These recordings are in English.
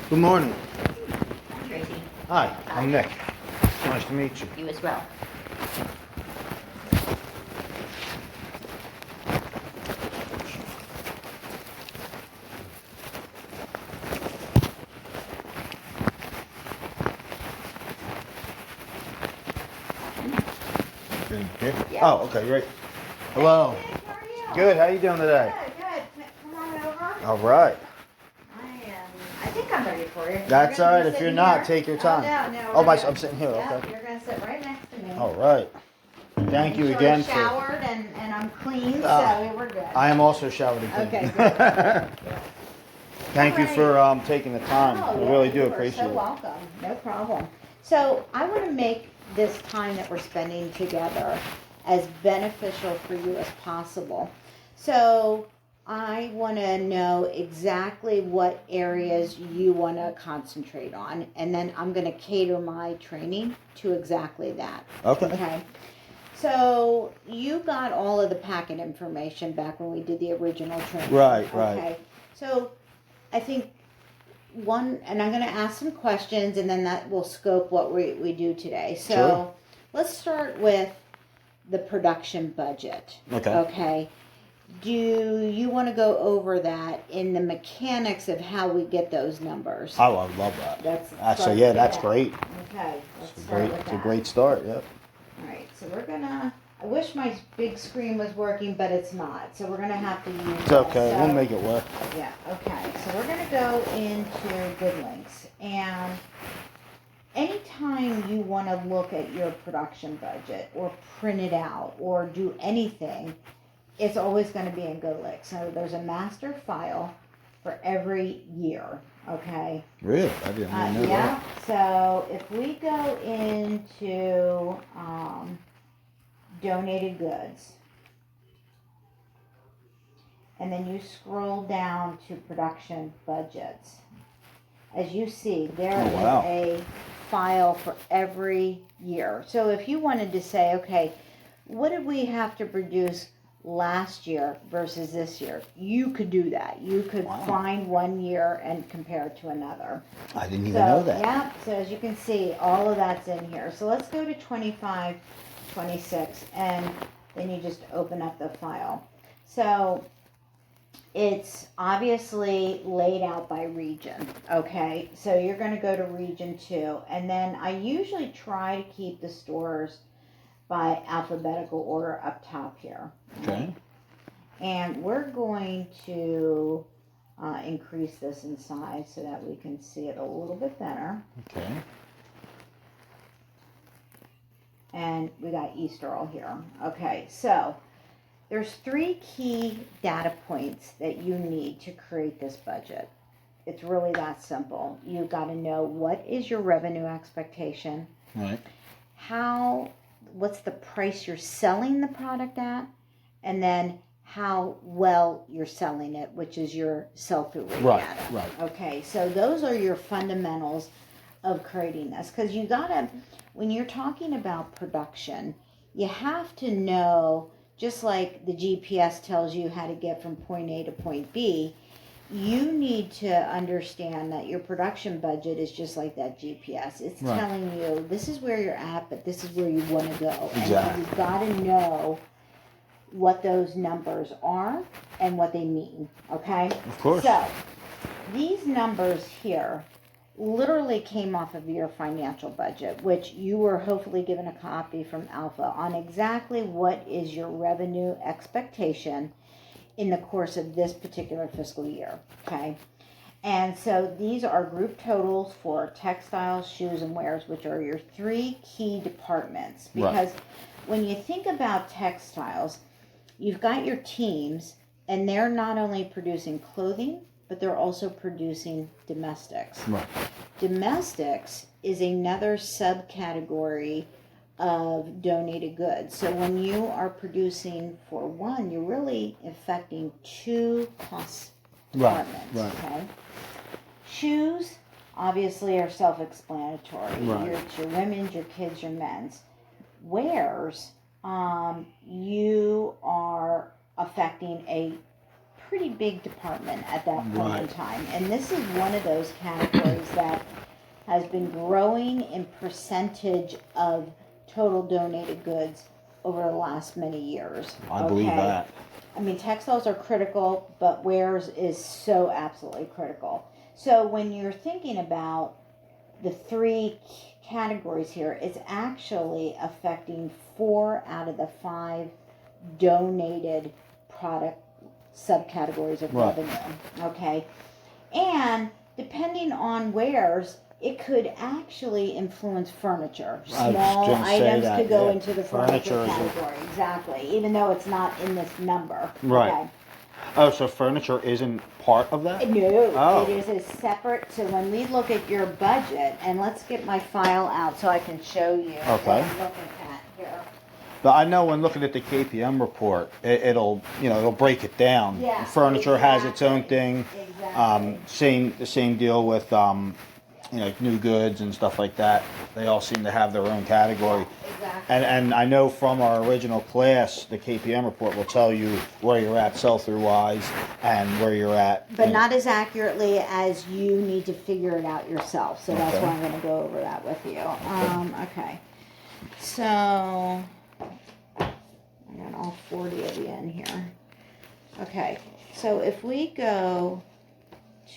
Good morning. I'm Tracy. Hi, I'm Nick. Nice to meet you. You as well. In here? Yeah. Oh, okay, great. Hello. Hey, Nick, how are you? Good, how you doing today? Good. Come on over. All right. I think I'm ready for you. That's You're all gonna right. be If you're sitting not, here? take your time. No, Oh, we're good. I'm sitting here, Yep, okay. you're gonna sit right next to me. All right. Thank you Sure again showered and I'm clean, Ah, so we're good. I am also showered again. Okay, good. Thank you Alright. for taking the time. Oh, I yeah, really do you are appreciate so it. welcome. No problem. So I want to make this time that we're spending together as beneficial for you as possible. So I want to know exactly what areas you want to concentrate on, and then I'm going to cater my training to exactly that. Okay. So you got all of the packet information back when we did the original training. Right. Okay. So I think and I'm going to ask some questions, and then that will scope what we do today. So Sure. Let's start with the production budget. Okay. Do you want to go over that in the mechanics of how we get those numbers? I love that. That's great. Okay, let's It's start with that. It's a great start, yep. All right, so I wish my big screen was working, but it's not. So we're going to have to use It's okay, So, we'll make it work. Yeah, okay. So we're going to go into Good Links. And anytime you want to look at your production budget or print it out or do anything, it's always going to be in Good Links. So there's a master file for every year, okay? Really? I didn't even know yeah. that. So if we go into donated goods, and then you scroll down to production budgets, as you see, there is a file for every year. So if you wanted to say, okay, what did we have to produce last year versus this year? You could do that. You could find one year and compare it to another. I didn't even know that. Yeah, so as you can see, all of that's in here. So let's go to 25, 26, and then you just open up the file. So it's obviously laid out by region, okay? So you're going to go to region 2, and then I usually try to keep the stores by alphabetical order up top here. Okay. And we're going to increase this in size so that we can see it a little bit better. Okay. And we got East Earl here. Okay, so there's 3 key data points that you need to create this budget. It's really that simple. You've got to know what is your revenue expectation. Right. What's the price you're selling the product at, and then how well you're selling it, which is your sell-through rate data. Right. Okay, so those are your fundamentals of creating this, because you gotta, when you're talking about production, you have to know, just like the GPS tells you how to get from point A to point B, you need to understand that your production budget is just like that GPS. It's telling you this is where you're at, but this is where you want to go. Exactly. And you've got to know what those numbers are and what they mean, okay? Of course. So these numbers here literally came off of your financial budget, which you were hopefully given a copy from Alpha on exactly what is your revenue expectation in the course of this particular fiscal year, okay? And so these are group totals for textiles, shoes, and wares, which are your 3 key departments. Because when you think about textiles, you've got your teams, and they're not only producing clothing, but they're also producing domestics. Right. Domestics is another subcategory of donated goods. So when you are producing for one, you're really affecting 2 cost departments. Right. Okay. Shoes obviously are self-explanatory. It's your women's, your kids, your men's. Wares, you are affecting a pretty big department at that point in Right. time. And this is one of those categories that has been growing in percentage of total donated goods over the last many years. I believe that. I mean, textiles are critical, but wares is so absolutely critical. So when you're thinking about the three categories here, it's actually affecting 4 out of the 5 donated product subcategories of Right. revenue. Okay. And depending on wares, it could actually influence furniture. I was Small gonna say items that, could go yeah. into the furniture Furniture is category. Exactly. Even though it's not in this number. Right. Okay. Oh, so furniture isn't part of that? No, Oh. it is a separate. So when we look at your budget, and let's get my file out so I can show you what Okay. I'm looking at here. But I know when looking at the KPM report, it'll break it down. Yeah, Furniture has its own exactly. thing. Exactly. The same deal with like new goods and stuff like that. They all seem to have their own category. Exactly. And I know from our original class, the KPM report will tell you where you're at sell-through wise and where you're at. But not as accurately as you need to figure it out yourself. So that's Okay. why I'm going to go over that with you. Okay. So I got all 40 of you in here. Okay. So if we go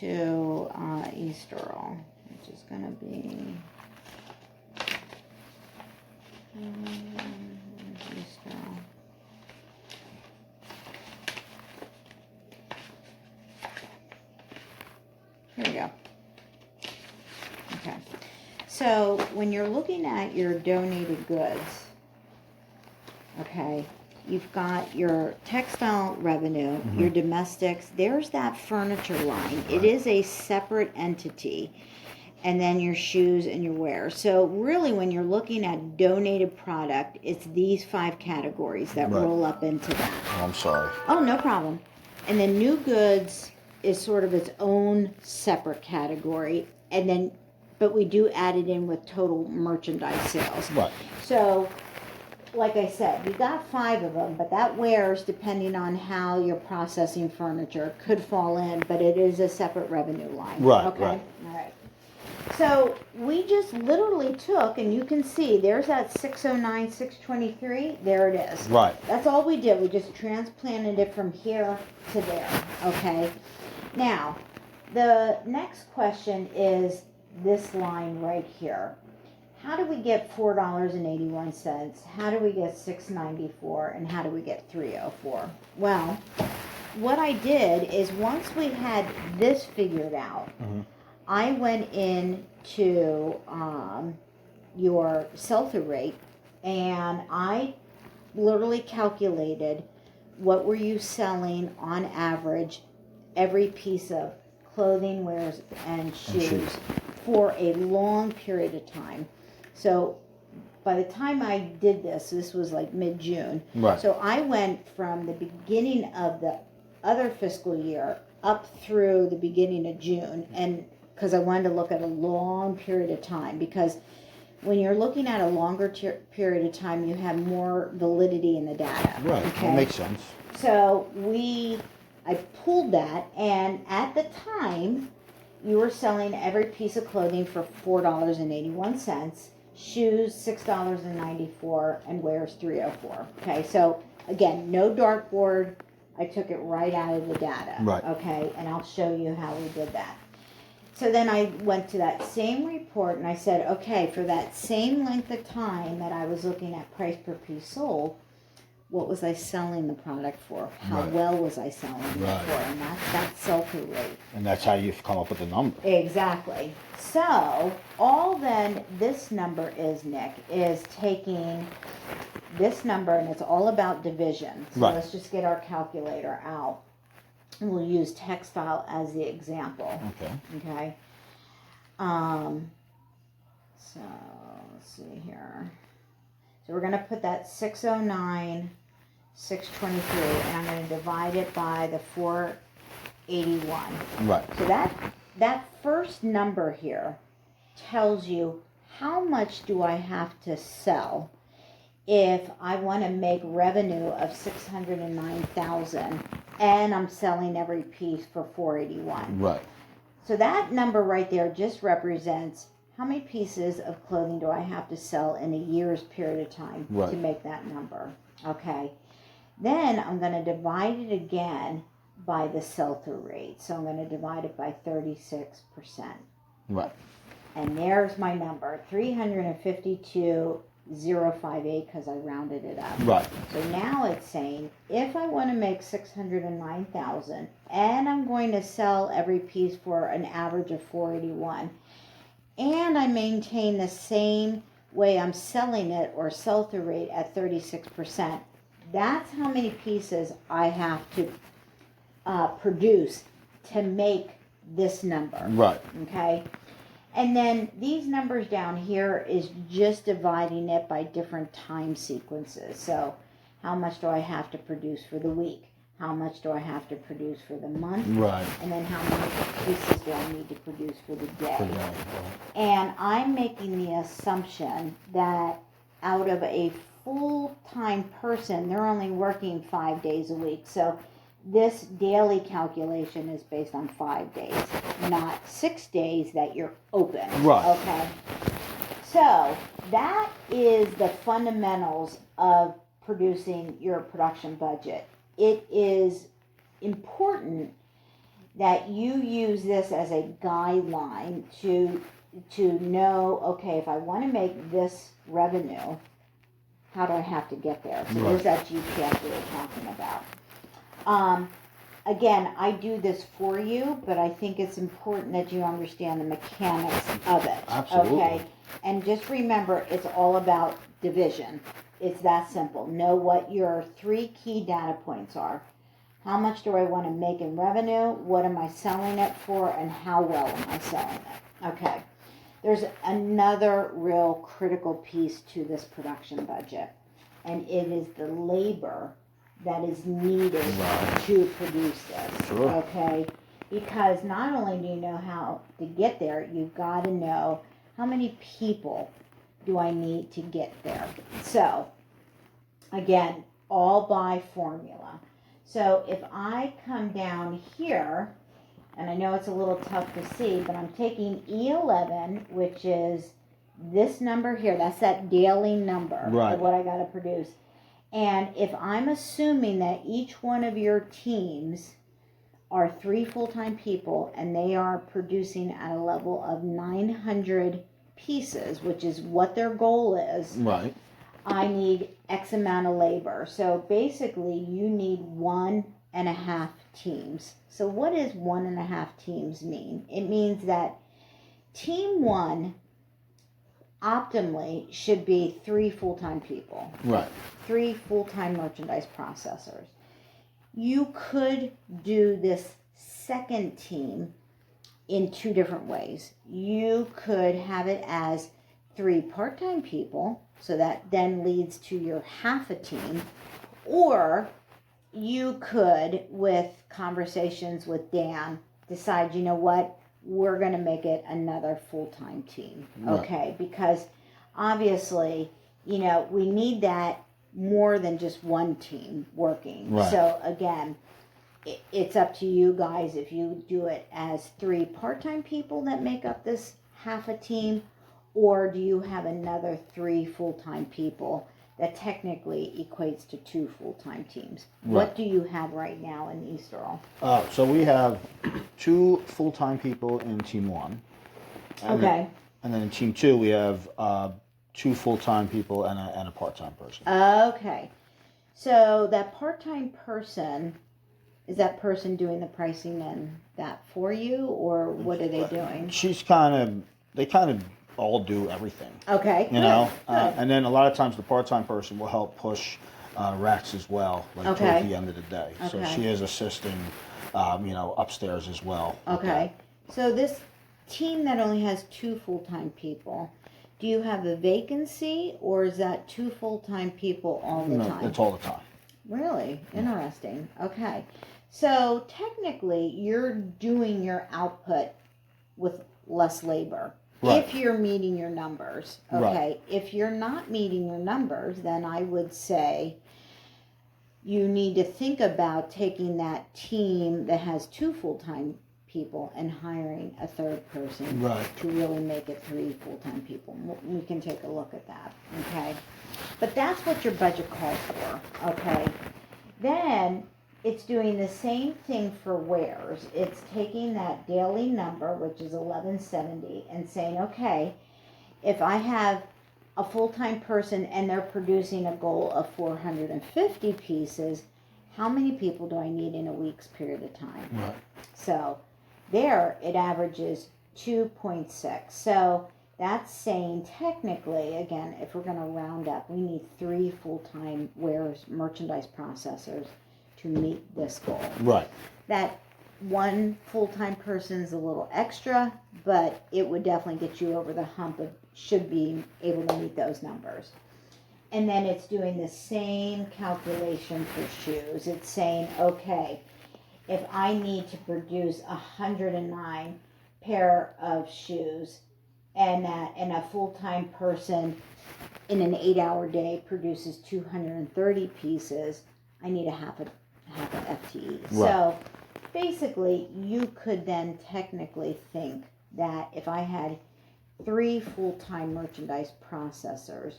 to East Earl, which is going to be East Earl. Here we go. Okay. So when you're looking at your donated goods, okay, you've got your textile revenue, your domestics, there's that furniture line. It is a separate entity. And then your shoes and your wear. So really when you're looking at donated product, it's these 5 categories that Right. roll up into that. Oh, I'm sorry. Oh, no problem. And then new goods is sort of its own separate category. And then, but we do add it in with total merchandise sales. Right. So, like I said, you got 5 of them, but that wears depending on how you're processing furniture could fall in, but it is a separate revenue line. Right, Okay. right. All right. So we just literally took, and you can see there's that 609, 623. There it is. Right. That's all we did. We just transplanted it from here to there. Okay. Now, the next question is this line right here. How do we get $4.81? How do we get $6.94? And how do we get $3.04? Well, what I did is once we had this figured out, I went into your sell-through rate and I literally calculated what were you selling on average every piece of clothing, wares, and shoes for a long period of time. So by the time I did this, this was like mid-June. Right. So I went from the beginning of the other fiscal year up through the beginning of June, and because I wanted to look at a long period of time, because when you're looking at a longer period of time, you have more validity in the data. Right. Okay? That makes sense. So I pulled that, and at the time, you were selling every piece of clothing for $4.81, shoes $6.94, and wares $3.04. Okay, so again, no dartboard. I took it right out of the data. Right. Okay, and I'll show you how we did that. So then I went to that same report and I said, okay, for that same length of time that I was looking at price per piece sold, what was I selling the product for? How Right. well was I selling it Right. for? And that's sell-through rate. And that's how you've come up with the number. Exactly. So all then this number is, Nick, is taking this number, and it's all about division. So Right. let's just get our calculator out. And we'll use textile as the example. Okay. Okay. So let's see here. So we're going to put that 609, 623, and I'm going to divide it by the 481. Right. So that first number here tells you how much do I have to sell if I want to make revenue of $609,000 and I'm selling every piece for $4.81. Right. So that number right there just represents how many pieces of clothing do I have to sell in a year's period of time Right. to make that number. Okay. Then I'm going to divide it again by the sell-through rate. So I'm going to divide it by 36%. Right. And there's my number, 352,058, because I rounded it up. Right. So now it's saying, if I want to make 609,000, and I'm going to sell every piece for an average of 481, and I maintain the same way I'm selling it, or sell-through rate at 36%, that's how many pieces I have to produce to make this number. Right. Okay? And then these numbers down here is just dividing it by different time sequences. So how much do I have to produce for the week? How much do I have to produce for the month? Right. And then how many pieces do I need to produce for the day? For that, And I'm making the assumption that out of a full-time person, they're only working 5 days a week. So this daily calculation is based on 5 days, not 6 days that you're open. Right. Okay. So that is the fundamentals of producing your production budget. It is important that you use this as a guideline to know, okay, if I want to make this revenue, how do I have to get there? So there's that GPS we were talking about. Again, I do this for you, but I think it's important that you understand the mechanics of it. Absolutely. Okay? And just remember, it's all about division. It's that simple. Know what your 3 key data points are. How much do I want to make in revenue? What am I selling it for? And how well am I selling it? Okay. There's another real critical piece to this production budget, and it is the labor that is needed to produce this. Sure. Okay? Because not only do you know how to get there, you've got to know how many people do I need to get there. So, again, all by formula. So if I come down here, and I know it's a little tough to see, but I'm taking E11, which is this number here. That's that daily number of what I got to produce. And if I'm assuming that each one of your teams are 3 full-time people and they are producing at a level of 900 pieces, which is what their goal is, Right. I need X amount of labor. So basically, you need 1.5 teams. So what does 1.5 teams mean? It means that team 1 optimally should be 3 full-time people. Right. 3 full-time merchandise processors. You could do this second team in 2 different ways. You could have it as 3 part-time people, so that then leads to your half a team, or you could, with conversations with Dan, decide, you know what, we're going to make it another full-time team, okay? Because obviously, you know, we need that more than just one team working. Right. So again, it's up to you guys if you do it as 3 part-time people that make up this half a team, or do you have another 3 full-time people that technically equates to 2 full-time teams? Right. What do you have right now in East Earl? So we have 2 full-time people in Team 1. Okay. And then in Team 2, we have 2 full-time people and a part-time person. Okay. So that part-time person, is that person doing the pricing and that for you, or what are they doing? They kind of all do everything. Okay. You know? And then a lot of times the part-time person will help push racks as well, like towards the end of the day. So she is assisting, upstairs as well. Okay. So this team that only has 2 full-time people, do you have a vacancy, or is that 2 full-time people all the time? No, it's all the time. Really? Interesting. Okay. So technically, you're doing your output with less labor. Right. If you're meeting your numbers. Okay. Right. If you're not meeting your numbers, then I would say you need to think about taking that team that has 2 full-time people and hiring a third person to really make it 3 full-time people. We can take a look at that, okay? But that's what your budget calls for, okay? Then it's doing the same thing for wares. It's taking that daily number, which is 1170, and saying, okay, if I have a full-time person and they're producing a goal of 450 pieces, how many people do I need in a week's period of time? Right. So there it averages 2.6. So that's saying technically, again, if we're going to round up, we need 3 full-time wares merchandise processors to meet this goal. Right. That 1 full-time person's a little extra, but it would definitely get you over the hump of should be able to meet those numbers. And then it's doing the same calculation for shoes. It's saying, okay, if I need to produce 109 pair of shoes and a full-time person in an 8-hour day produces 230 pieces, I need a half an FTE. Right. So basically, you could then technically think that if I had 3 full-time merchandise processors,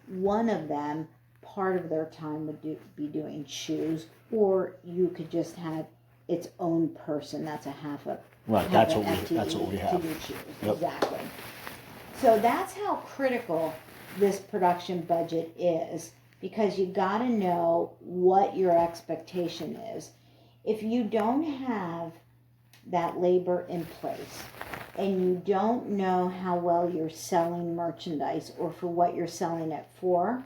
one of them, part of their time would be doing shoes, or you could just have its own person. That's a half a that's what we to have. do shoes. Yep. Exactly. So that's how critical this production budget is, because you got to know what your expectation is. If you don't have that labor in place and you don't know how well you're selling merchandise or for what you're selling it for,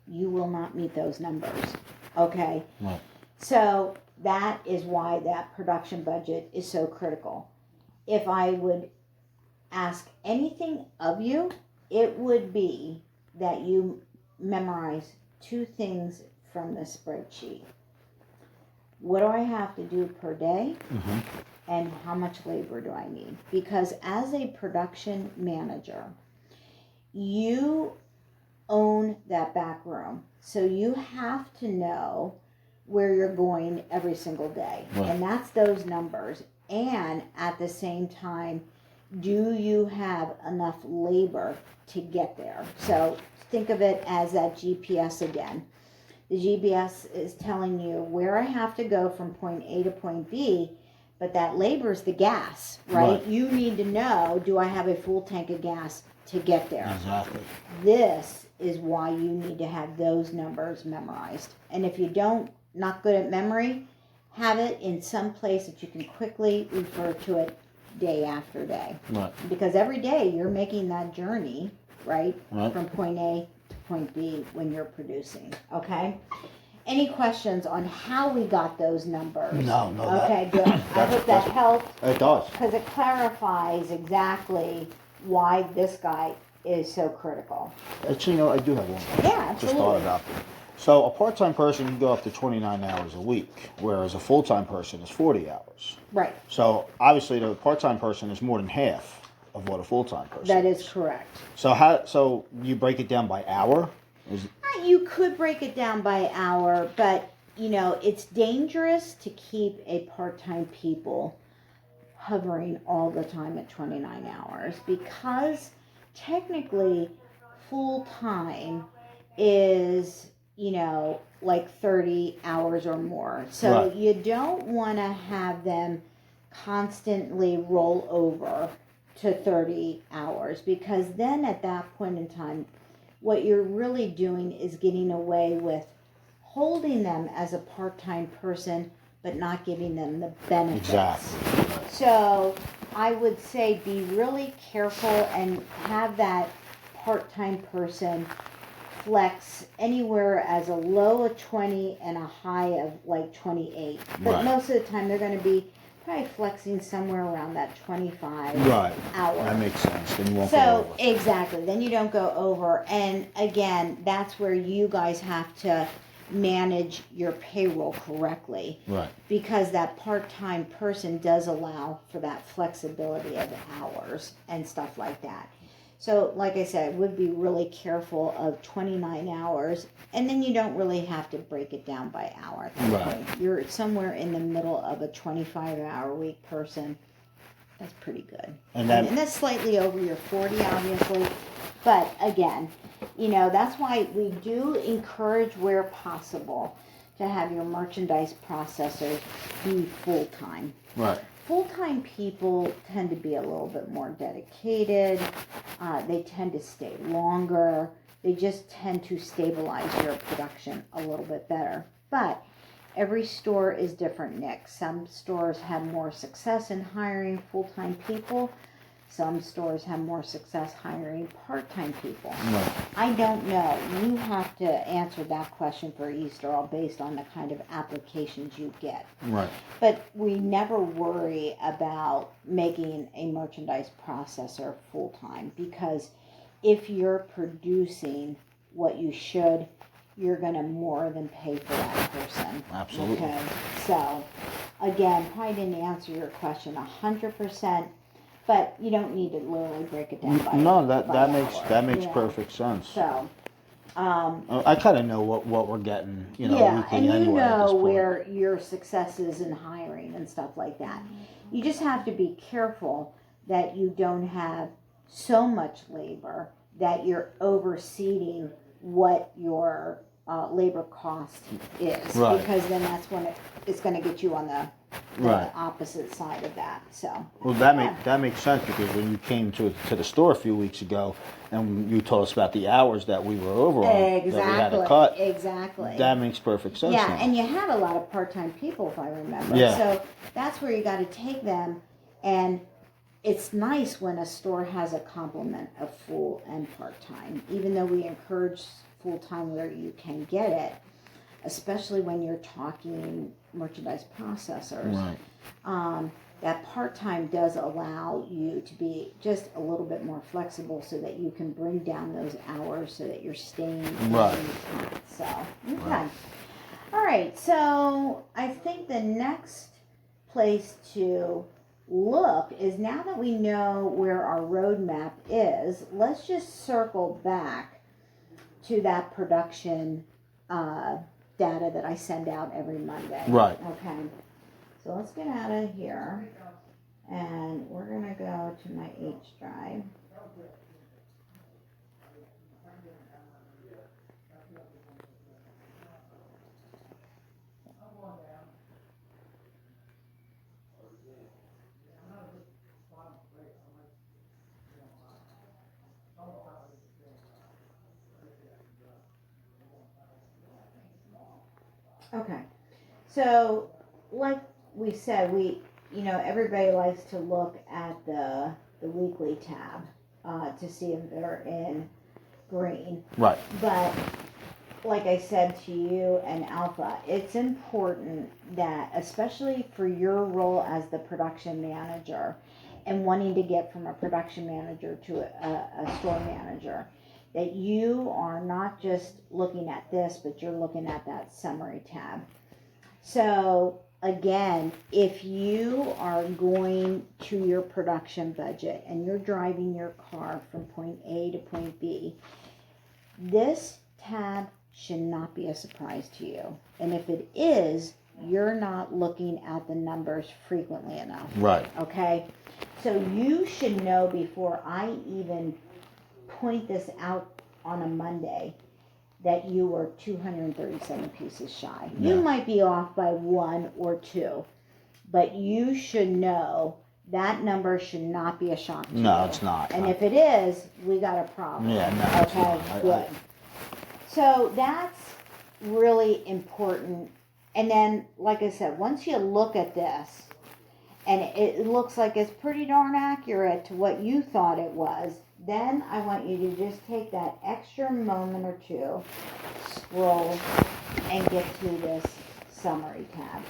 you will not meet those numbers. Okay? Right. So that is why that production budget is so critical. If I would ask anything of you, it would be that you memorize 2 things from the spreadsheet. What do I have to do per day? Mm-hmm. And how much labor do I need? Because as a production manager, you own that back room. So you have to know where you're going every single day. Right. And that's those numbers. And at the same time, do you have enough labor to get there? So think of it as that GPS again. The GPS is telling you where I have to go from point A to point B, but that labor is the gas, right? You need to know, do I have a full tank of gas to get there? Exactly. This is why you need to have those numbers memorized. And if you don't, not good at memory, have it in some place that you can quickly refer to it day after day. Right. Because every day you're making that journey, right? From point A to point B when you're producing. Okay? Any questions on how we got those numbers? No. Okay, good. I hope that helped. It does. Because it clarifies exactly why this guy is so critical. Actually, I do have one. Yeah, absolutely. Just thought about it. So a part-time person can go up to 29 hours a week, whereas a full-time person is 40 hours. Right. So obviously the part-time person is more than half of what a full-time person That is correct. So you break it down by hour? You could break it down by hour, but it's dangerous to keep a part-time people hovering all the time at 29 hours because technically full-time is like 30 hours or more. So you don't want to have them constantly roll over to 30 hours because then at that point in time, what you're really doing is getting away with holding them as a part-time person, but not giving them the benefits. Exactly. So I would say be really careful and have that part-time person flex anywhere as a low of 20 and a high of like 28. But most of the time they're going to be probably flexing somewhere around that 25 hour. That makes sense. Then you won't go over. Exactly. Then you don't go over. And again, that's where you guys have to manage your payroll correctly. Right. Because that part-time person does allow for that flexibility of hours and stuff like that. So, like I said, I would be really careful of 29 hours, and then you don't really have to break it down by hour at that point. You're somewhere in the middle of a 25-hour week person. That's pretty good. And that's slightly over your 40, obviously. But again, that's why we do encourage where possible to have your merchandise processors be full-time. Right. Full-time people tend to be a little bit more dedicated. They tend to stay longer. They just tend to stabilize your production a little bit better. But every store is different, Nick. Some stores have more success in hiring full-time people. Some stores have more success hiring part-time people. Right. I don't know. You have to answer that question for Easter, all based on the kind of applications you get. Right. But we never worry about making a merchandise processor full-time, because if you're producing what you should, you're going to more than pay for that person. Absolutely. Okay. So, again, probably didn't answer your question 100%. But you don't need to literally break it down by that makes perfect sense. So, I kind of know what we're getting, weekly and anyway at this point. where your success is in hiring and stuff like that. You just have to be careful that you don't have so much labor that you're overseeding what your labor cost is, right. because then that's when it's going to get you on the right. opposite side of that. So that makes sense, because when you came to the store a few weeks ago and you told us about the hours that we were over on, that we had to cut, that makes perfect sense. Yeah, now. And you had a lot of part-time people, if I remember. Yeah. So that's where you got to take them, and it's nice when a store has a complement of full and part-time, even though we encourage full-time where you can get it, especially when you're talking merchandise processors. Right. That part-time does allow you to be just a little bit more flexible, so that you can bring down those hours so that you're staying right. So, okay. Right. All right, so I think the next place to look is, now that we know where our roadmap is, let's just circle back to that production data that I send out every Monday. Right. Okay. So let's get out of here, and we're going to go to my H drive. Okay. So, like we said, everybody likes to look at the weekly tab to see if they're in green. Right. But like I said to you and Alpha, it's important that, especially for your role as the production manager and wanting to get from a production manager to a store manager, that you are not just looking at this, but you're looking at that summary tab. So again, if you are going to your production budget and you're driving your car from point A to point B, this tab should not be a surprise to you. And if it is, you're not looking at the numbers frequently enough. Right. Okay? So you should know before I even point this out on a Monday that you were 237 pieces shy. Yeah. You might be off by 1 or 2, but you should know that number should not be a shock to you. No, it's not. And if it is, we got a problem. Yeah, no, it's okay, not. good. So that's really important. And then, like I said, once you look at this, and it looks like it's pretty darn accurate to what you thought it was, then I want you to just take that extra moment or two, scroll, and get to this summary tab.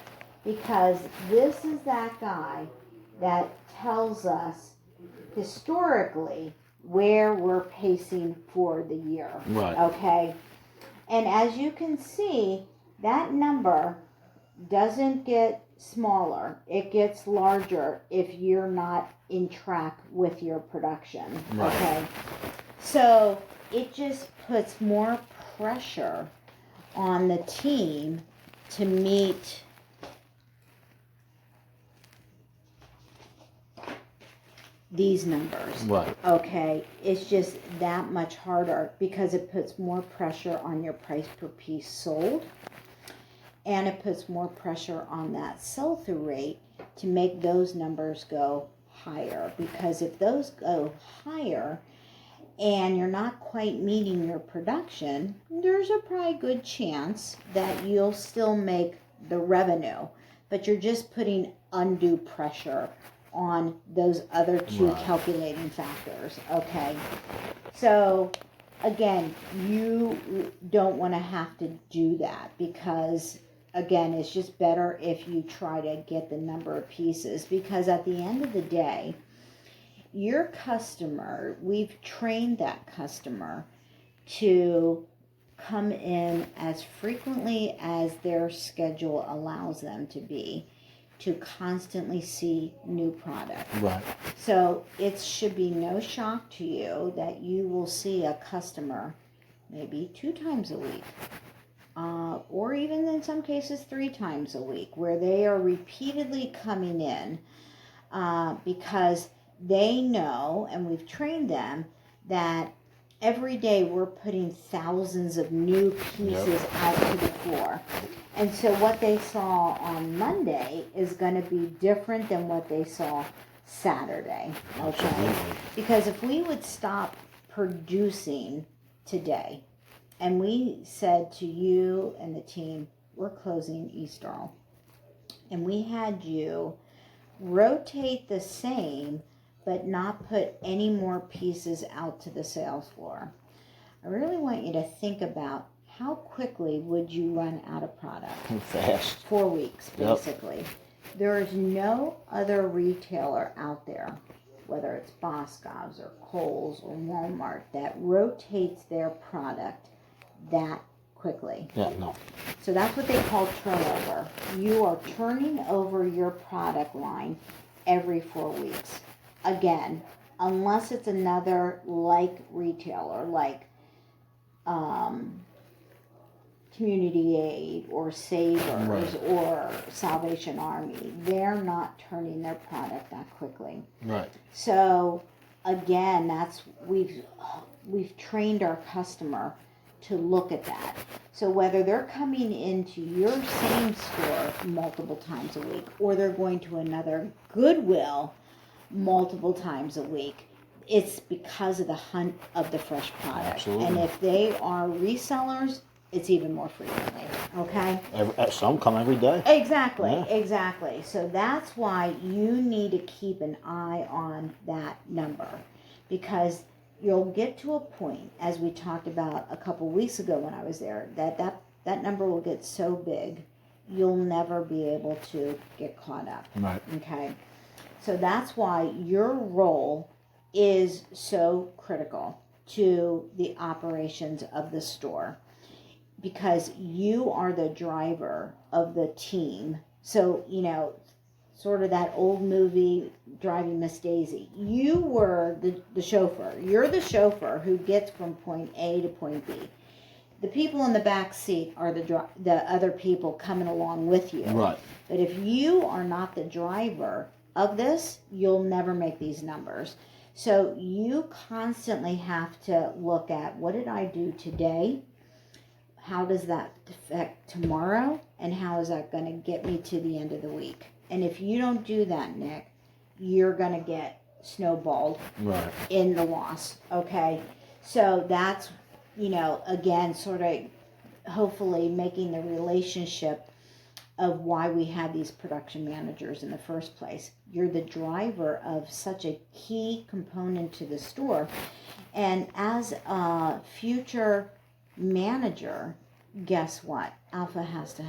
Because this is that guy that tells us historically where we're pacing for the year. Right. Okay? And as you can see, that number doesn't get smaller. It gets larger if you're not in track with your production. Right. Okay. So it just puts more pressure on the team to meet these numbers. Right. Okay. It's just that much harder because it puts more pressure on your price per piece sold. And it puts more pressure on that sell-through rate to make those numbers go higher. Because if those go higher and you're not quite meeting your production, there's a probably good chance that you'll still make the revenue. But you're just putting undue pressure on those other two calculating factors. Okay. So, again, you don't want to have to do that because... Again, it's just better if you try to get the number of pieces because at the end of the day, your customer, we've trained that customer to come in as frequently as their schedule allows them to be to constantly see new product. Right. So it should be no shock to you that you will see a customer maybe 2 times a week. Or even in some cases 3 times a week, where they are repeatedly coming in because they know, and we've trained them, that every day we're putting thousands of new pieces out to the floor. And so what they saw on Monday is going to be different than what they saw Saturday. Okay? Absolutely. Because if we would stop producing today, and we said to you and the team, we're closing Easterl. And we had you rotate the same, but not put any more pieces out to the sales floor. I really want you to think about how quickly would you run out of product? Fast. 4 weeks, basically. There is no other retailer out there, whether it's Boscov's or Kohl's or Walmart, that rotates their product that quickly. Yeah, no. So that's what they call turnover. You are turning over your product line every 4 weeks. Again, unless it's another like retailer, like Community Aid or Savers or Salvation Army. They're not turning their product that quickly. Right. So again, that's we've trained our customer to look at that. So whether they're coming into your same store multiple times a week or they're going to another Goodwill multiple times a week, it's because of the hunt of the fresh product. Absolutely. And if they are resellers, it's even more frequently. Okay? Some come every day. Exactly, Yeah. exactly. So that's why you need to keep an eye on that number, because you'll get to a point, as we talked about a couple weeks ago when I was there, that number will get so big, you'll never be able to get caught up. Right. Okay? So that's why your role is so critical to the operations of the store, because you are the driver of the team. So, sort of that old movie, Driving Miss Daisy. You were the chauffeur. You're the chauffeur who gets from point A to point B. The people in the back seat are the other people coming along with you. Right. But if you are not the driver of this, you'll never make these numbers. So you constantly have to look at, what did I do today? How does that affect tomorrow? And how is that going to get me to the end of the week? And if you don't do that, Nick, you're going to get snowballed in the loss, okay? So that's, again, sort of hopefully making the relationship of why we have these production managers in the first place. You're the driver of such a key component to the store. And as a future manager, guess what? Alpha has to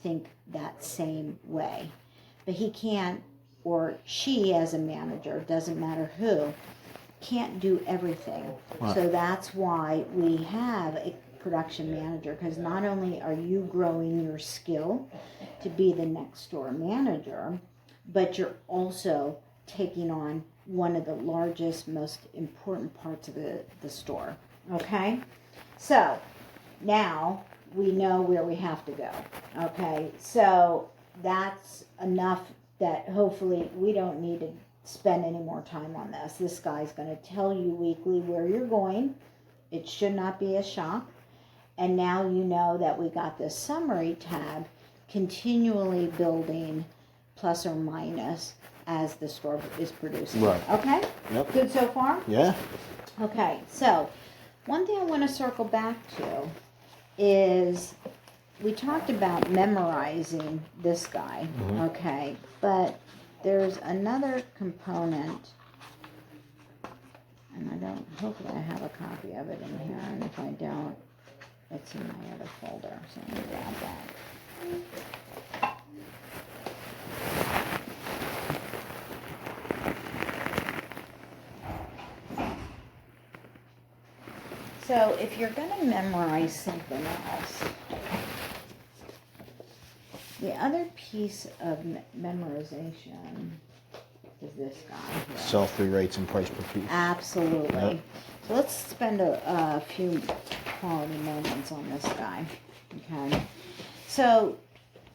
think that same way. But he can't, or she as a manager, doesn't matter who, can't do everything. Right. So that's why we have a production manager, because not only are you growing your skill to be the next store manager, but you're also taking on one of the largest, most important parts of the store. Okay? So now we know where we have to go. Okay? So that's enough that hopefully we don't need to spend any more time on this. This guy's going to tell you weekly where you're going. It should not be a shock. And now you know that we got this summary tab continually building plus or minus as the store is producing. Right. Okay? Yep. Good so far? Yeah. Okay, so one thing I want to circle back to is we talked about memorizing this guy, okay, but there's another component, and hopefully I have a copy of it in here, and if I don't, it's in my other folder, so I'm going to grab that. So if you're going to memorize something else, the other piece of memorization is this guy here. Sell-through rates and price per piece. Absolutely. Yep. So let's spend a few quality moments on this guy. Okay. So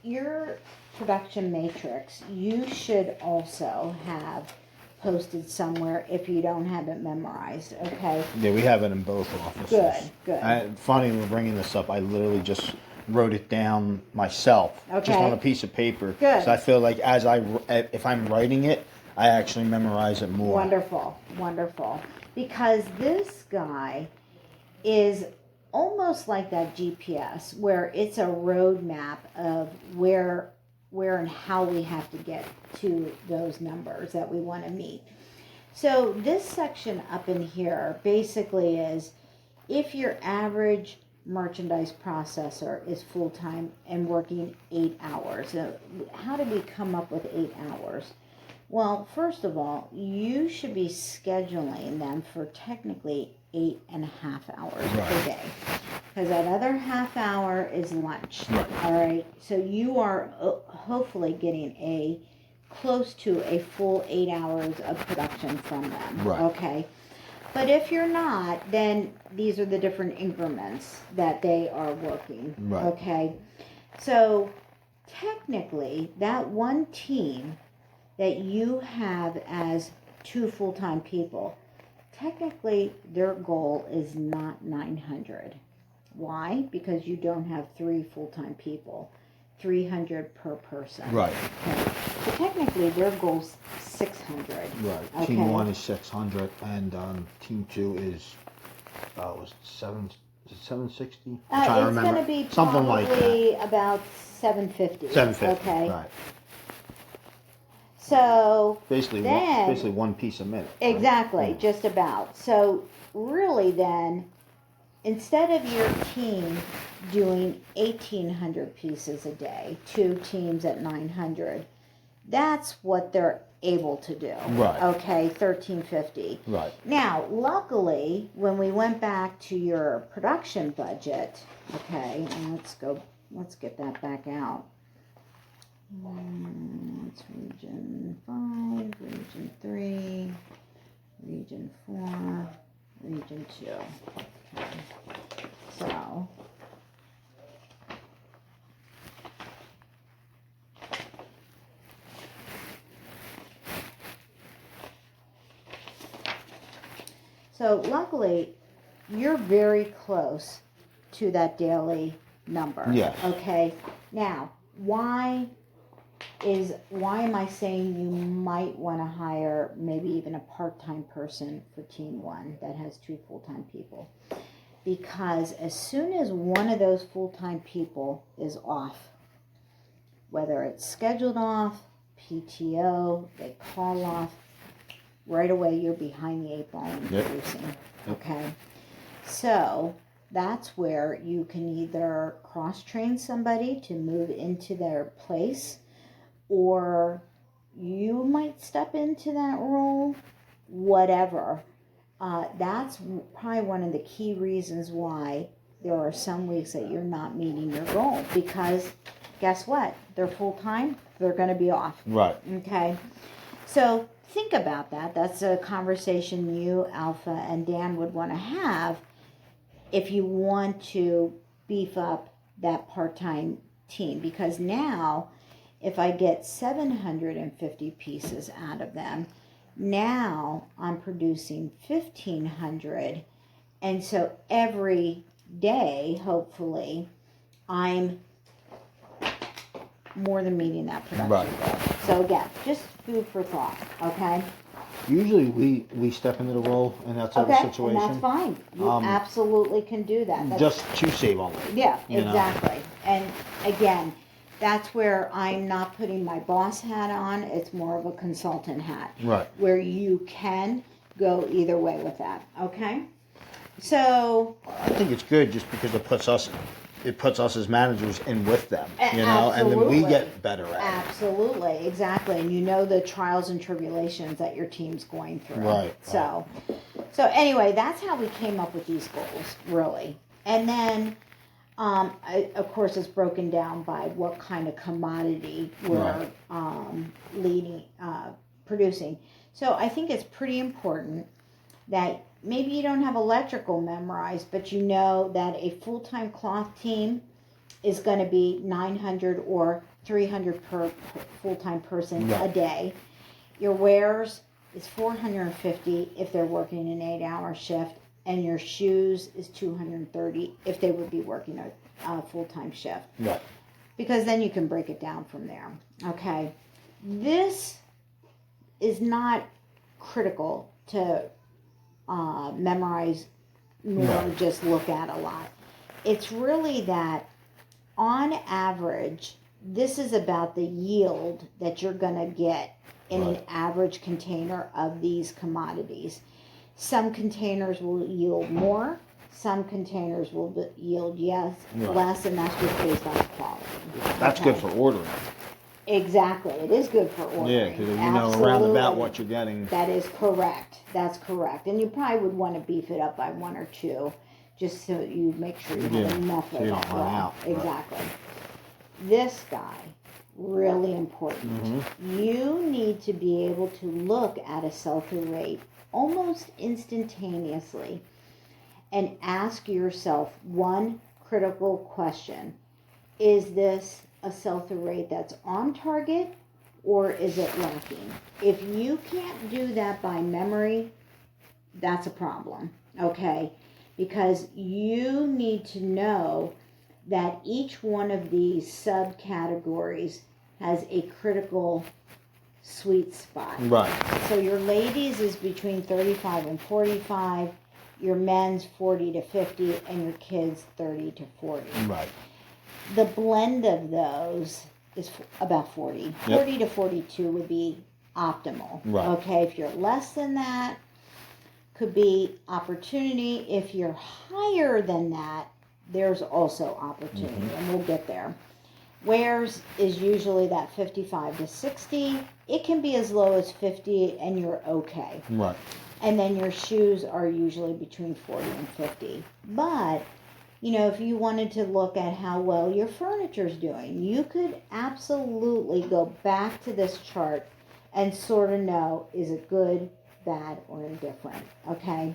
your production matrix, you should also have posted somewhere if you don't have it memorized. Okay. Yeah, we have it in both offices. Good. Funny we're bringing this up. I literally just wrote it down myself, Okay. just on a piece of paper. Good. So I feel like if I'm writing it, I actually memorize it more. Wonderful, wonderful. Because this guy is almost like that GPS, where it's a roadmap of where and how we have to get to those numbers that we want to meet. So this section up in here basically is if your average merchandise processor is full-time and working 8 hours. So how did we come up with 8 hours? Well, first of all, you should be scheduling them for technically 8.5 hours per day. Because that other half hour is lunch. Right. All right. So you are hopefully getting close to a full 8 hours of production from them. Right. Okay. But if you're not, then these are the different increments that they are working. Right. Okay. So technically, that one team that you have as 2 full-time people, technically their goal is not 900. Why? Because you don't have 3 full-time people. 300 per person. Right. Okay. So technically their goal's 600. Right. Okay. Team 1 is 600, and Team 2 is was 760? I'm trying to It's remember. going to be Something like probably that. about 750. 750. Okay. Right. So Basically, then, one piece a minute. Right? Exactly, just about. So really then, instead of your team doing 1,800 pieces a day, 2 teams at 900, that's what they're able to do. Right. Okay, 1,350. Right. Now, luckily, when we went back to your production budget, okay, and let's get that back out. It's region 5, region 3, region 4, region 2. Okay. So luckily, you're very close to that daily number. Yes. Okay. Now, why am I saying you might want to hire maybe even a part-time person for team 1 that has 2 full-time people? Because as soon as one of those full-time people is off, whether it's scheduled off, PTO, they call off, right away you're behind the 8 ball in producing. Okay. So that's where you can either cross-train somebody to move into their place, or you might step into that role, whatever. That's probably one of the key reasons why there are some weeks that you're not meeting your goal because guess what? They're full-time, they're going to be off. Right. Okay. So think about that. That's a conversation you, Alpha, and Dan would want to have if you want to beef up that part-time team. Because now, if I get 750 pieces out of them, now I'm producing 1,500. And so every day, hopefully, I'm more than meeting that production goal. So again, just food for thought, okay? Usually we step into the role in that type of situation. And that's fine. You absolutely can do that. That's, just to save on labor. Yeah, exactly. And again, that's where I'm not putting my boss hat on. It's more of a consultant hat. Right. Where you can go either way with that, okay? So I think it's good just because it puts us as managers in with them, you know, and then we get better at it. Absolutely, exactly. And you know the trials and tribulations that your team's going through. Right. So anyway, that's how we came up with these goals, really. And then, of course, it's broken down by what kind of commodity we're producing. So I think it's pretty important that maybe you don't have electrical memorized, but you know that a full-time cloth team is going to be 900 or 300 per full-time person a day. Your wares is 450 if they're working an 8-hour shift, and your shoes is 230 if they would be working a full-time shift. Right. Because then you can break it down from there. Okay. This is not critical to memorize nor just look at a lot. It's really that on average, this is about the yield that you're going to get in an average container of these commodities. Some containers will yield more, some containers will yield less, and that's just based on quality. That's good for ordering. Exactly. It is good for ordering. Yeah, because you know around about what you're getting. That is correct. That's correct. And you probably would want to beef it up by 1 or 2 just so you make sure you have enough of you that don't run out. Exactly. This guy, really important. You need to be able to look at a sell-through rate almost instantaneously and ask yourself one critical question. Is this a sell-through rate that's on target, or is it lacking? If you can't do that by memory, that's a problem, okay? Because you need to know that each one of these subcategories has a critical sweet spot. Right. So your ladies is between 35 and 45, your men's 40 to 50, and your kids 30 to 40. Right. The blend of those is about 40. 40 to 42 would be optimal. Right. Okay, if you're less than that, could be opportunity. If you're higher than that, there's also opportunity, and we'll get there. Wares is usually that 55 to 60. It can be as low as 50, and you're okay. Right. And then your shoes are usually between 40 and 50. But you know, if you wanted to look at how well your furniture's doing, you could absolutely go back to this chart and sort of know, is it good, bad, or indifferent, okay?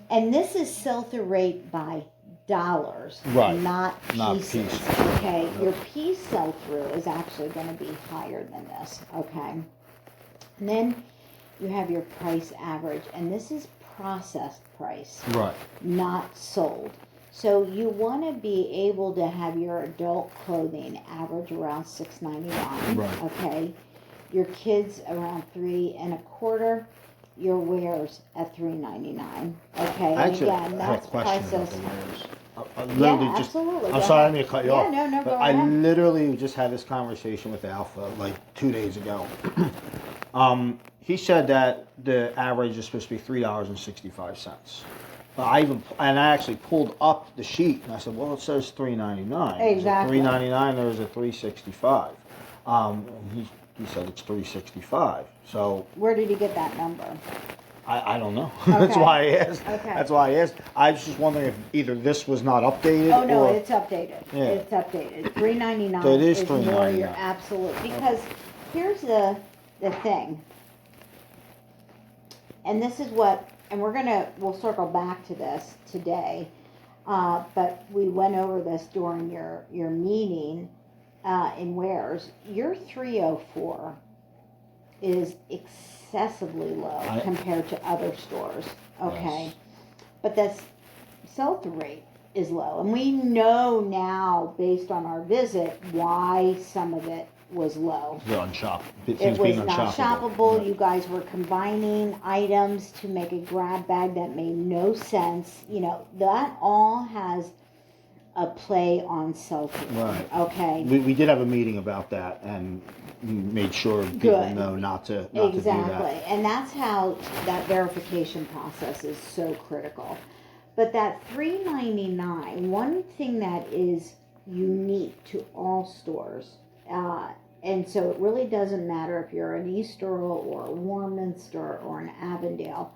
And this is sell-through rate by dollars, not pieces, okay? Your piece sell-through is actually going to be higher than this, okay? And then you have your price average, and this is processed price, not sold. So you want to be able to have your adult clothing average around $6.99. Okay, your kids around $3.25. Your wares at $3.99. Okay, Actually, and again, that's priceless. Absolutely. I'm sorry, I didn't cut you off. No, go I ahead. literally just had this conversation with Alpha like 2 days ago. He said that the average is supposed to be $3.65. I actually pulled up the sheet and I said, well, it says $3.99. Exactly. Is it $3.99 or is it $3.65? He said it's $3.65. So where did he get that number? I don't know. That's Okay. why I asked. Okay. That's why I asked. I was just wondering if either this was not updated Oh no, or it's updated. Yeah. It's updated. $3.99 So it is more $3.99. your absolute, because here's the thing. And this is what, and we'll circle back to this today. But we went over this during your meeting in wares. Your 304 is excessively low compared to other stores. Okay. Yes. But that's sell-through rate is low. And we know now, based on our visit, why some of it was low. They're unshoppable. It was not shoppable. Yeah. You guys were combining items to make a grab bag that made no sense. You know, that all has a play on sell-through. Right. Okay. We did have a meeting about that and made sure people Good. know not to do Exactly. that. And that's how that verification process is so critical. But that $3.99, one thing that is unique to all stores, and so it really doesn't matter if you're an East Earl or a Warminster or an Avondale,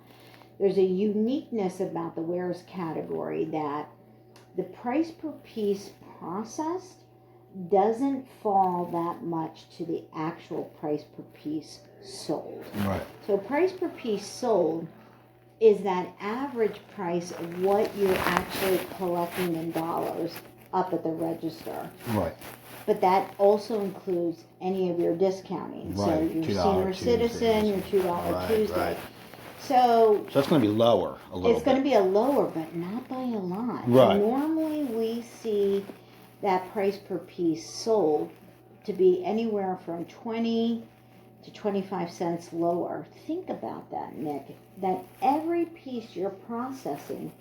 there's a uniqueness about the wares category that the price per piece processed doesn't fall that much to the actual price per piece sold. Right. So price per piece sold is that average price of what you're actually collecting in dollars up at the register. Right. But that also includes any of your discounting. So Right. your $2 senior citizen, your $2 Right, Tuesday. right. So So that's going to be lower a little it's going to bit. be a lower, but not by a lot. Right. Normally we see that price per piece sold to be anywhere from 20 to 25 cents lower. Think about that, Nick. That every piece you're processing,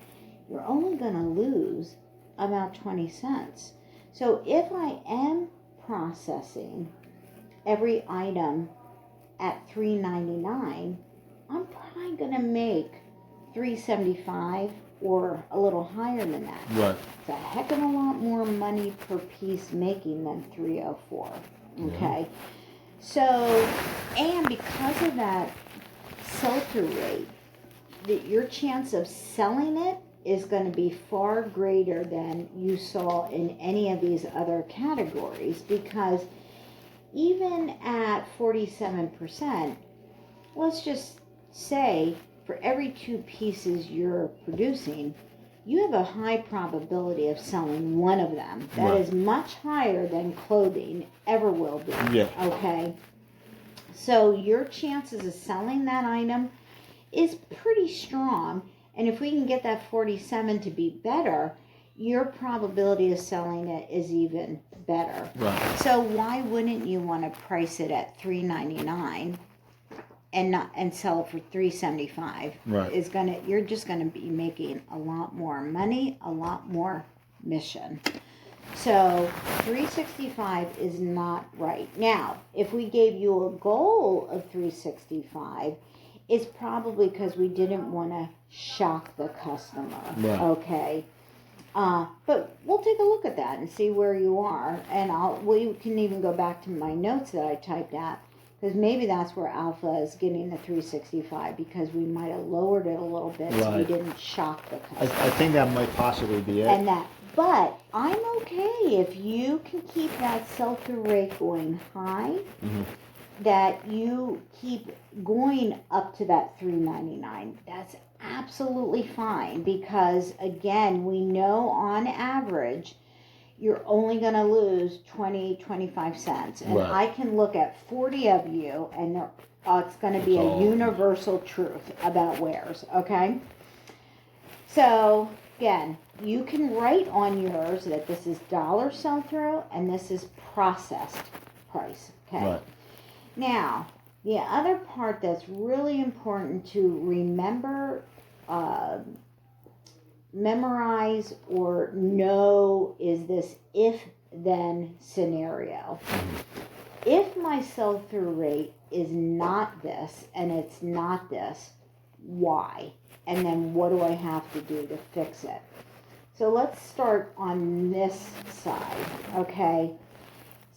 you're only going to lose about 20 cents. So if I am processing every item at $3.99, I'm probably going to make $3.75 or a little higher than that. Right. It's a heck of a lot more money per piece making than 304. Okay. So, and because of that sell-through rate, that your chance of selling it is going to be far greater than you saw in any of these other categories, because even at 47%, let's just say for every 2 pieces you're producing, you have a high probability of selling one of them. That Right. is much higher than clothing ever will be. Yeah. Okay. So your chances of selling that item is pretty strong. And if we can get that 47 to be better, your probability of selling it is even better. Right. So why wouldn't you want to price it at $3.99 and sell it for $3.75? Right. You're just gonna be making a lot more money, a lot more mission. So $3.65 is not right. Now, if we gave you a goal of $3.65, it's probably because we didn't want to shock the customer. Right. Okay. But we'll take a look at that and see where you are. And we can even go back to my notes that I typed out, because maybe that's where Alpha is getting the $3.65, because we might have lowered it a little bit so we Right. didn't shock the customer. I think that might possibly be it. And that, but I'm okay if you can keep that sell-through rate going high, that you keep going up to that $3.99. That's absolutely fine, because again, we know on average you're only going to lose 20, 25 cents. And Right. I can look at 40 of you, and it's going to be It's a all- universal truth about wares, okay? So, again, you can write on yours that this is dollar sell-through and this is processed price, okay? Right. Now, the other part that's really important to remember, memorize or know is this if-then scenario. If my sell-through rate is not this and it's not this, why? And then what do I have to do to fix it? So let's start on this side, okay?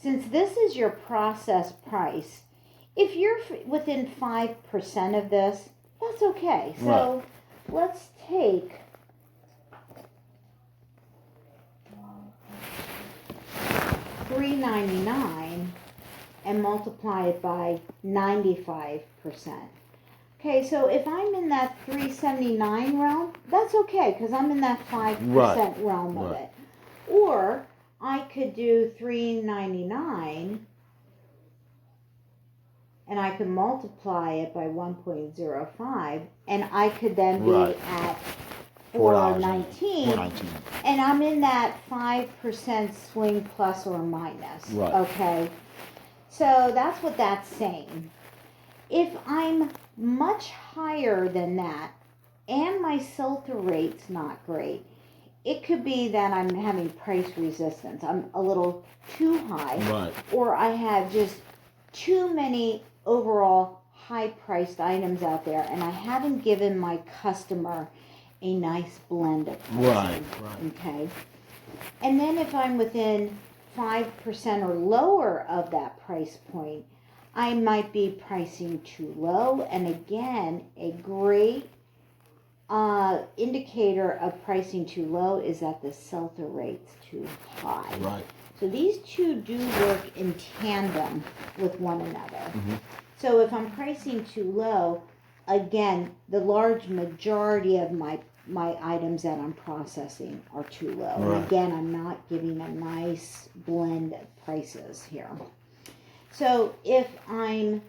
Since this is your process price, if you're within 5% of this, That's okay. So let's take $3.99 and multiply it by 95%. Okay, so if I'm in that $3.79 realm, that's okay because I'm in that 5% realm of it. Or I could do $3.99 and I could multiply it by 1.05 and I could then be at $4.19. And I'm in that 5% swing plus or minus. Okay. So that's what that's saying. If I'm much higher than that and my sell-through rate's not great, it could be that I'm having price resistance. I'm a little too high, or I have just too many overall high-priced items out there, and I haven't given my customer a nice blend of pricing. Okay. And then if I'm within 5% or lower of that price point, I might be pricing too low. And again, a great indicator of pricing too low is that the sell-through rate's too high. So these two do work in tandem with one another. So if I'm pricing too low, again, the large majority of my items that I'm processing are too low. And again, I'm not giving a nice blend of prices here. So if I'm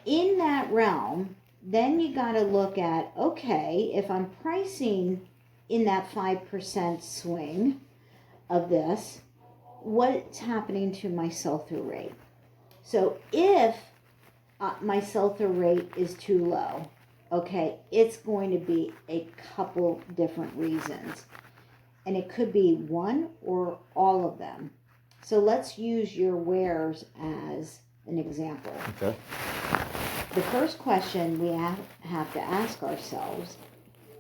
in that realm, then you got to look at, okay, if I'm pricing in that 5% swing of this, what's happening to my sell-through rate? So if my sell-through rate is too low, okay, it's going to be a couple different reasons. And it could be one or all of them. So let's use your wares as an example. Okay. The first question we have to ask ourselves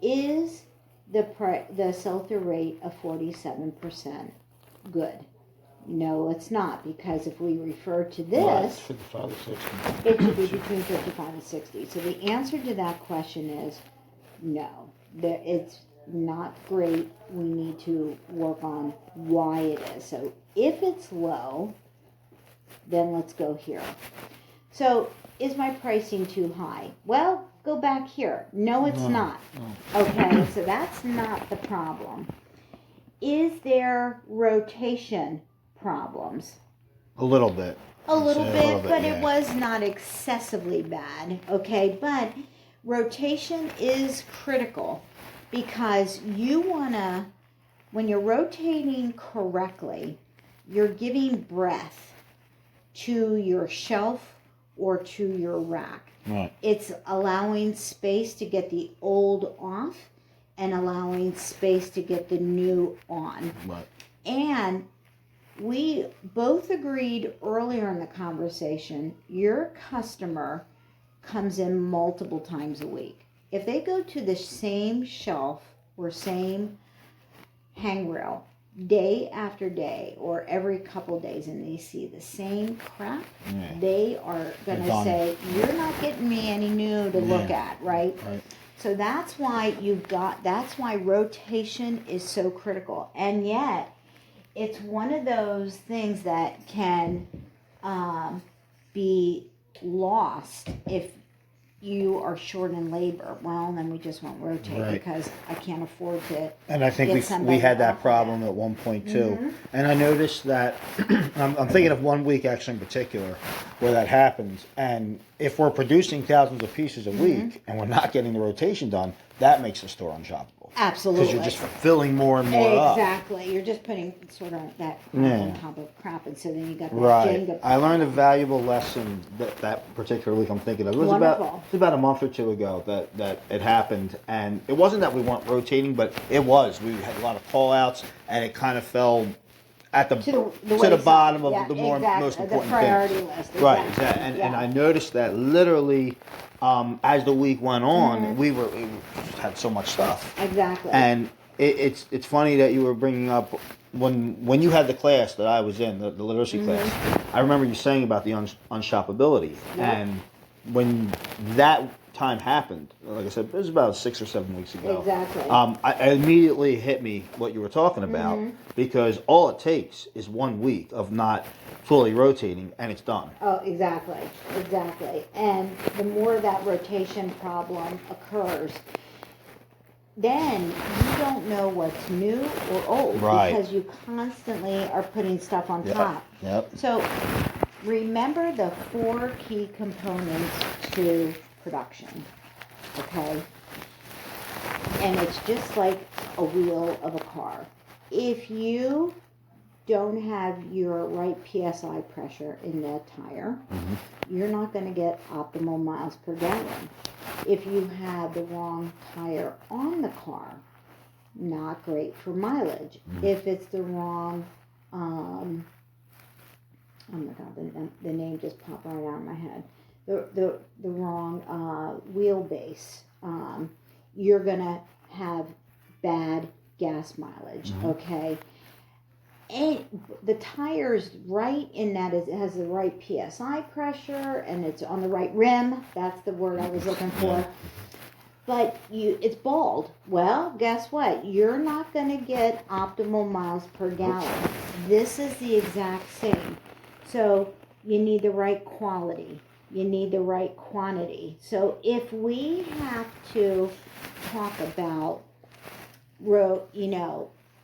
is the sell-through rate of 47% good? No, it's not, because if we refer to this, 55 to 60. it should be between 55 and 60. So the answer to that question is no. It's not great. We need to work on why it is. So if it's low, then let's go here. So is my pricing too high? Well, go back here. No, it's not. Okay, so that's not the problem. Is there rotation problems? A little bit. A little bit, but it was not excessively bad. Okay, but rotation is critical because you want to, when you're rotating correctly, you're giving breadth to your shelf or to your rack. It's allowing space to get the old off and allowing space to get the new on. And we both agreed earlier in the conversation, your customer comes in multiple times a week. If they go to the same shelf or same handrail day after day or every couple days and they see the same crap, they are going to say, you're not getting me any new to look at, right? So that's why that's why rotation is so critical. And yet, it's one of those things that can be lost if you are short in labor. Well, then we just won't rotate because I can't afford to. And I think we had that problem at one point too. And I noticed that I'm thinking of one week actually in particular where that happens. And if we're producing thousands of pieces a week and we're not getting the rotation done, that makes the store unshoppable. Absolutely. Because you're just filling more and more up. Exactly. You're just putting sort of that crap on top of crap, and so then you got that Jenga. I learned a valuable lesson that particular week I'm thinking of. It was about a month or two ago that it happened, and it wasn't that we weren't rotating, but it was. We had a lot of call outs, and it kind of fell at the bottom of the most important the priority list. Right, exactly. And I noticed that literally as the week went on, we just had so much stuff. Exactly. And it's funny that you were bringing up when you had the class that I was in, the literacy class. I remember you saying about the unshoppability, and when that time happened, like I said, it was about 6 or 7 weeks ago. Exactly. I immediately hit me what you were talking about, because all it takes is 1 week of not fully rotating and it's done. Oh, exactly. And the more that rotation problem occurs, then you don't know what's new or old, Right. because you constantly are putting stuff on top. Yep. So remember the 4 key components to production, okay? And it's just like a wheel of a car. If you don't have your right PSI pressure in that tire, you're not going to get optimal miles per gallon. If you have the wrong tire on the car, not great for mileage. If it's the wrong, oh my God, the name just popped right out of my head. The wrong wheelbase, you're gonna have bad gas mileage. Okay. And the tire's right in that it has the right PSI pressure and it's on the right rim. That's the word I was looking for. But it's bald. Well, guess what? You're not going to get optimal miles per gallon. This is the exact same. So you need the right quality. You need the right quantity. So if we have to talk about,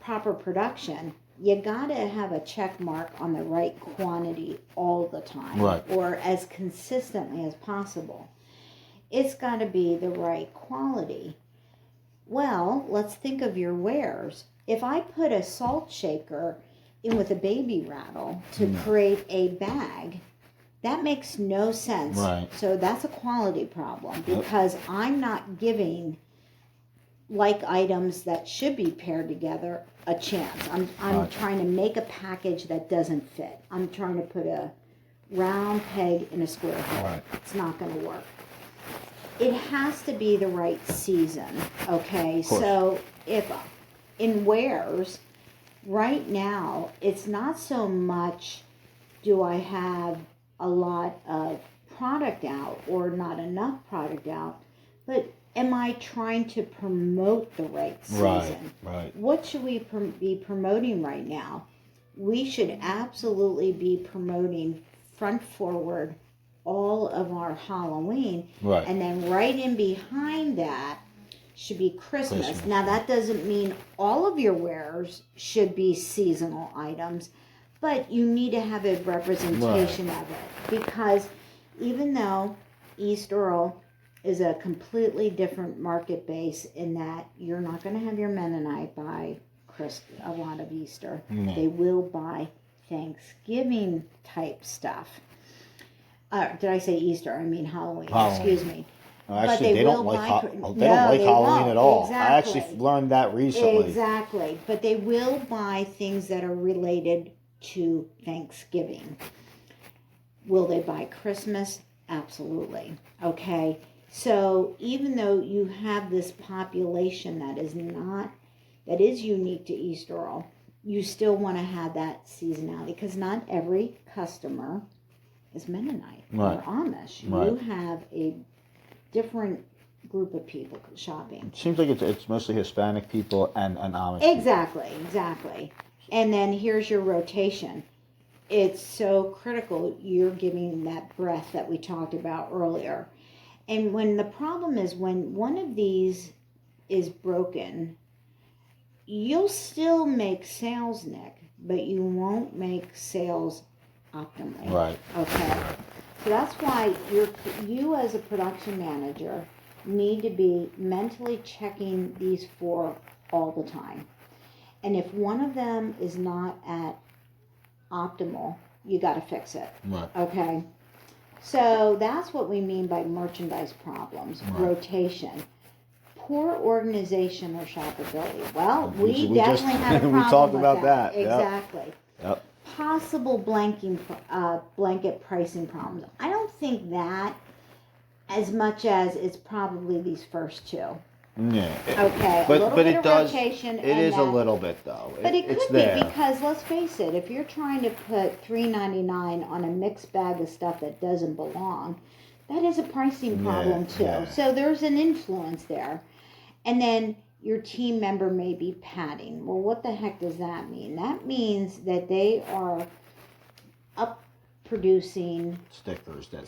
proper production, you got to have a check mark on the right quantity all the time, Right. or as consistently as possible. It's got to be the right quality. Well, let's think of your wares. If I put a salt shaker in with a baby rattle to create a bag, that makes no sense. Right. So that's a quality problem, because I'm not giving like items that should be paired together a chance. I'm trying to make a package that doesn't fit. I'm trying to put a round peg in a square hole. Right. It's not going to work. It has to be the right season, okay? So if in wares, right now, it's not so much do I have a lot of product out or not enough product out, but am I trying to promote the right season? Right. What should we be promoting right now? We should absolutely be promoting front forward all of our Halloween. Right. And then right in behind that should be Christmas. Now that doesn't mean all of your wares should be seasonal items, but you need to have a representation of it. Because even though East Earl is a completely different market base in that you're not going to have your Mennonite buy a lot of Easter. They will buy Thanksgiving type stuff. Did I say Easter? I mean Halloween. Excuse me. Actually, they don't like Halloween at all. Exactly. I actually learned that recently. Exactly. But they will buy things that are related to Thanksgiving. Will they buy Christmas? Absolutely. Okay. So even though you have this population that is unique to East Earl, you still want to have that seasonality, because not every customer is Mennonite or Amish. You have a different group of people shopping. It seems like it's mostly Hispanic people and Amish. Exactly. And then here's your rotation. It's so critical you're giving that breath that we talked about earlier. And when the problem is when one of these is broken, you'll still make sales, Nick, but you won't make sales optimally. Right. Okay. So that's why you as a production manager need to be mentally checking these 4 all the time. And if one of them is not at optimal, you got to fix it. Right. Okay. So that's what we mean by merchandise problems, rotation, poor organization or shoppability. Well, we definitely have a problem we talked with about that. Exactly. Yep. Possible blanket pricing problems. I don't think that as much as it's probably these first 2. Yeah. Okay. But it does. Rotation. It is a little bit though. But it it's could be, there. because let's face it, if you're trying to put $3.99 on a mixed bag of stuff that doesn't belong, that is a pricing problem too. yeah. So there's an influence there. And then your team member may be padding. Well, what the heck does that mean? That means that they are up producing stickers that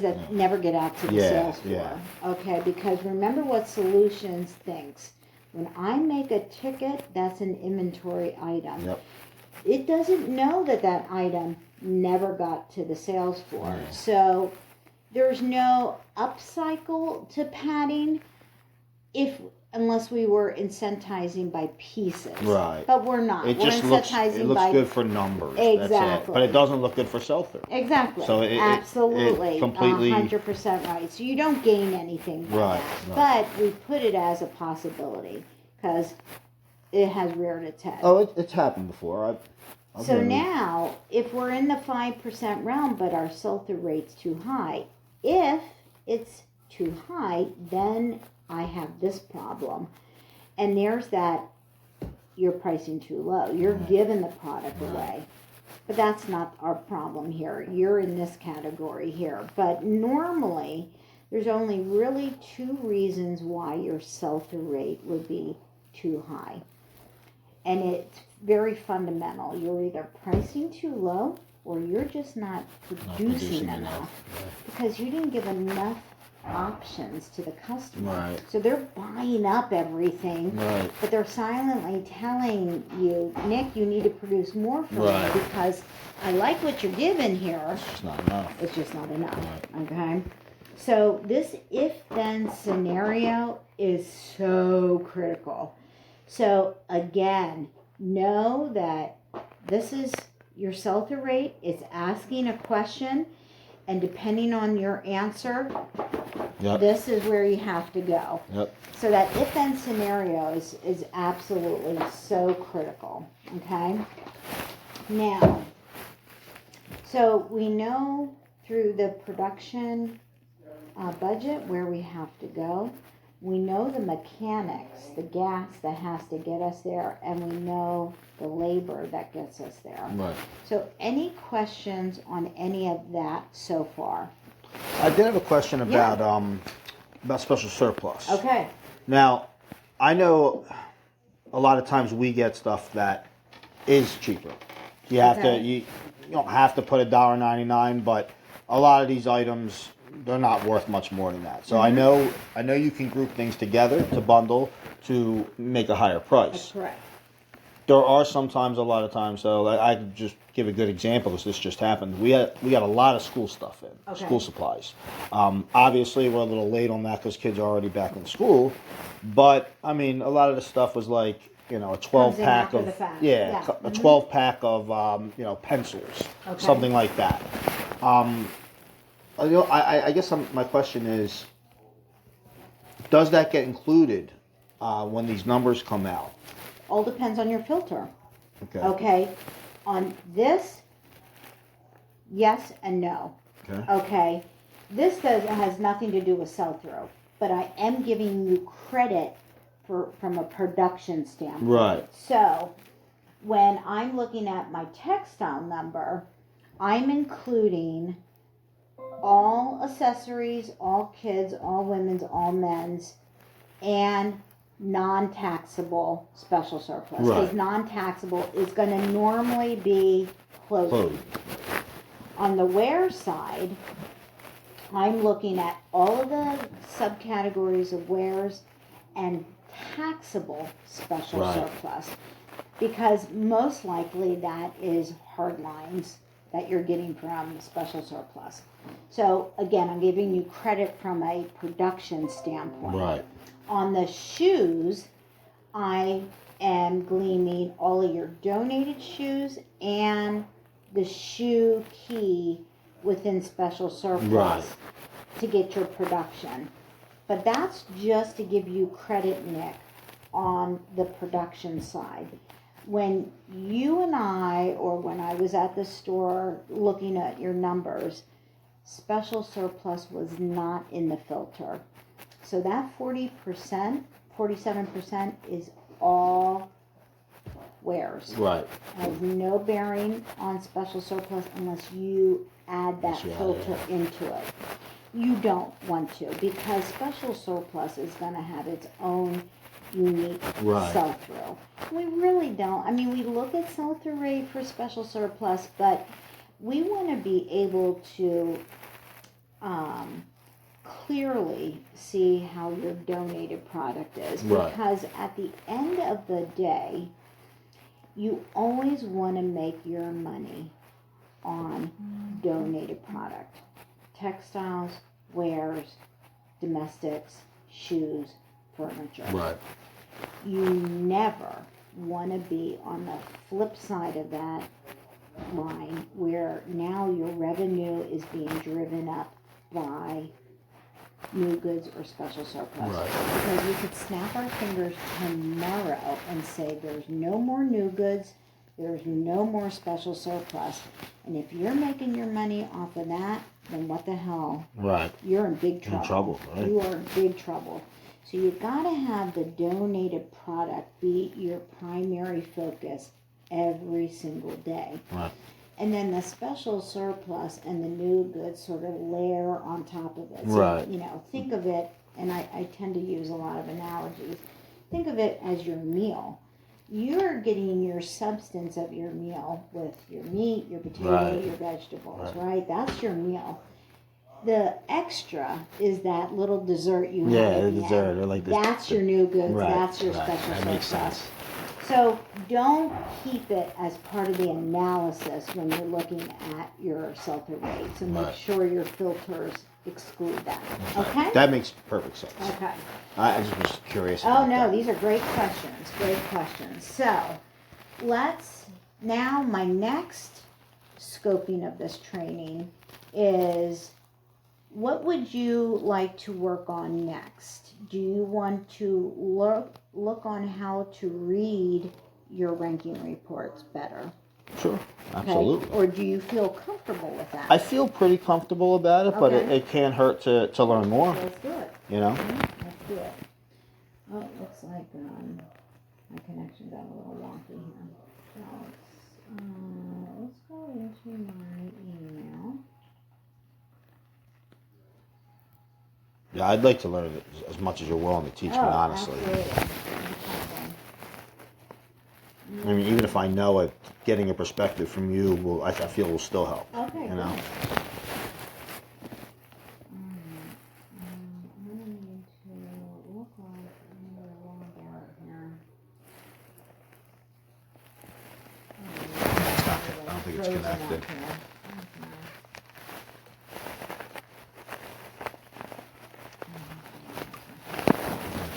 that never get out to the sales floor. Yeah. Okay, because remember what Solutions thinks. When I make a ticket, that's an inventory item. Yep. It doesn't know that that item never got to the sales floor. Yeah. So there's no upcycle to padding unless we were incentivizing by pieces. Right. But we're not. It We're just looks by good for numbers. Exactly. That's it. But it doesn't look good for sell-through. Exactly. So absolutely. it completely 100% right. So you don't gain anything by right, that. right. But we put it as a possibility because it has reared its head. Oh, it's happened before. So now, if we're in the 5% realm, but our sell-through rate's too high, if it's too high, then I have this problem. And there's that, you're pricing too low. You're giving the product away. But that's not our problem here. You're in this category here. But normally, there's only really 2 reasons why your sell-through rate would be too high. And it's very fundamental. You're either pricing too low or you're just not producing enough. Yeah. Because you didn't give enough options to the customer. Right. So they're buying up everything, Right. but they're silently telling you, Nick, you need to produce more for me because I like what you're giving here. It's just not enough. It's just not enough. Right. Okay? So this if-then scenario is so critical. So again, know that this is your sell-through rate. It's asking a question, and depending on your answer, this is where you have to go. Yep. So that if-then scenario is absolutely so critical. Okay? Now, so we know through the production budget where we have to go. We know the mechanics, the gas that has to get us there, and we know the labor that gets us there. Right. So any questions on any of that so far? I did have a question about special surplus. Okay. Now, I know a lot of times we get stuff that is cheaper. You have to you don't have to put $1.99, but a lot of these items, they're not worth much more than that. So I know you can group things together to bundle to make a higher price. That's correct. There are sometimes, a lot of times, so I can just give a good example because this just happened. We got a lot of school stuff in, school supplies. Obviously, we're a little late on that because kids are already back in school. But I mean, a lot of the stuff was like a 12-pack of a 12-pack of pencils, something like that. I guess my question is, does that get included when these numbers come out? All depends on your filter. Okay. Okay. On this, yes and no. Okay. Okay. This has nothing to do with sell-through, but I am giving you credit from a production standpoint. Right. So when I'm looking at my textile number, I'm including all accessories, all kids, all women's, all men's, and non-taxable special surplus. Right. Because non-taxable is going to normally be clothing. On the wear side, I'm looking at all of the subcategories of wares and taxable special surplus. Because most likely that is hard lines that you're getting from special surplus. So again, I'm giving you credit from a production standpoint. Right. On the shoes, I am gleaming all of your donated shoes and the shoe key within special surplus to get your production. But that's just to give you credit, Nick, on the production side. When you and I, or when I was at the store looking at your numbers, special surplus was not in the filter. So that 40%, 47% is all wares. Right. It has no bearing on special surplus unless you add that filter into it. You don't want to, because special surplus is going to have its own unique Right. sell-through. We really don't. I mean, we look at sell-through rate for special surplus, but we want to be able to clearly see how your donated product is. Right. Because at the end of the day, you always want to make your money on donated product. Textiles, wares, domestics, shoes, furniture. Right. You never want to be on the flip side of that line where now your revenue is being driven up by new goods or special surplus. Right. Because we could snap our fingers tomorrow and say there's no more new goods, there's no more special surplus. And if you're making your money off of that, then what the hell? Right. You're in big trouble. In trouble, right? You are in big trouble. So you've got to have the donated product be your primary focus every single day. Right. And then the special surplus and the new goods sort of layer on top of it. So, Right. you know, think of it, and I tend to use a lot of analogies. Think of it as your meal. You're getting your substance of your meal with your meat, your potato, Right. your vegetables, right? That's your meal. The extra is that little dessert you have. Yeah, at the the dessert. end. Or like this. That's your new goods. Right. That's your Right. special That surplus. makes sense. So don't keep it as part of the analysis when you're looking at your sell-through rate. So make Right. sure your filters exclude that. Okay? That makes perfect sense. Okay. I just was curious. Oh about no, that. these are great questions. Great questions. So let's now my next scoping of this training is what would you like to work on next? Do you want to look on how to read your ranking reports better? Sure. Absolutely. Okay? Or do you feel comfortable with that? I feel pretty comfortable about it, but Okay. it can't hurt to learn more. Let's do it. You know. Let's do it. Oh, it looks like my connection got a little wonky here. So let's go into my email. Yeah, I'd like to learn it as much as you're willing to teach me, honestly. Absolutely. I mean, even if I know it, getting a perspective from you I feel will still help. Okay. You know. I'm gonna need to look like I'm gonna log out here. I don't think it's connected.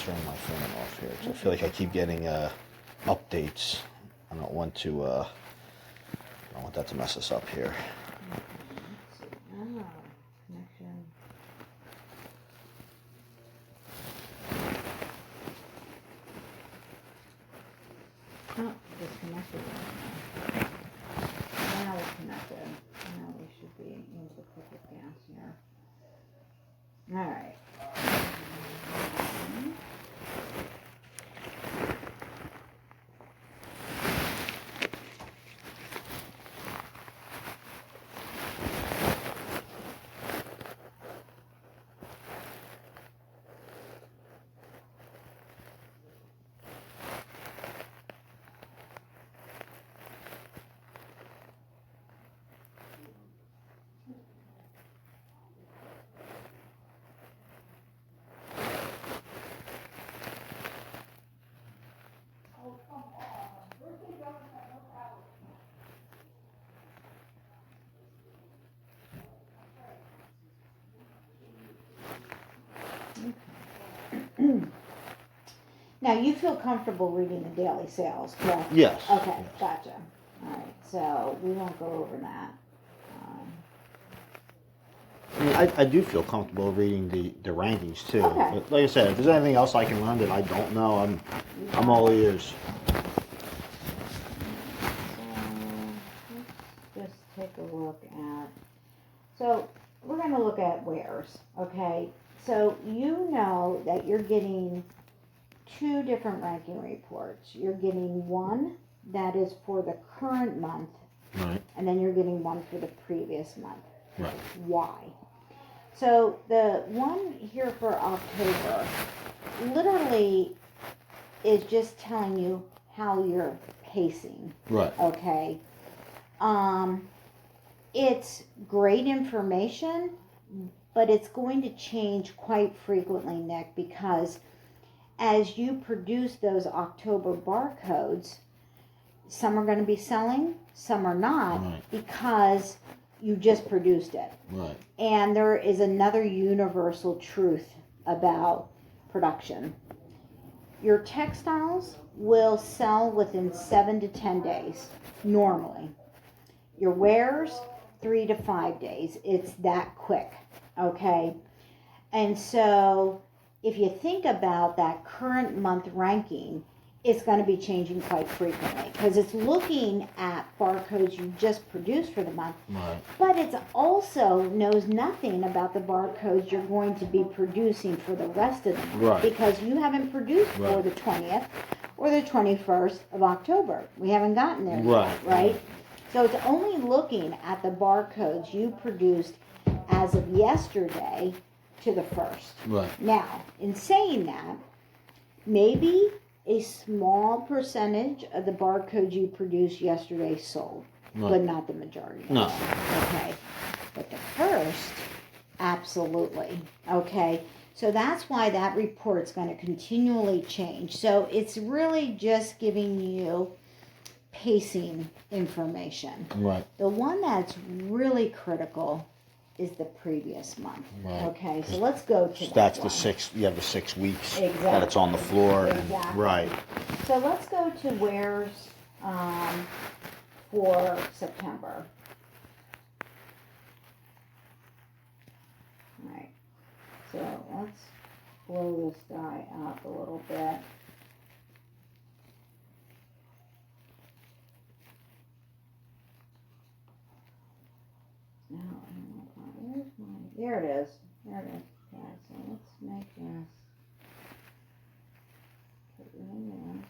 Turn my phone off here. 'Cause I feel like I keep getting updates. I don't want that to mess us up here. Oh, connection. Oh, disconnected. Now we're connected. Now we should be into quick gas here. All right. Now, you feel comfortable reading the daily sales, correct? Yes. Okay, Yes. gotcha. All right, so we won't go over that. I mean, I do feel comfortable reading the rankings too. Okay. But like I said, if there's anything else I can learn that I don't know, I'm all ears. So let's just take a look at. So we're going to look at wares, okay? So you know that you're getting two different ranking reports. You're getting one that is for the current month, Right. and then you're getting one for the previous month. Right. Why? So the one here for October literally is just telling you how you're pacing. Right. Okay. It's great information, but it's going to change quite frequently, Nick, because as you produce those October barcodes, some are going to be selling, some are not, Right. because you just produced it. Right. And there is another universal truth about production. Your textiles will sell within 7 to 10 days, normally. Your wares, 3 to 5 days. It's that quick, okay? And so if you think about that current month ranking, it's going to be changing quite frequently because it's looking at barcodes you just produced for the month, Right. but it also knows nothing about the barcodes you're going to be producing for the rest of the month, Right. because you haven't produced for Right. the 20th or the 21st of October. We haven't gotten there Right. yet, right? So it's only looking at the barcodes you produced as of yesterday to the 1st. Right. Now, in saying that, maybe a small percentage of the barcodes you produced yesterday sold, Right. but not the majority. No. Okay. But the first, absolutely. Okay. So that's why that report's going to continually change. So it's really just giving you pacing information. Right. The one that's really critical is the previous month. Right. Okay, so let's go to that That's the one. 6. You have the 6 weeks Exactly. that it's on the floor. Exactly. Right. So let's go to wares for September. All right. So let's blow this guy up a little bit. Now, where's my? There it is. There it is. Okay, so let's make this. Put it in this.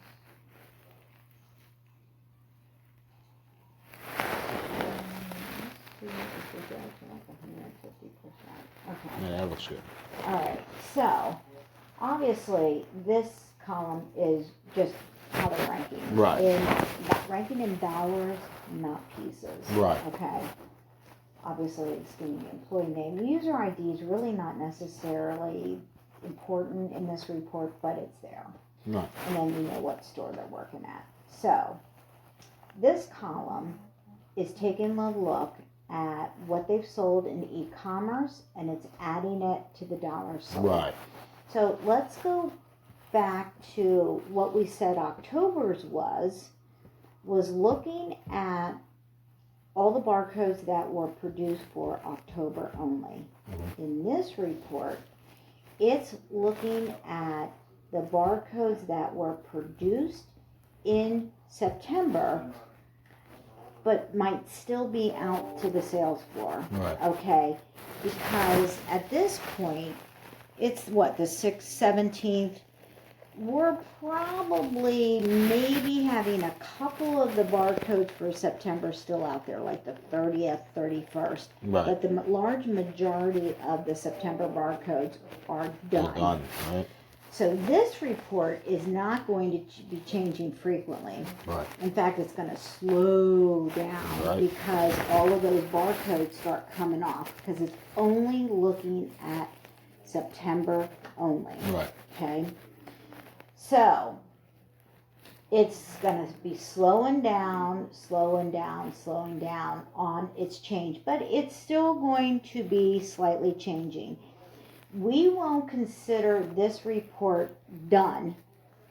Let's see if we go to like 150%. Okay. Yeah, that looks good. All right. So obviously, this column is just how they're ranking. Right. Ranking in dollars, not pieces. Right. Okay. Obviously, it's giving you employee name. User ID is really not necessarily important in this report, but it's there. Right. And then you know what store they're working at. So this column is taking a look at what they've sold in e-commerce, and it's adding it to the dollars sold. Right. So let's go back to what we said October's was looking at all the barcodes that were produced for October only. Mm-hmm. In this report, it's looking at the barcodes that were produced in September, but might still be out to the sales floor. Right. Okay, because at this point, it's what, the 6th, 17th, we're probably maybe having a couple of the barcodes for September still out there, like the 30th, 31st. Right. But the large majority of the September barcodes are done. Done. Right. So this report is not going to be changing frequently. Right. In fact, it's going to slow down Right. because all of those barcodes start coming off, because it's only looking at September only. Right. Okay. So it's going to be slowing down on its change, but it's still going to be slightly changing. We won't consider this report done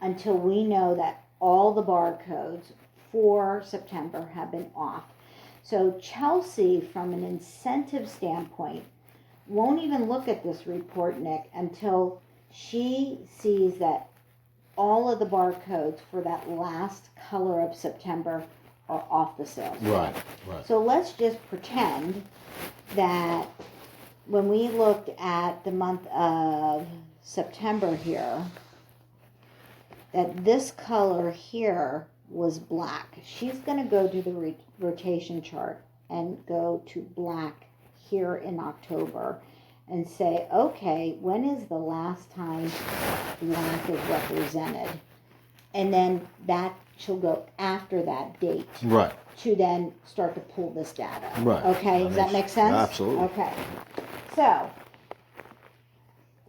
until we know that all the barcodes for September have been off. So Chelsea, from an incentive standpoint, won't even look at this report, Nick, until she sees that all of the barcodes for that last color of September are off the sales floor. Right. Right. So let's just pretend that when we looked at the month of September here, that this color here was black. She's going to go to the rotation chart and go to black here in October. and say, okay, when is the last time black is represented? And then that she'll go after that date. Right. To then start to pull this data. Right. Okay, does that make sense? Absolutely. Okay. So,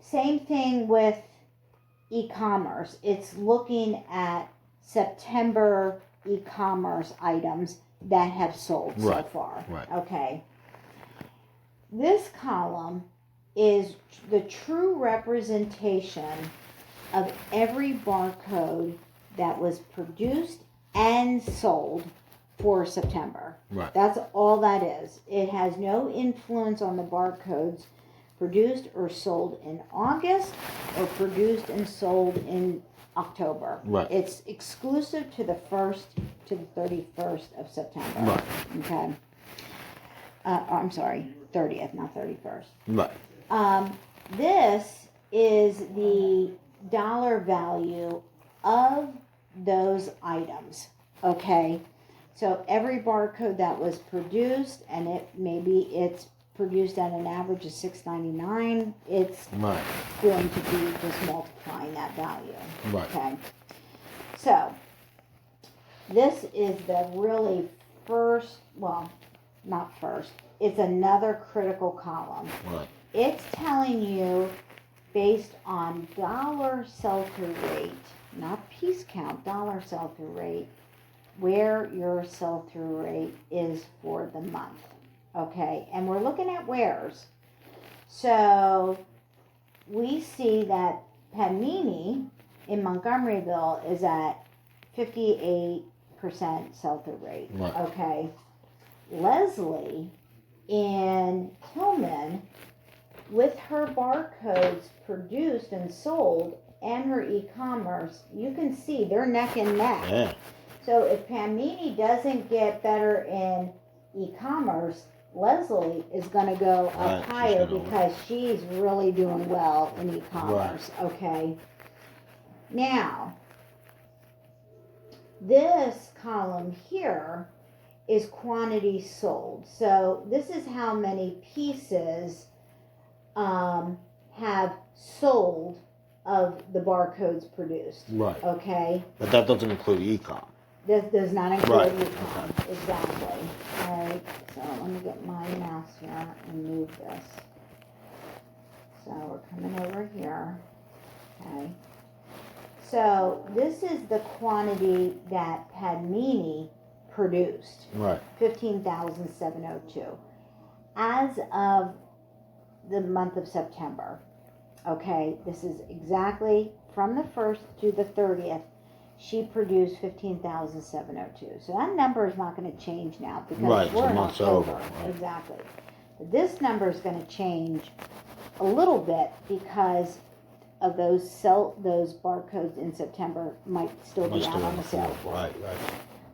same thing with e-commerce. It's looking at September e-commerce items that have sold so far. Right. Okay. This column is the true representation of every barcode that was produced and sold for September. Right. That's all that is. It has no influence on the barcodes produced or sold in August or produced and sold in October. Right. It's exclusive to the 1st to the 31st of September. Right. Okay. I'm sorry, 30th, not 31st. Right. This is the dollar value of those items. Okay. So every barcode that was produced, and it's produced at an average of $6.99, it's going to be just multiplying that value. Right. Okay. So this is the really first, well, not first. It's another critical column. Right. It's telling you based on dollar sell-through rate, not piece count, dollar sell-through rate, where your sell-through rate is for the month. Okay, and we're looking at wares. So we see that Panini in Montgomeryville is at 58% sell-through rate. Right. Okay. Leslie in Tillman, with her barcodes produced and sold and her e-commerce, you can see they're neck and neck. Yeah. So if Panini doesn't get better in e-commerce, Leslie is going to go up higher because she's really doing well in e-commerce. Right. Okay. Now, this column here is quantity sold. So this is how many pieces have sold of the barcodes produced. Right. Okay. But that doesn't include e-com. This does not include e-com. Okay. Exactly. All right. So let me get my mouse here and move this. So we're coming over here. Okay. So this is the quantity that Panini produced. Right. 15,702. As of the month of September. Okay, this is exactly from the 1st to the 30th. She produced 15,702. So that number is not going to change now because we're in October. Right. Exactly. But this number is going to change a little bit because of those barcodes in September might still be out on the sale floor. Right.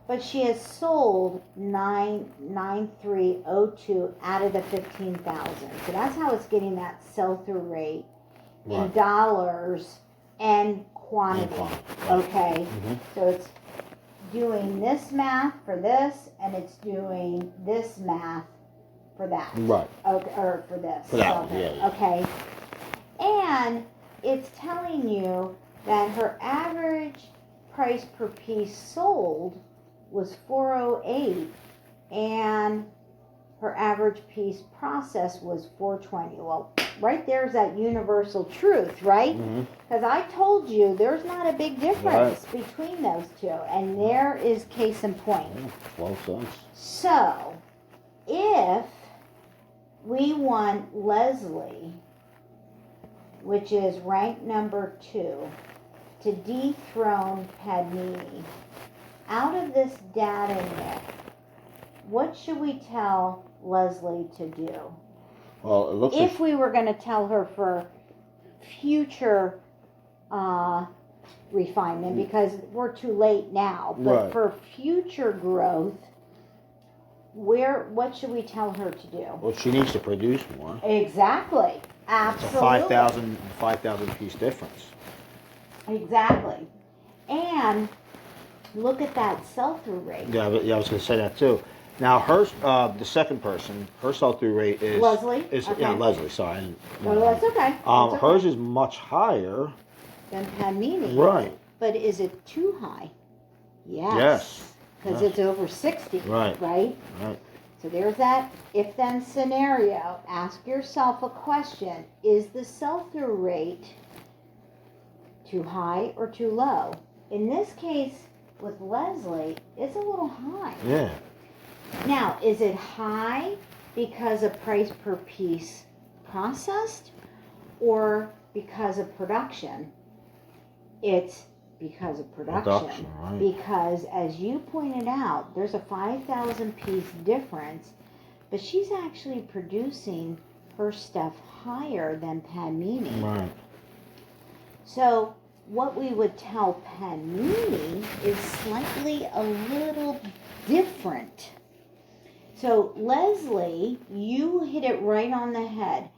But she has sold 9,9302 out of the 15,000. So that's how it's getting that sell-through rate in dollars and quantity. Okay. Mm-hmm. So it's doing this math for this, and it's doing this math for that. Right. Okay, or for this. For that one, yeah. Okay. And it's telling you that her average price per piece sold was $408, and her average piece processed was $420. Well, right there's that universal truth, right? Because I told you there's not a big difference between those two, and there is case in point. Well said. So, if we want Leslie, which is ranked number 2, to dethrone Panini, out of this data net, what should we tell Leslie to do? Well, it looks if we were going to tell her for future refinement, because we're too late now, but for future growth, what should we tell her to do? Well, she needs to produce more. Exactly. Absolutely. It's a 5,000 piece difference. Exactly. And look at that sell-through rate. Yeah, I was going to say that too. Now, her, the second person, her sell-through rate is Leslie? Yeah, Okay. Leslie. Sorry. I didn't- No, that's okay. That's okay. Hers is much higher. Than Panini. Right. But is it too high? Yes. Because Yes. it's over 60. Right. Right? Right. So there's that if-then scenario. Ask yourself a question. Is the sell-through rate too high or too low? In this case, with Leslie, it's a little high. Yeah. Now, is it high because of price per piece processed or because of production? It's because of production. Right. Because, as you pointed out, there's a 5,000 piece difference, but she's actually producing her stuff higher than Panini. Right. So, what we would tell Panini is slightly a little different. So, Leslie, you hit it right on the head.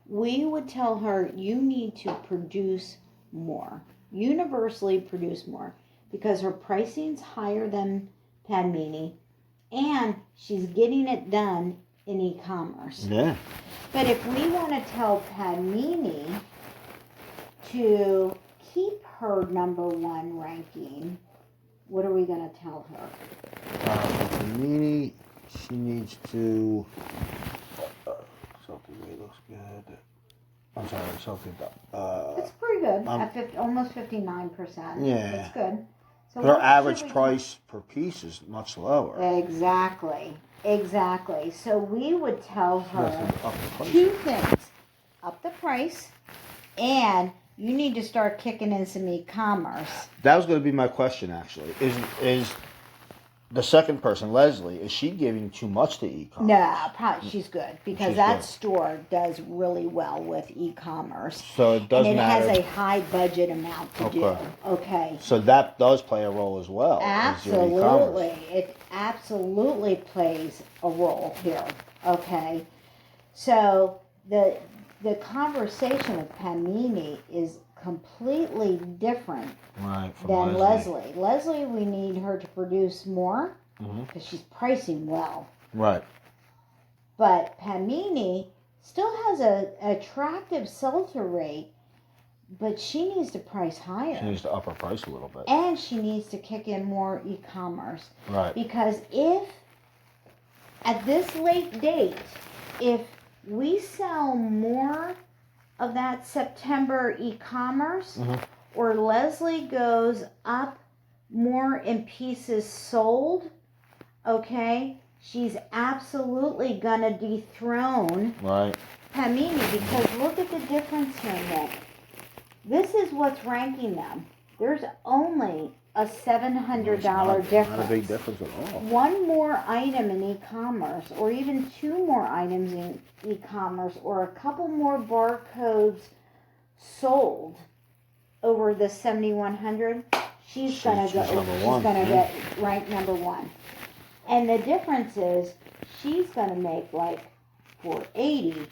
We would tell her you need to produce more. Universally produce more because her pricing's higher than Panini and she's getting it done in e-commerce. Yeah. But if we want to tell Panini to keep her #1 ranking, what are we going to tell her? Panini, she needs to. Something really looks good. I'm sorry, something. It's pretty good at almost 59%. Yeah. It's good. So Her average price per piece is much lower. Exactly. So we would tell her Up the price. 2 things. Up the price, and you need to start kicking in some e-commerce. That was going to be my question, actually. Is the second person, Leslie, is she giving too much to e-commerce? No, probably she's good because She's that good. store does really well with e-commerce. So it doesn't and it matter. has a high budget amount to do. Okay. So that does play a role as well. as your Absolutely. e-commerce. It absolutely plays a role here. Okay. So the conversation with Panini is completely different Right, from than Leslie. Leslie, we need her to produce more because she's pricing well. Right. But Panini still has an attractive sell-through rate, but she needs to price higher. She needs to up her price a little bit. And she needs to kick in more e-commerce. Right. Because if, at this late date, if we sell more of that September e-commerce, or Leslie goes up more in pieces sold, okay, she's absolutely gonna dethrone Panini, because look at the difference here, Nick. This is what's ranking them. There's only a $700 difference. Not a big difference at all. One more item in e-commerce, or even 2 more items in e-commerce, or a couple more barcodes sold over the 7,100, she's gonna get ranked #1. And the difference is she's gonna make like 480.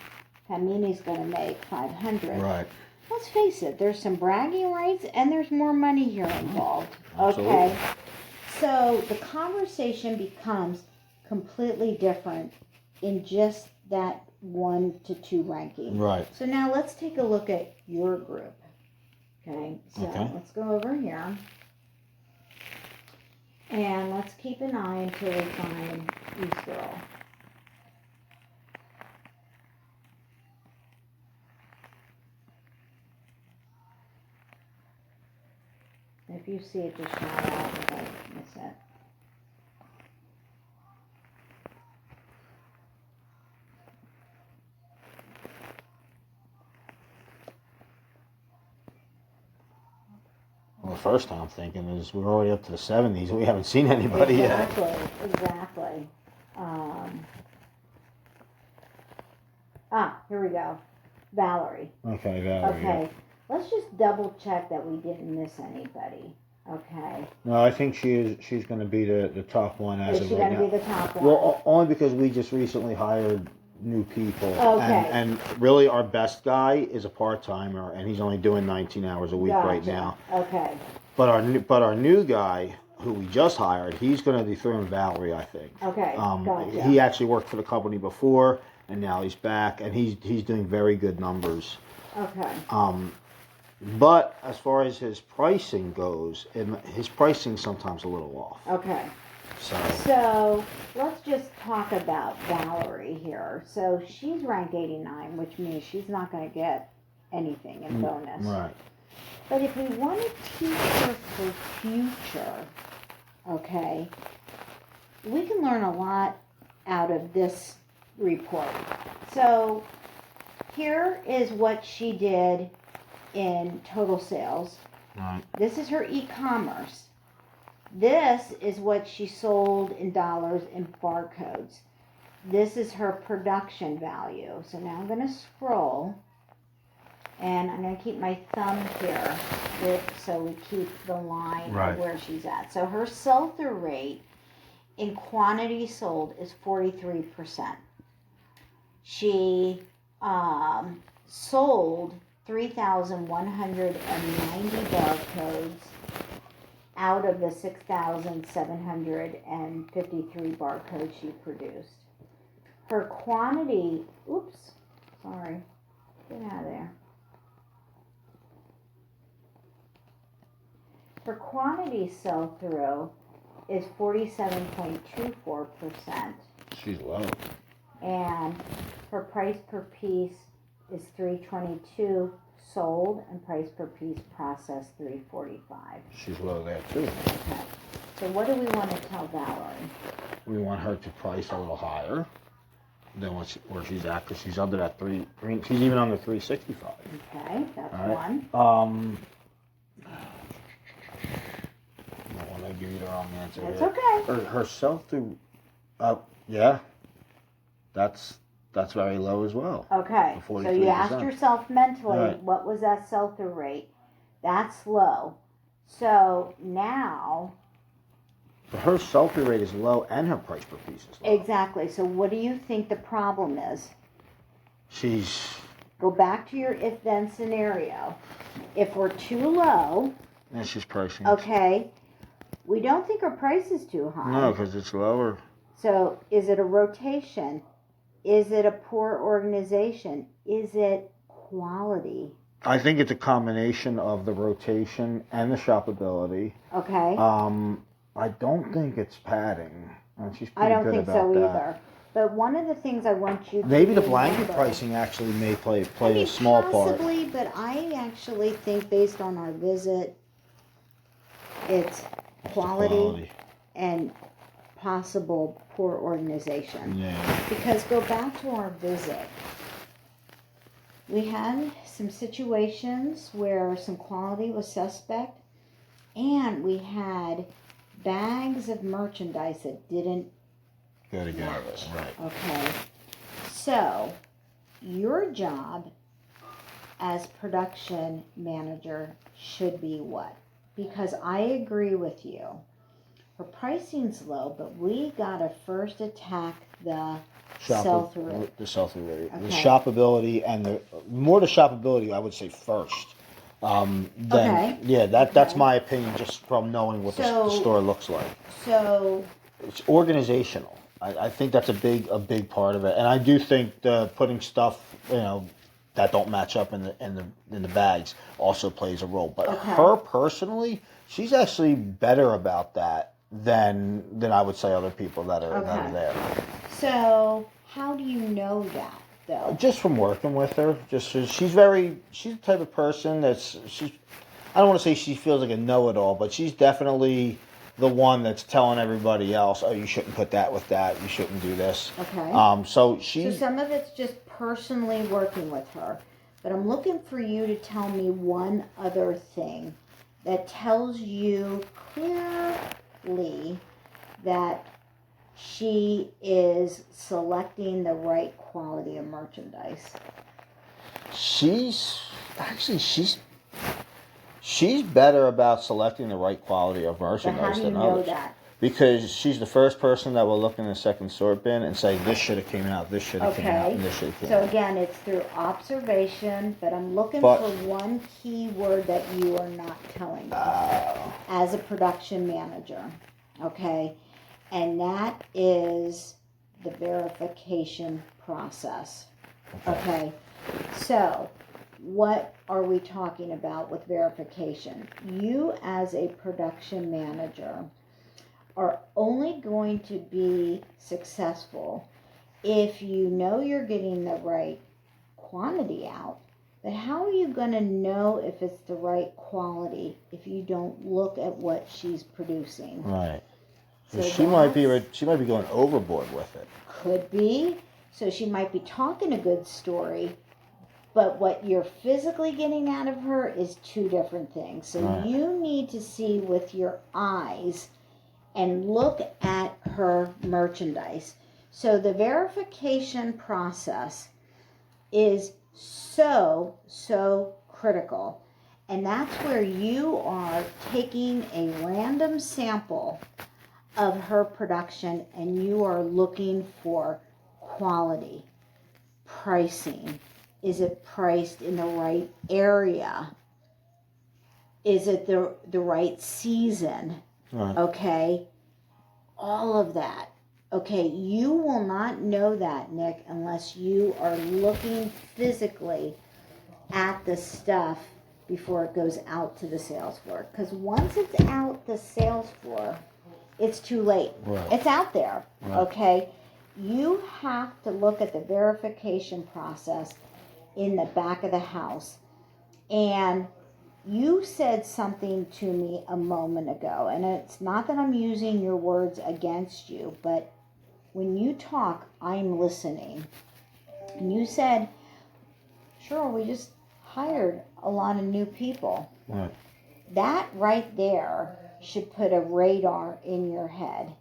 Panini's gonna make 500. Right. Let's face it, there's some bragging rights and there's more money here involved. Absolutely. Okay. So the conversation becomes completely different in just that 1 to 2 ranking. Right. So now let's take a look at your group. Okay. So let's go over here. And let's keep an eye until we find East Girl. If you see it, just shout out if I miss it. Well, the first time I'm thinking is we're already up to the 70s. We haven't seen anybody yet. Exactly. Here we go. Valerie. Okay, Valerie. Okay. Let's just double check that we didn't miss anybody. Okay. No, I think she's going to be the top one as Is of she right going to now. be the top one? Well, only because we just recently hired new people. Okay. And really our best guy is a part-timer, and he's only doing 19 hours a week right Gotcha. now. Okay. But our new guy, who we just hired, he's going to dethrone Valerie, I think. Okay, gotcha. He actually worked for the company before, and now he's back, and he's doing very good numbers. Okay. But as far as his pricing goes, his pricing's sometimes a little off. Okay. So let's just talk about Valerie here. So she's rank 89, which means she's not going to get anything in bonus. Right. But if we want to teach her for future, okay, we can learn a lot out of this report. So here is what she did in total sales. Right. This is her e-commerce. This is what she sold in dollars in barcodes. This is her production value. So now I'm going to scroll, and I'm going to keep my thumb here so we keep the line Right. of where she's at. So her sell-through rate in quantity sold is 43%. She sold 3,190 barcodes out of the 6,753 barcodes she produced. Her quantity, get out of there. Her quantity sell-through is 47.24%. She's low. And her price per piece is $3.22 sold, and price per piece processed $3.45. She's low there too. Okay. So what do we want to tell Valerie? We want her to price a little higher than where she's at, because she's under that she's even under 365. Okay, that's All right. one. I don't want to give you the wrong answer. That's here. okay. Her sell-through, yeah, that's very low as well. Okay, so you 43%. asked yourself mentally, Right. what was that sell-through rate? That's low. So now, Her sell-through rate is low, and her price per piece is low. exactly. So what do you think the problem is? Go back to your if-then scenario. If we're too low, And she's pricing. okay, we don't think our price is too high. No, because it's lower. So is it a rotation? Is it a poor organization? Is it quality? I think it's a combination of the rotation and the shoppability. Okay. I don't think it's padding. And she's I pretty don't good think about so that. either. But one of the things I want you to Maybe the blanket remember- pricing actually may play I mean, a small part. possibly, but I actually think based on our visit, it's quality and possible poor organization. Yeah. Because go back to our visit. We had some situations where some quality was suspect, and we had bags of merchandise that didn't Go together. Right. Okay, so your job as production manager should be what? Because I agree with you. Her pricing's low, but we gotta first attack the sell-through. The sell-through rate. The Okay. shoppability and the shoppability, I would say first. Okay. Yeah, that's Okay. my opinion, just from knowing what the So- store looks like. So, It's organizational. I think that's a big part of it, and I do think the putting stuff, that don't match up in the bags also plays a role. But Okay. her personally, she's actually better about that than I would say other people that are Okay. there. so how do you know that though? Just from working with her, she's the type of person I don't want to say she feels like a know-it-all, but she's definitely the one that's telling everybody else, oh, you shouldn't put that with that, you shouldn't do this. Okay. So So some of it's just personally working with her. But I'm looking for you to tell me one other thing that tells you clearly that she is selecting the right quality of merchandise. she's better about selecting the right quality of But merchandise how do you than know others. that? Because she's the first person that will look in the second sort bin and say, this should have came out, this should have came out, and this should have came So out. again, it's through observation, but I'm looking But- for one key word that you are not telling me as a production manager, okay? And that is the verification process, okay? So, what are we talking about with verification? You as a production manager are only going to be successful if you know you're getting the right quantity out. But how are you going to know if it's the right quality if you don't look at what she's producing? Right. So she might be that's- going overboard with it. Could be. So she might be talking a good story, but what you're physically getting out of her is two different things. So Right. you need to see with your eyes and look at her merchandise. So the verification process is so critical. And that's where you are taking a random sample of her production and you are looking for quality, pricing. Is it priced in the right area? Is it the right season? Right. Okay? All of that. Okay, you will not know that, Nick, unless you are looking physically at the stuff before it goes out to the sales floor. Because once it's out the sales floor, it's too late. Right. It's out there, Right. okay? You have to look at the verification process in the back of the house. And you said something to me a moment ago, and it's not that I'm using your words against you, but when you talk, I'm listening. And you said, sure, we just hired a lot of new people. Right. That right there should put a radar in your head.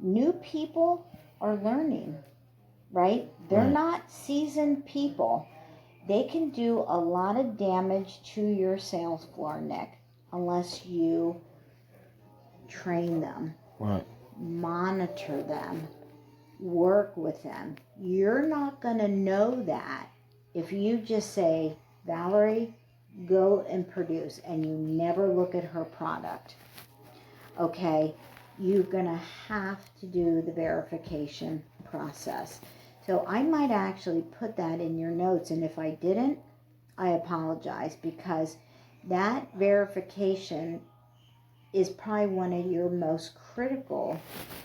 New people are learning, right? They're Right. not seasoned people. They can do a lot of damage to your sales floor, Nick, unless you train them, Right. monitor them, work with them. You're not going to know that if you just say, Valerie, go and produce, and you never look at her product. Okay? You're going to have to do the verification process. So I might actually put that in your notes, and if I didn't, I apologize, because that verification is probably one of your most critical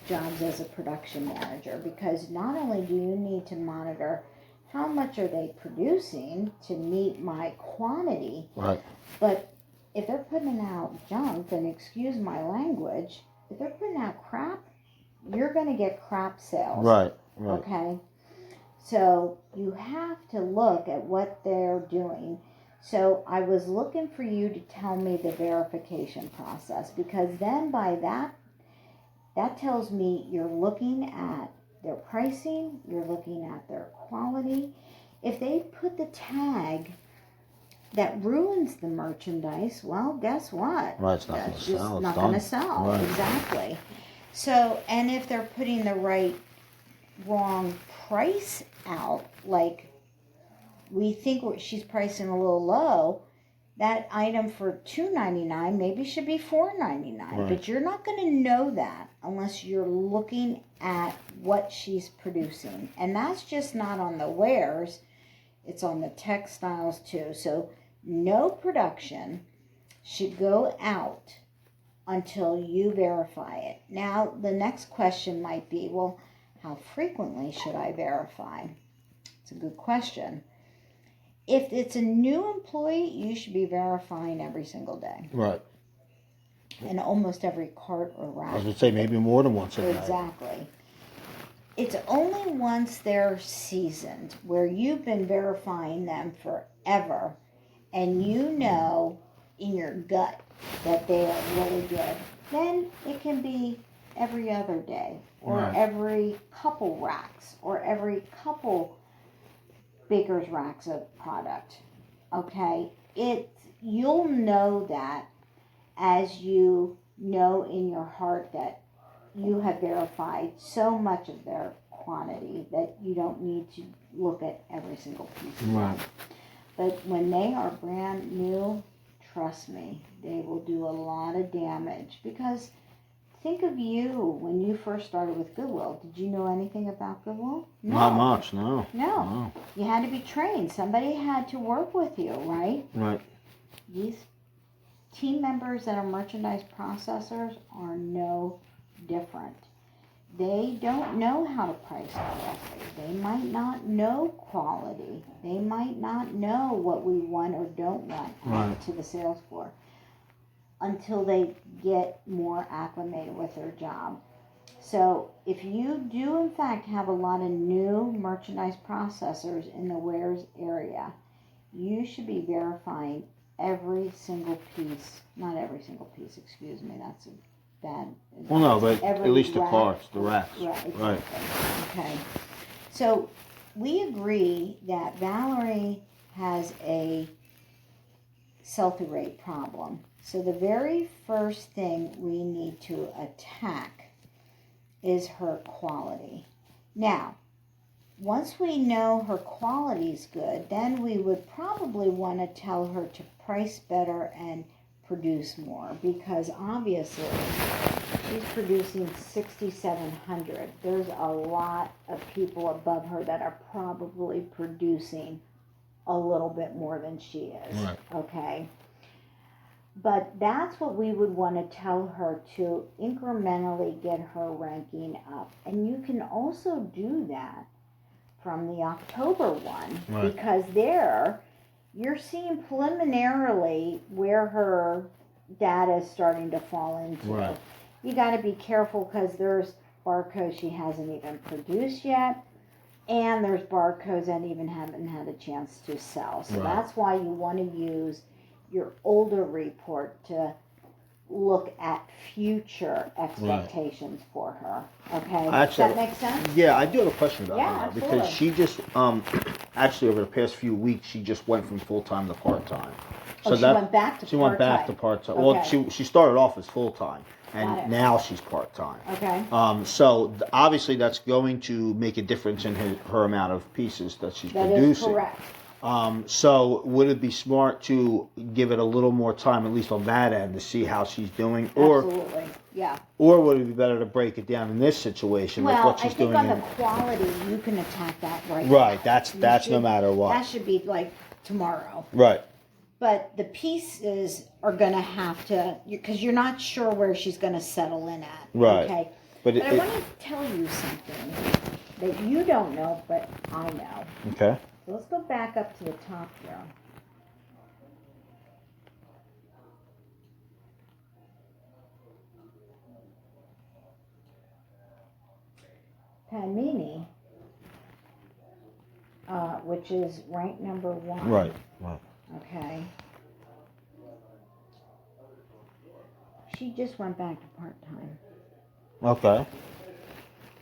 jobs as a production manager, because not only do you need to monitor how much are they producing to meet my quantity, Right. but if they're putting out junk, and excuse my language, if they're putting out crap, you're going to get crap sales. Right. Right. Okay? So you have to look at what they're doing. So I was looking for you to tell me the verification process, because then by that tells me you're looking at their pricing, you're looking at their quality. If they put the tag that ruins the merchandise, well, guess what? Right, it's not going to That's just sell. It's not done. going to sell. Right. Exactly. So, and if they're putting the wrong price out, like we think she's pricing a little low, that item for $2.99 maybe should be $4.99. Right. But you're not going to know that unless you're looking at what she's producing. And that's just not on the wares, it's on the textiles too. So no production should go out until you verify it. Now, the next question might be, well, how frequently should I verify? It's a good question. If it's a new employee, you should be verifying every single day. Right. And almost every cart or I rack. was going to say maybe more than once a day. Exactly. It's only once they're seasoned, where you've been verifying them forever, and you know in your gut that they are really good, then it can be every other day, or Right. every couple racks, or every couple baker's racks of product. Okay? You'll know that as you know in your heart that you have verified so much of their quantity that you don't need to look at every single piece of Right. them. But when they are brand new, trust me, they will do a lot of damage. Because think of you when you first started with Goodwill. Did you know anything about Goodwill? No. Not much, no. No. You had to be trained. Somebody had to work with you, right? Right. These team members that are merchandise processors are no different. They don't know how to price correctly. They might not know quality. They might not know what we want or don't want Right. to the sales floor until they get more acclimated with their job. So if you do in fact have a lot of new merchandise processors in the wares area, you should be verifying every single piece, not every single piece, excuse me, that's a bad. Well, no, but every at least the rack. parts, the racks. Right. Right. Okay. So we agree that Valerie has a sell-through rate problem. So the very first thing we need to attack is her quality. Now, once we know her quality's good, then we would probably want to tell her to price better and produce more, because obviously she's producing 6,700. There's a lot of people above her that are probably producing a little bit more than she is. Right. Okay? But that's what we would want to tell her, to incrementally get her ranking up. And you can also do that from the October one, Right. because there you're seeing preliminarily where her data is starting to fall into. Right. You got to be careful because there's barcodes she hasn't even produced yet, and there's barcodes that even haven't had a chance to sell. So Right. that's why you want to use your older report to look at future expectations for her. Okay? Actually, Does that make sense? Yeah, I do have a question about Yeah, that because absolutely. she just actually over the past few weeks she just went from full time to part time. So she went back to She went back to part time. Well, Okay. she started off as full time, Got it. and now she's part time. Okay. So obviously that's going to make a difference in her amount of pieces that she's That is producing. correct. So would it be smart to give it a little more time, at least on that end, to see how she's doing, Absolutely. Yeah. or would it be better to break it down in this situation with Well, what I she's think doing? on the quality, you can attack that right Right, now. that's You no should- matter what. That should be like tomorrow. Right. But the pieces are going to have to, because you're not sure where she's going to settle in at. Right. Okay. But But I want to tell you something that you don't know, but I know. okay. So let's go back up to the top here. Panini, which is rank number 1. Right. Right. Okay. She just went back to part-time. Okay.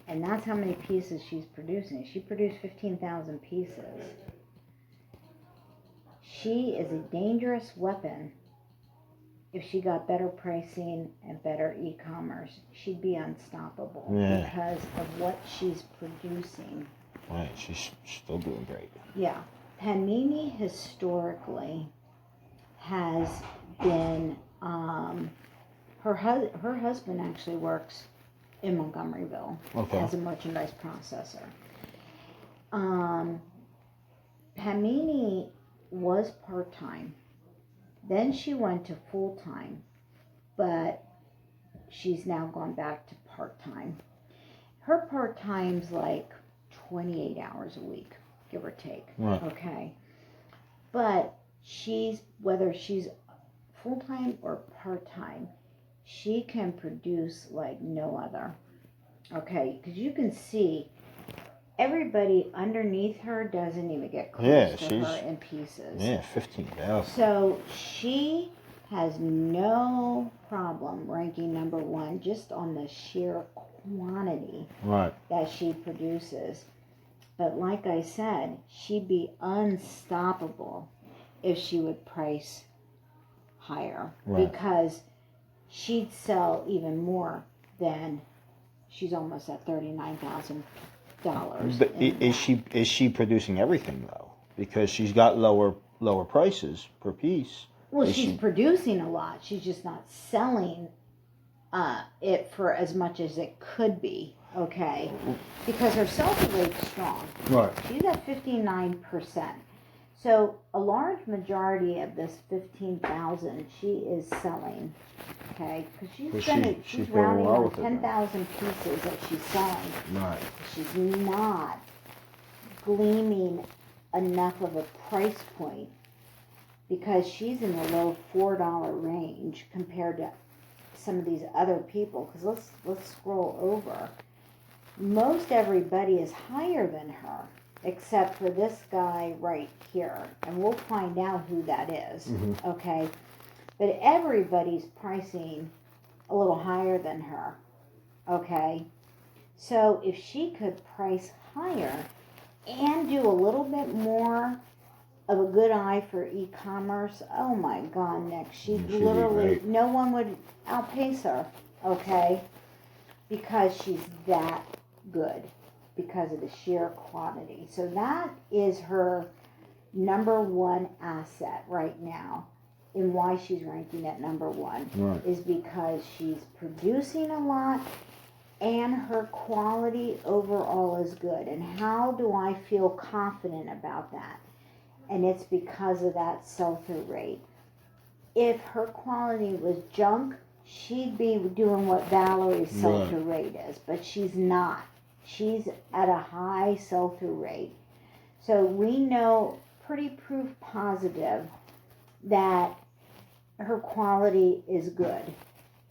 And that's how many pieces she's producing. She produced 15,000 pieces. She is a dangerous weapon. If she got better pricing and better e-commerce, she'd be unstoppable because of what she's producing. Right. She's still doing great. Yeah. Panini historically has been, her husband actually works in Montgomeryville as a merchandise processor. Panini was part-time. Then she went to full-time, but she's now gone back to part-time. Her part-time's like 28 hours a week, give or take. Right. Okay. But whether she's full-time or part-time, she can produce like no other. Okay, because you can see everybody underneath her doesn't even get close to her in pieces. Yeah, 15,000. So she has no problem ranking number 1 just on the sheer quantity that she produces. But like I said, she'd be unstoppable if she would price higher because she'd sell even more than she's almost at $39,000. But is she producing everything though? Because she's got lower prices per piece. Well, Is she's she- producing a lot. She's just not selling it for as much as it could be. Okay, because her sell-through rate's strong. Right. She's at 59%. So a large majority of this 15,000 she is selling. Okay, because she's doing rounding well on with it, 10,000 pieces that she's selling. Right. She's not gleaming enough of a price point because she's in the low $4 range compared to some of these other people. Because let's scroll over. Most everybody is higher than her, except for this guy right here, and we'll find out who that is. Mm-hmm. Okay, but everybody's pricing a little higher than her. Okay, so if she could price higher and do a little bit more of a good eye for e-commerce, oh my God, Nick, she'd She'd be literally, great. no one would outpace her, okay, because she's that good, because of the sheer quantity. So that is her number one asset right now, and why she's ranking at number one Right. is because she's producing a lot and her quality overall is good. And how do I feel confident about that? And it's because of that sell-through rate. If her quality was junk, she'd be doing what Valerie's sell-through rate is, but she's not. She's at a high sell-through rate. So we know pretty proof positive that her quality is good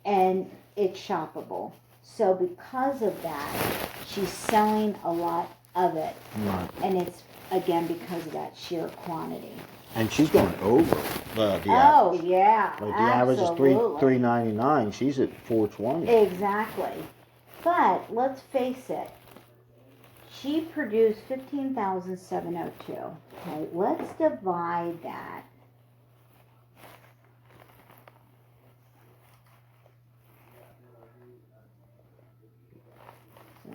and it's shoppable. So because of that, she's selling a lot of it. Right. And it's, again, because of that sheer quantity. And she's going over the Oh, average. yeah, Like the average is absolutely. $3.99. She's at $4.20. Exactly. But let's face it, she produced 15,702. Okay, let's divide that. So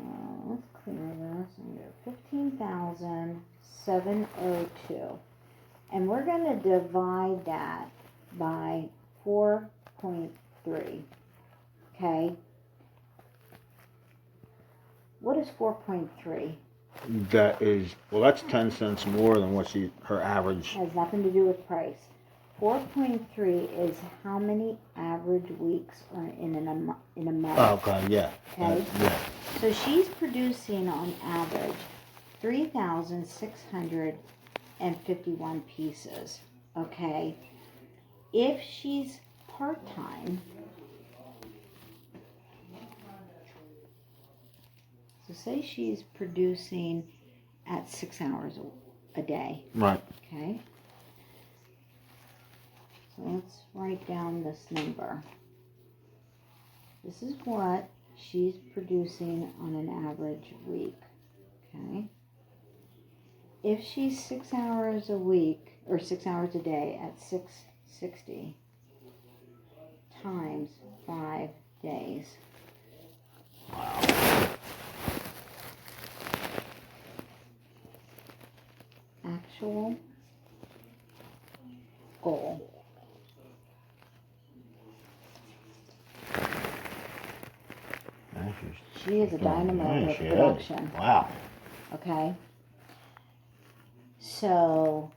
let's clear this and go 15,702. And we're going to divide that by 4.3. Okay? What is 4.3? That is, well, that's 10 cents more than what her average. Has nothing to do with price. 4.3 is how many average weeks are in a month. Oh, okay, yeah. Okay? Yeah. So she's producing on average 3,651 pieces. Okay? If she's part-time, so say she's producing at 6 hours a day. Right. Okay? So let's write down this number. This is what she's producing on an average week. Okay? If she's 6 hours a week, or 6 hours a day at 660 times 5 days. Wow. Actual goal. She is a dynamo with production. Wow. Okay? So,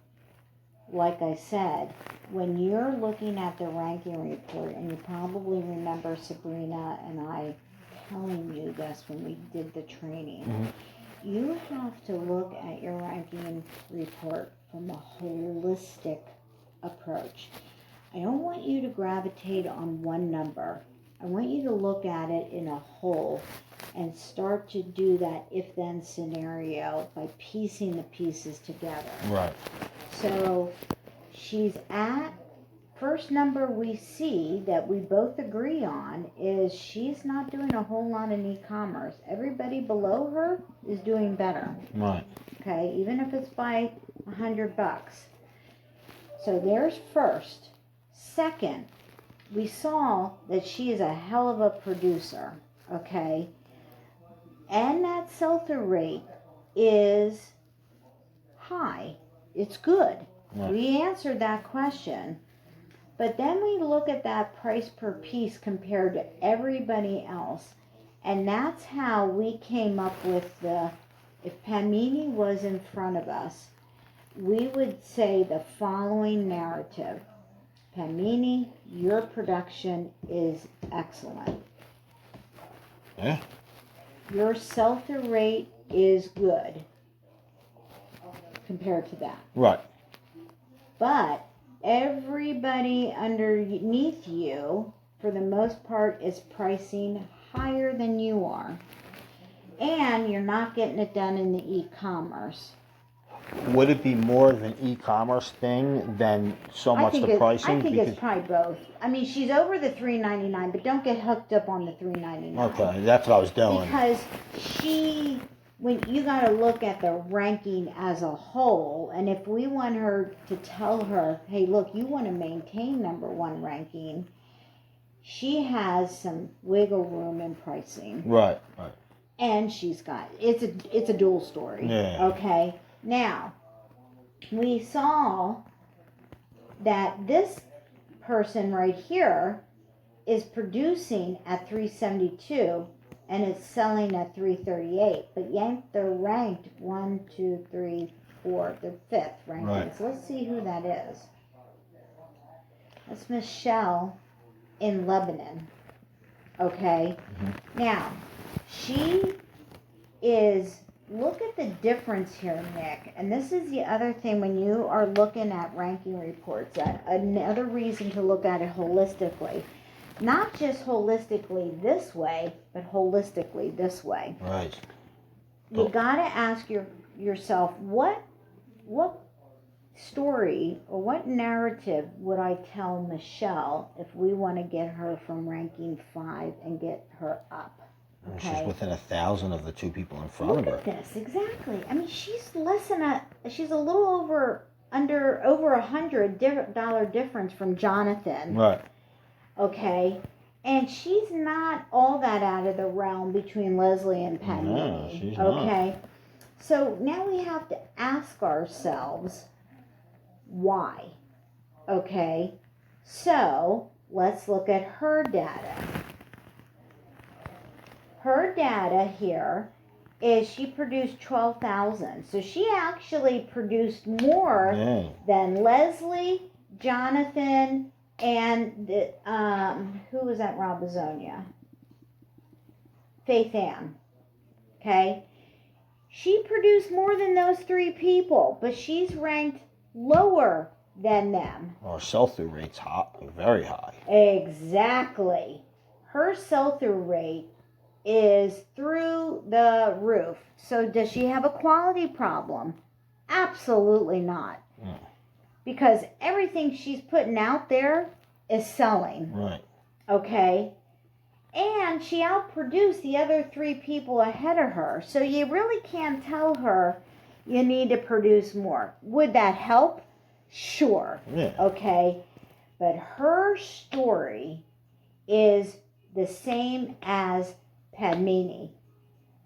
like I said, when you're looking at the ranking report, and you probably remember Sabrina and I telling you this when we did the training, you have to look at your ranking report from a holistic approach. I don't want you to gravitate on one number. I want you to look at it in a whole and start to do that if-then scenario by piecing the pieces together. Right. So she's at, first number we see that we both agree on is she's not doing a whole lot in e-commerce. Everybody below her is doing better. Right. Okay, even if it's by $100. So there's first. Second, we saw that she is a hell of a producer. Okay, and that sell-through rate is high. It's good. Yeah. We answered that question. But then we look at that price per piece compared to everybody else. And that's how we came up with if Pamini was in front of us, we would say the following narrative. Pamini, your production is excellent. Yeah. Your sell-through rate is good compared to that. Right. But everybody underneath you, for the most part, is pricing higher than you are. And you're not getting it done in the e-commerce. Would it be more of an e-commerce thing than so much the pricing? I think it's probably both. I mean, she's over the $3.99, but don't get hooked up on the $3.99. Okay, that's what I was doing. Because when you got to look at the ranking as a whole, and if we want her to tell her, hey, look, you want to maintain number one ranking, she has some wiggle room in pricing. Right. And it's a dual story. Yeah. Okay. Now, we saw that this person right here is producing at 372 and it's selling at 338, but they're ranked 1, 2, 3, 4, they're fifth ranking. Right. So let's see who that is. That's Michelle in Lebanon. Okay. Mm-hmm. Now, she is, look at the difference here, Nick. And this is the other thing when you are looking at ranking reports. Another reason to look at it holistically. Not just holistically this way, but holistically this way. Right. You got to ask yourself, what story or what narrative would I tell Michelle if we want to get her from ranking 5 and get her up? Okay. She's within 1,000 of the two people in front Look of her. at this, exactly. I mean, she's she's a little over $100 difference from Jonathan. Right. Okay. And she's not all that out of the realm between Leslie and Penny. No, she's okay. not. So now we have to ask ourselves why. Okay. So let's look at her data. Her data here is she produced 12,000. So she actually produced more than Leslie, Jonathan, and who was at Robizonia? Faith Ann. Okay? She produced more than those three people, but she's ranked lower than them. Our sell-through rate's very high. Exactly. Her sell-through rate is through the roof. So does she have a quality problem? Absolutely not. Yeah. Because everything she's putting out there is selling. Right. Okay? And she outproduced the other three people ahead of her. So you really can't tell her you need to produce more. Would that help? Sure. Yeah. Okay? But her story is the same as Padmini.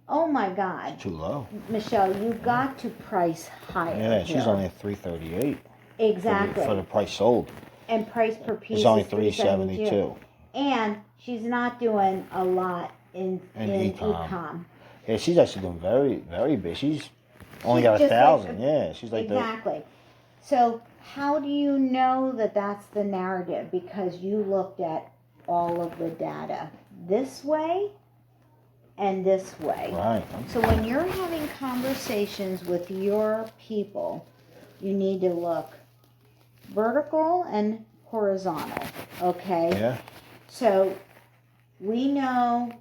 Oh my God. It's too low. Michelle, you've got to price higher. Yeah, here. she's only at 338. Exactly. For the price sold. And price per piece It's only is 372. And she's not doing a lot in e-com. Yeah, she's actually doing very, very big. She's only got 1,000. Yeah, she's like exactly. So how do you know that that's the narrative? Because you looked at all of the data this way and this way. Right. So when you're having conversations with your people, you need to look vertical and horizontal. Okay? Yeah. So we know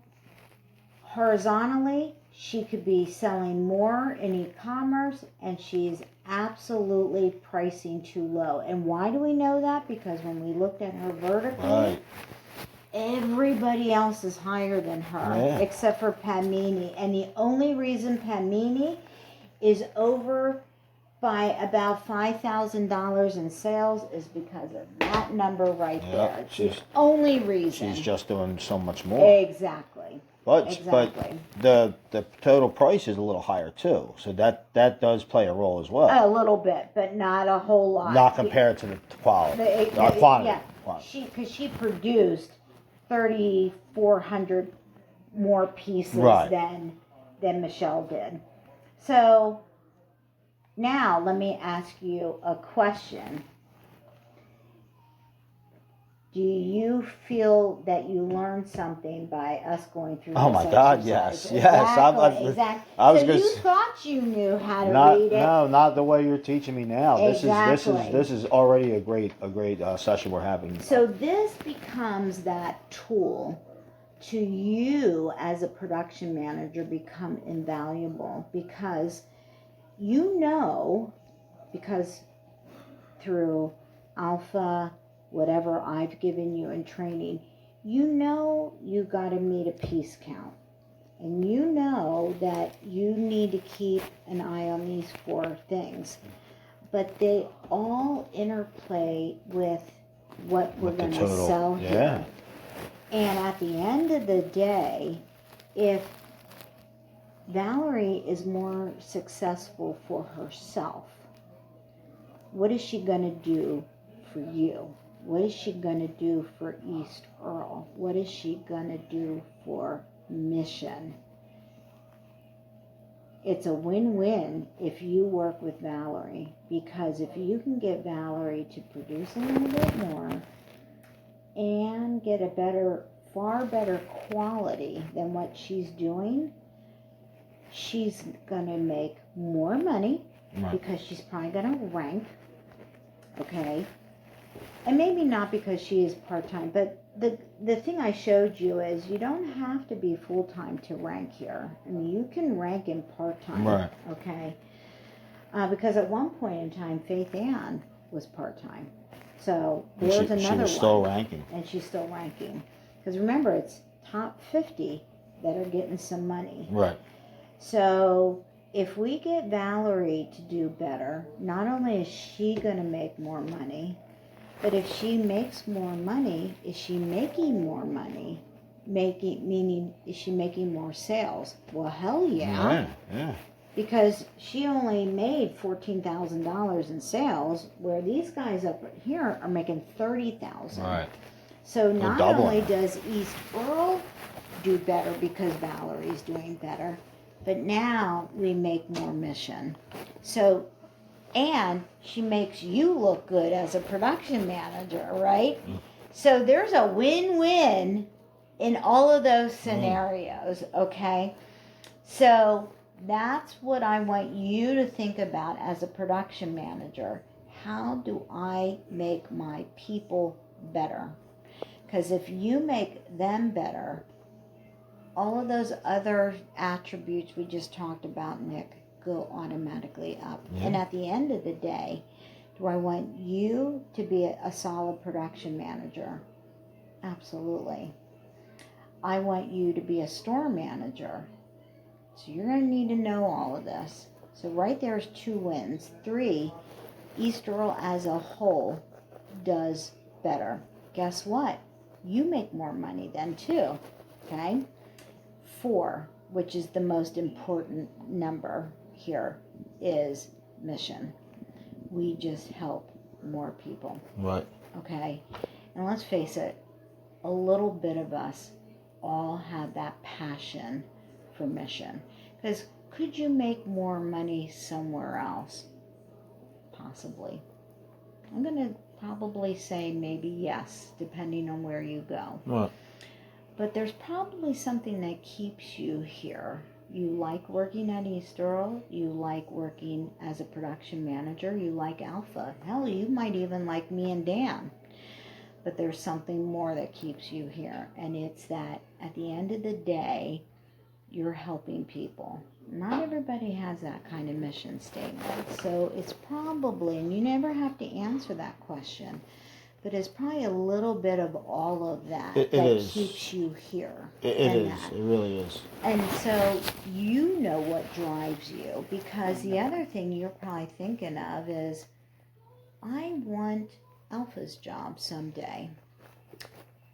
horizontally she could be selling more in e-commerce and she's absolutely pricing too low. And why do we know that? Because when we looked at her vertically, everybody else is higher than her except for Padmini. And the only reason Padmini is over by about $5,000 in sales is because of that number right there. It's the only reason. She's just doing so much more. Exactly. But the total price is a little higher too, so that does play a role as well. A little bit, but not a whole lot. Not compared to the quality, quantity. Yeah, she produced 3,400 more pieces than Michelle did. So now let me ask you a question. Do you feel that you learned something by us going through this Oh my God, exercise? yes. Exactly. I was so gonna you thought you knew how to read it. No, not the way you're teaching me now. Exactly. This is already a great session we're having. So this becomes that tool to you as a production manager become invaluable because because through alpha, whatever I've given you in training, you got to meet a piece count. And you know that you need to keep an eye on these 4 things. But they all interplay with what we're going to sell here. And at the end of the day, if Valerie is more successful for herself, what is she going to do for you? What is she going to do for East Earl? What is she going to do for Mission? It's a win-win if you work with Valerie, because if you can get Valerie to produce a little bit more and get a far better quality than what she's doing, she's going to make more money because she's probably going to rank, okay? And maybe not because she is part-time, but the thing I showed you is you don't have to be full-time to rank here. I mean, you can rank in part-time, okay? Because at one point in time, Faith Ann was part-time. So there's another one. She's still ranking. And she's still ranking. Because remember, it's top 50 that are getting some money. Right. So if we get Valerie to do better, not only is she going to make more money, but if she makes more money, is she making more money? Meaning, is she making more sales? Well, hell yeah. Yeah. Because she only made $14,000 in sales, where these guys up here are making $30,000. Right. So not only does East Earl do better because Valerie's doing better, but now we make more Mission. So, and she makes you look good as a production manager, right? So there's a win-win in all of those scenarios, okay? So that's what I want you to think about as a production manager. How do I make my people better? Because if you make them better, all of those other attributes we just talked about, Nick, go automatically up. Yeah. And at the end of the day, do I want you to be a solid production manager? Absolutely. I want you to be a store manager. So you're going to need to know all of this. So right there's 2 wins. 3, East Earl as a whole does better. Guess what? You make more money then too. Okay? 4, which is the most important number here, is Mission. We just help more people. Right. Okay? And let's face it, a little bit of us all have that passion for Mission. Because could you make more money somewhere else? Possibly. I'm going to probably say maybe yes, depending on where you go. Right. But there's probably something that keeps you here. You like working at East Earl. You like working as a production manager. You like Alpha. Hell, you might even like me and Dan. But there's something more that keeps you here. And it's that at the end of the day, you're helping people. Not everybody has that kind of mission statement. So it's probably, and you never have to answer that question, but it's probably a little bit of all of that It that is. keeps you here. It and is. that. It really is. And so you know what drives you, because the other thing you're probably thinking of is, I want Alpha's job someday.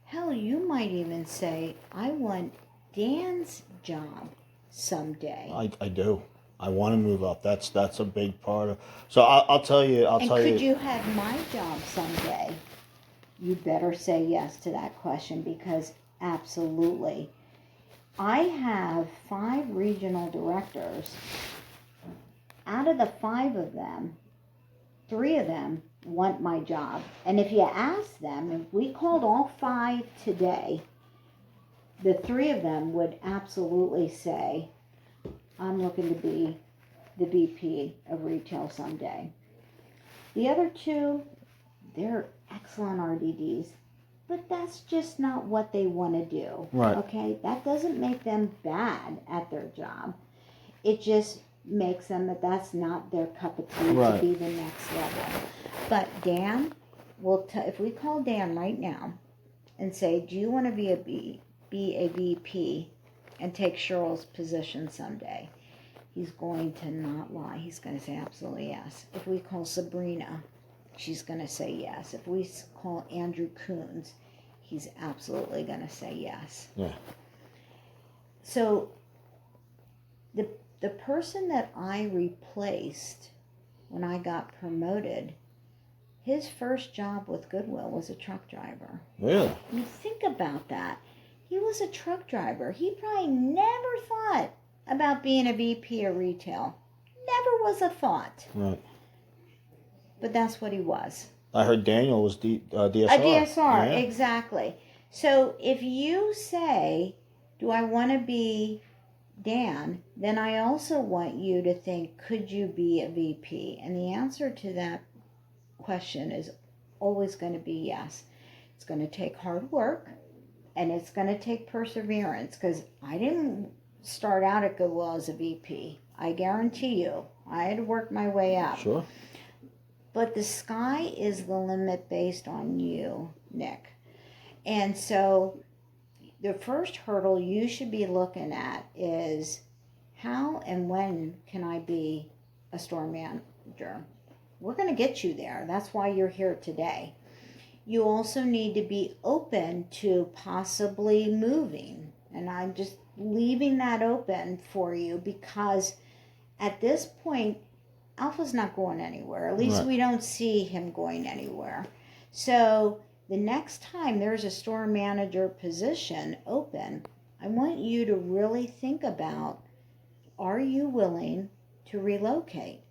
Hell, you might even say, I want Dan's job someday. I do. I want to move up. That's a big part of. So I'll tell you. And could you have my job someday? You better say yes to that question, because absolutely. I have 5 regional directors. Out of the 5 of them, 3 of them want my job. And if you ask them, if we called all 5 today, the 3 of them would absolutely say, I'm looking to be the VP of retail someday. The other 2, they're excellent RDDs, but that's just not what they want to do. Right. Okay? That doesn't make them bad at their job. It just makes them that that's not their cup of tea Right. to be the next level. But Dan, if we call Dan right now and say, do you want to be a VP and take Cheryl's position someday? He's going to not lie. He's going to say absolutely yes. If we call Sabrina, she's going to say yes. If we call Andrew Coons, he's absolutely going to say yes. Yeah. So the person that I replaced when I got promoted, his first job with Goodwill was a truck driver. Really? You think about that. He was a truck driver. He probably never thought about being a VP of retail. Never was a thought. Right. But that's what he was. I heard Daniel was DSR. A DSR, Yeah. exactly. So if you say, do I want to be Dan, then I also want you to think, could you be a VP? And the answer to that question is always going to be yes. It's going to take hard work, and it's going to take perseverance, because I didn't start out at Goodwill as a VP. I guarantee you, I had to work my way up. Sure. But the sky is the limit based on you, Nick. And so the first hurdle you should be looking at is, how and when can I be a store manager? We're going to get you there. That's why you're here today. You also need to be open to possibly moving. And I'm just leaving that open for you, because at this point, Alpha's not going anywhere. At least Right. we don't see him going anywhere. So the next time there's a store manager position open, I want you to really think about, are you willing to relocate?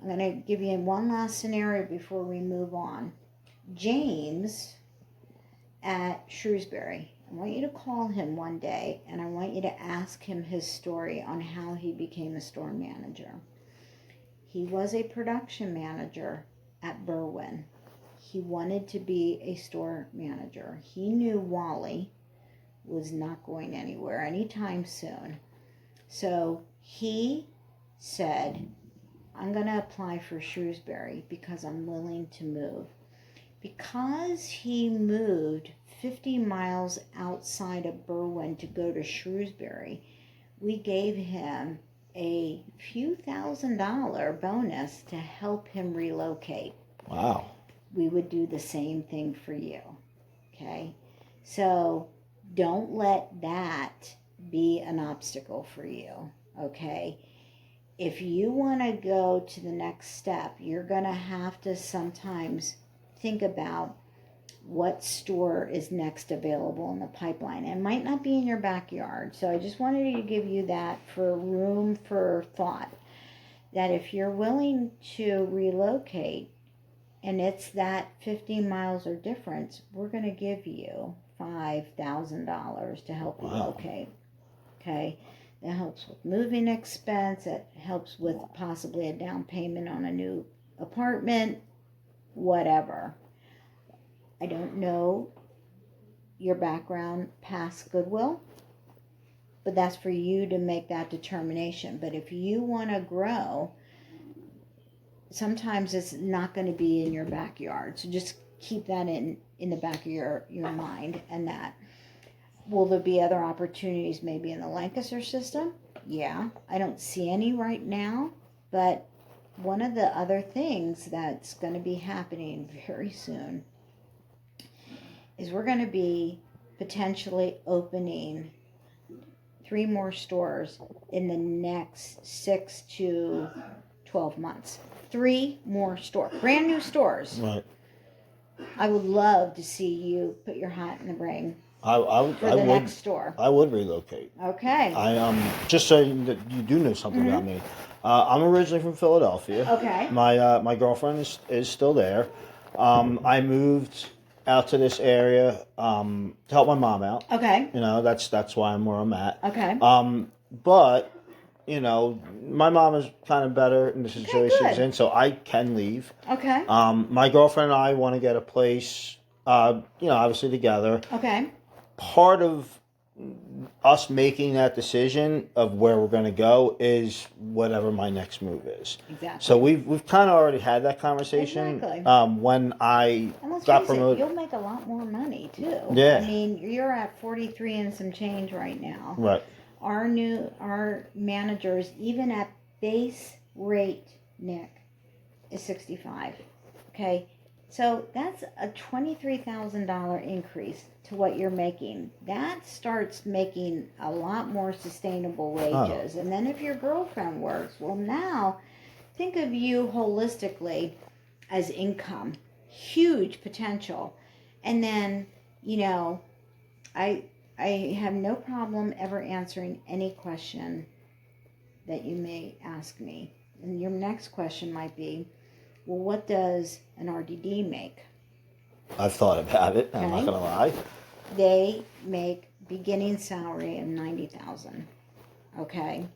I'm going to give you one last scenario before we move on. James at Shrewsbury, I want you to call him one day, and I want you to ask him his story on how he became a store manager. He was a production manager at Berwyn. He wanted to be a store manager. He knew Wally was not going anywhere anytime soon. So he said, I'm going to apply for Shrewsbury because I'm willing to move. Because he moved 50 miles outside of Berwyn to go to Shrewsbury, we gave him a few $1,000 bonus to help him relocate. Wow. We would do the same thing for you. Okay? So don't let that be an obstacle for you. Okay? If you want to go to the next step, you're going to have to sometimes think about what store is next available in the pipeline. It might not be in your backyard. So I just wanted to give you that for room for thought. That if you're willing to relocate and it's that 50 miles or difference, we're going to give you $5,000 to help relocate. Okay? That helps with moving expense. It helps with possibly a down payment on a new apartment, whatever. I don't know your background past Goodwill, but that's for you to make that determination. But if you want to grow, sometimes it's not going to be in your backyard. So just keep that in the back of your mind. And that, will there be other opportunities maybe in the Lancaster system? Yeah, I don't see any right now, but one of the other things that's going to be happening very soon is we're going to be potentially opening 3 more stores in the next 6 to 12 months. 3 more stores, brand new stores. Right. I would love to see you put your hat in the ring I for the next store. I would relocate. Okay. Just so that you do know something about me. I'm originally from Philadelphia. Okay. My girlfriend is still there. I moved out to this area to help my mom out. Okay. You know, that's why I'm where I'm at. Okay. But you know, my mom is kind of better in the situation she's in, so I can leave. Okay. My girlfriend and I want to get a place. You know, obviously together. Okay. Part of us making that decision of where we're going to go is whatever my next move is. Exactly. So we've kind of already had that conversation. Exactly. When I And let's got face promoted, it, you'll make a lot more money too. Yeah. I mean, you're at 43 and some change right now. right? Our managers, even at base rate, Nick, is 65. Okay, so that's a $23,000 increase to what you're making. That starts making a lot more sustainable wages. And then if your girlfriend works, well, now think of you holistically as income, huge potential. And then, you know, I have no problem ever answering any question that you may ask me. And your next question might be, well, what does an RDD make? I've thought about it. I'm not Okay. going to lie. They make beginning salary of $90,000. Okay,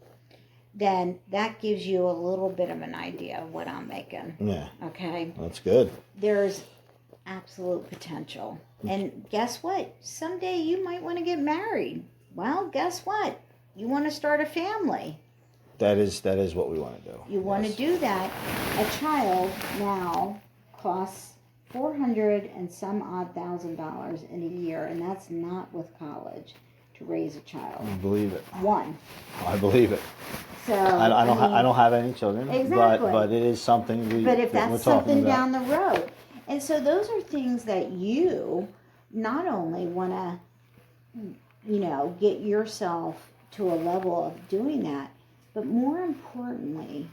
then that gives you a little bit of an idea of what I'm making. Yeah, Okay, that's good. there's absolute potential. And guess what? Someday you might want to get married. Well, guess what? You want to start a family. That is what we want to do. You want to Yes. do that. A child now costs $400 and some odd $1,000 in a year, and that's not with college to raise a child. I believe it. One. I believe it. So I don't have any children. Exactly. But it is something But if we're that's talking something about. down the road, and so those are things that you not only want to, you know, get yourself to a level of doing that, but more importantly,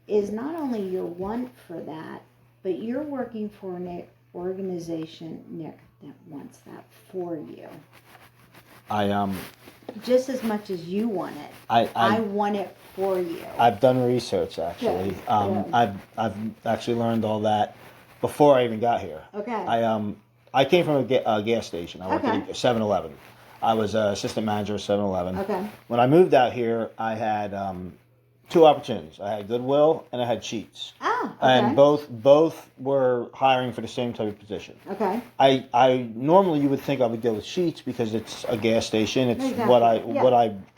is not only your want for that, but you're working for an organization, Nick, that wants that for you. Just as much as you want it. I want it for you. I've done research actually. Good. I've actually learned all that before I even got here. Okay. I came from a gas station. I worked Okay. at 7-Eleven. I was assistant manager at 7-Eleven. Okay. When I moved out here, I had 2 opportunities. I had Goodwill and I had Sheets. Oh, okay. And both were hiring for the same type of position. Okay. I normally you would think I would go with Sheets because it's a gas station. It's Exactly.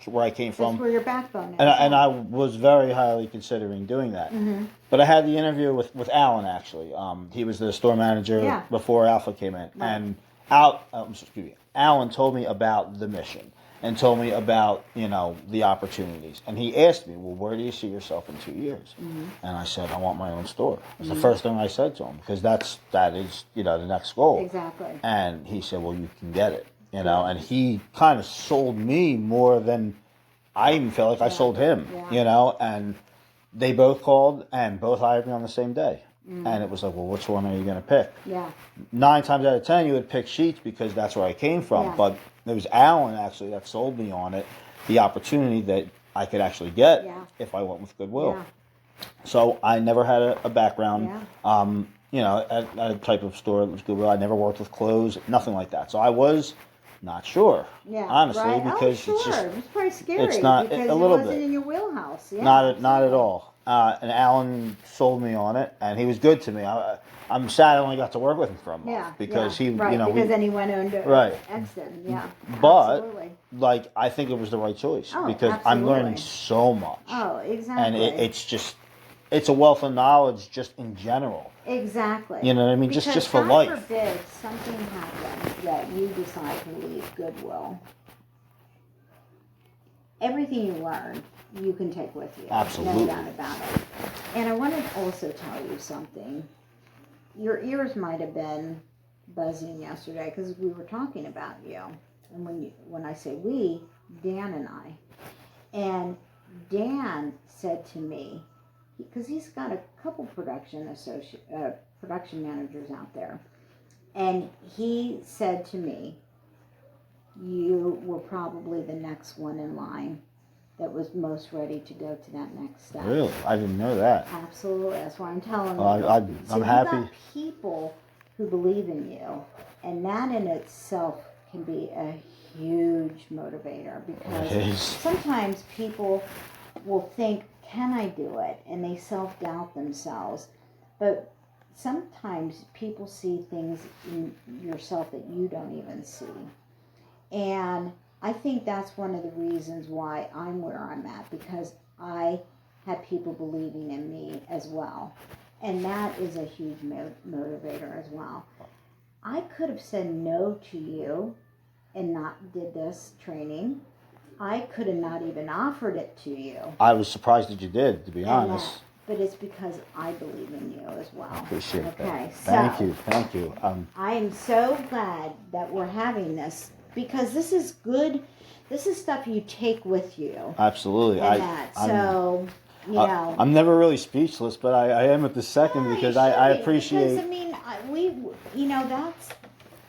where I came from. That's where your backbone is. And I was very highly considering doing that. Mm-hmm. But I had the interview with Alan, actually. He was the store manager Yeah. before Alpha came in. Right. And Alan told me about the mission and told me about, you know, the opportunities. And he asked me, well, where do you see yourself in 2 years? Mm-hmm. And I said, I want my own store. It's the first thing I said to him because that is, you know, the next goal. Exactly. And he said, well, you can get it, you know. And he kind of sold me more than I even felt like I sold him, Yeah. you know. And they both called and both hired me on the same day. And it was like, well, which one are you going to pick? Yeah. 9 times out of 10, you would pick Sheets because that's where I came from. Yeah. But it was Alan, actually, that sold me on it, the opportunity that I could actually get Yeah. if I went with Goodwill. Yeah. So I never had a background, Yeah. you know, at a type of store that was Goodwill. I never worked with clothes, nothing like that. So I was not sure, Yeah. honestly, right? because sure. it's just It's probably scary. it's not- because a little it wasn't bit. in your wheelhouse. Yeah, not at absolutely. all. And Alan sold me on it, and he was good to me. I'm sad I only got to work with him for a month Yeah. because yeah. he, right, you know, because then he went on to Right. Exton. Yeah. But Absolutely. like I think it was the right choice Oh, because I'm learning absolutely. so much, Oh, exactly. and it's just it's a wealth of knowledge just in general. Exactly. You know what I mean? Because Just for God life. forbid something happens that you decide to leave Goodwill. Everything you learn, you can take with you. Absolutely. No doubt about it. And I want to also tell you something. Your ears might have been buzzing yesterday because we were talking about you. And when I say we, Dan and I. And Dan said to me, because he's got a couple production managers out there, and he said to me, you were probably the next one in line that was most ready to go to that next step. Really? I didn't know that. Absolutely. That's why I'm telling you. I'm happy. You got people who believe in you, and that in itself can be a huge motivator, because sometimes people will think, can I do it? And they self-doubt themselves. But sometimes people see things in yourself that you don't even see. And I think that's one of the reasons why I'm where I'm at, because I had people believing in me as well. And that is a huge motivator as well. I could have said no to you and not did this training. I could have not even offered it to you. I was surprised that you did, to be honest. But it's because I believe in you as well. I appreciate that. Okay, Thank you. I am so glad that we're having this, because this is good. This is stuff you take with you. Absolutely. I'm never really speechless, but I am at the second, because I appreciate. Because, that's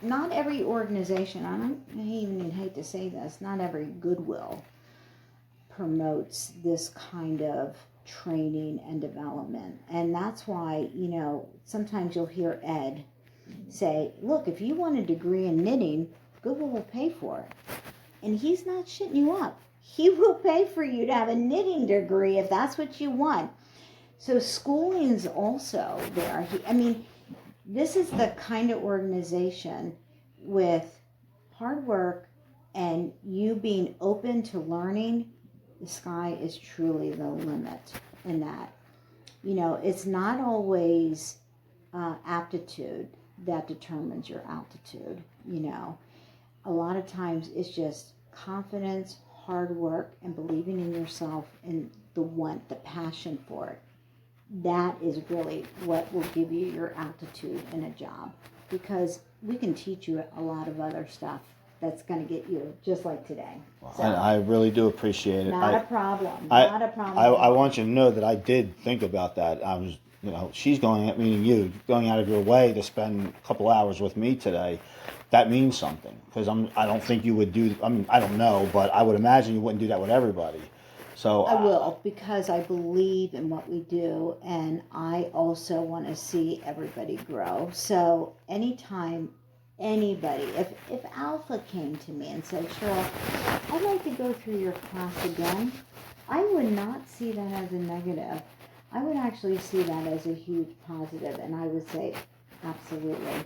not every organization. I even hate to say this. Not every Goodwill promotes this kind of training and development, and that's why sometimes you'll hear Ed say, "Look, if you want a degree in knitting, Goodwill will pay for it," and he's not shitting you up. He will pay for you to have a knitting degree if that's what you want. So schooling's also there. This is the kind of organization with hard work and you being open to learning. The sky is truly the limit in that. It's not always aptitude that determines your altitude. A lot of times it's just confidence, hard work, and believing in yourself and the passion for it. That is really what will give you your altitude in a job, because we can teach you a lot of other stuff that's going to get you just like today. So, I really do appreciate it. Not a problem. I want you to know that I did think about that. I was, she's going out of your way to spend a couple hours with me today. That means something, because I don't think you would do. I don't know, but I would imagine you wouldn't do that with everybody. So I will, because I believe in what we do, and I also want to see everybody grow. So anytime anybody, if Alpha came to me and said, "Cheryl, I'd like to go through your class again," I would not see that as a negative. I would actually see that as a huge positive, and I would say, absolutely.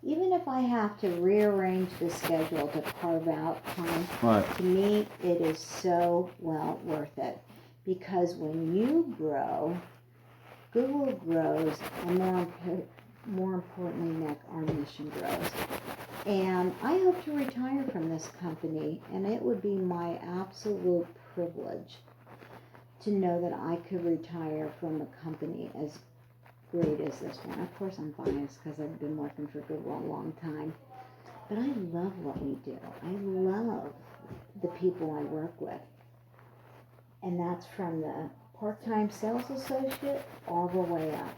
Even if I have to rearrange the schedule to carve out time, right. To me, it is so well worth it. Because when you grow, Google grows, and more importantly, Nick, our mission grows. And I hope to retire from this company, and it would be my absolute privilege to know that I could retire from a company as great as this one. Of course, I'm biased because I've been working for Goodwill a long time, but I love what we do. I love the people I work with, and that's from the part-time sales associate all the way up,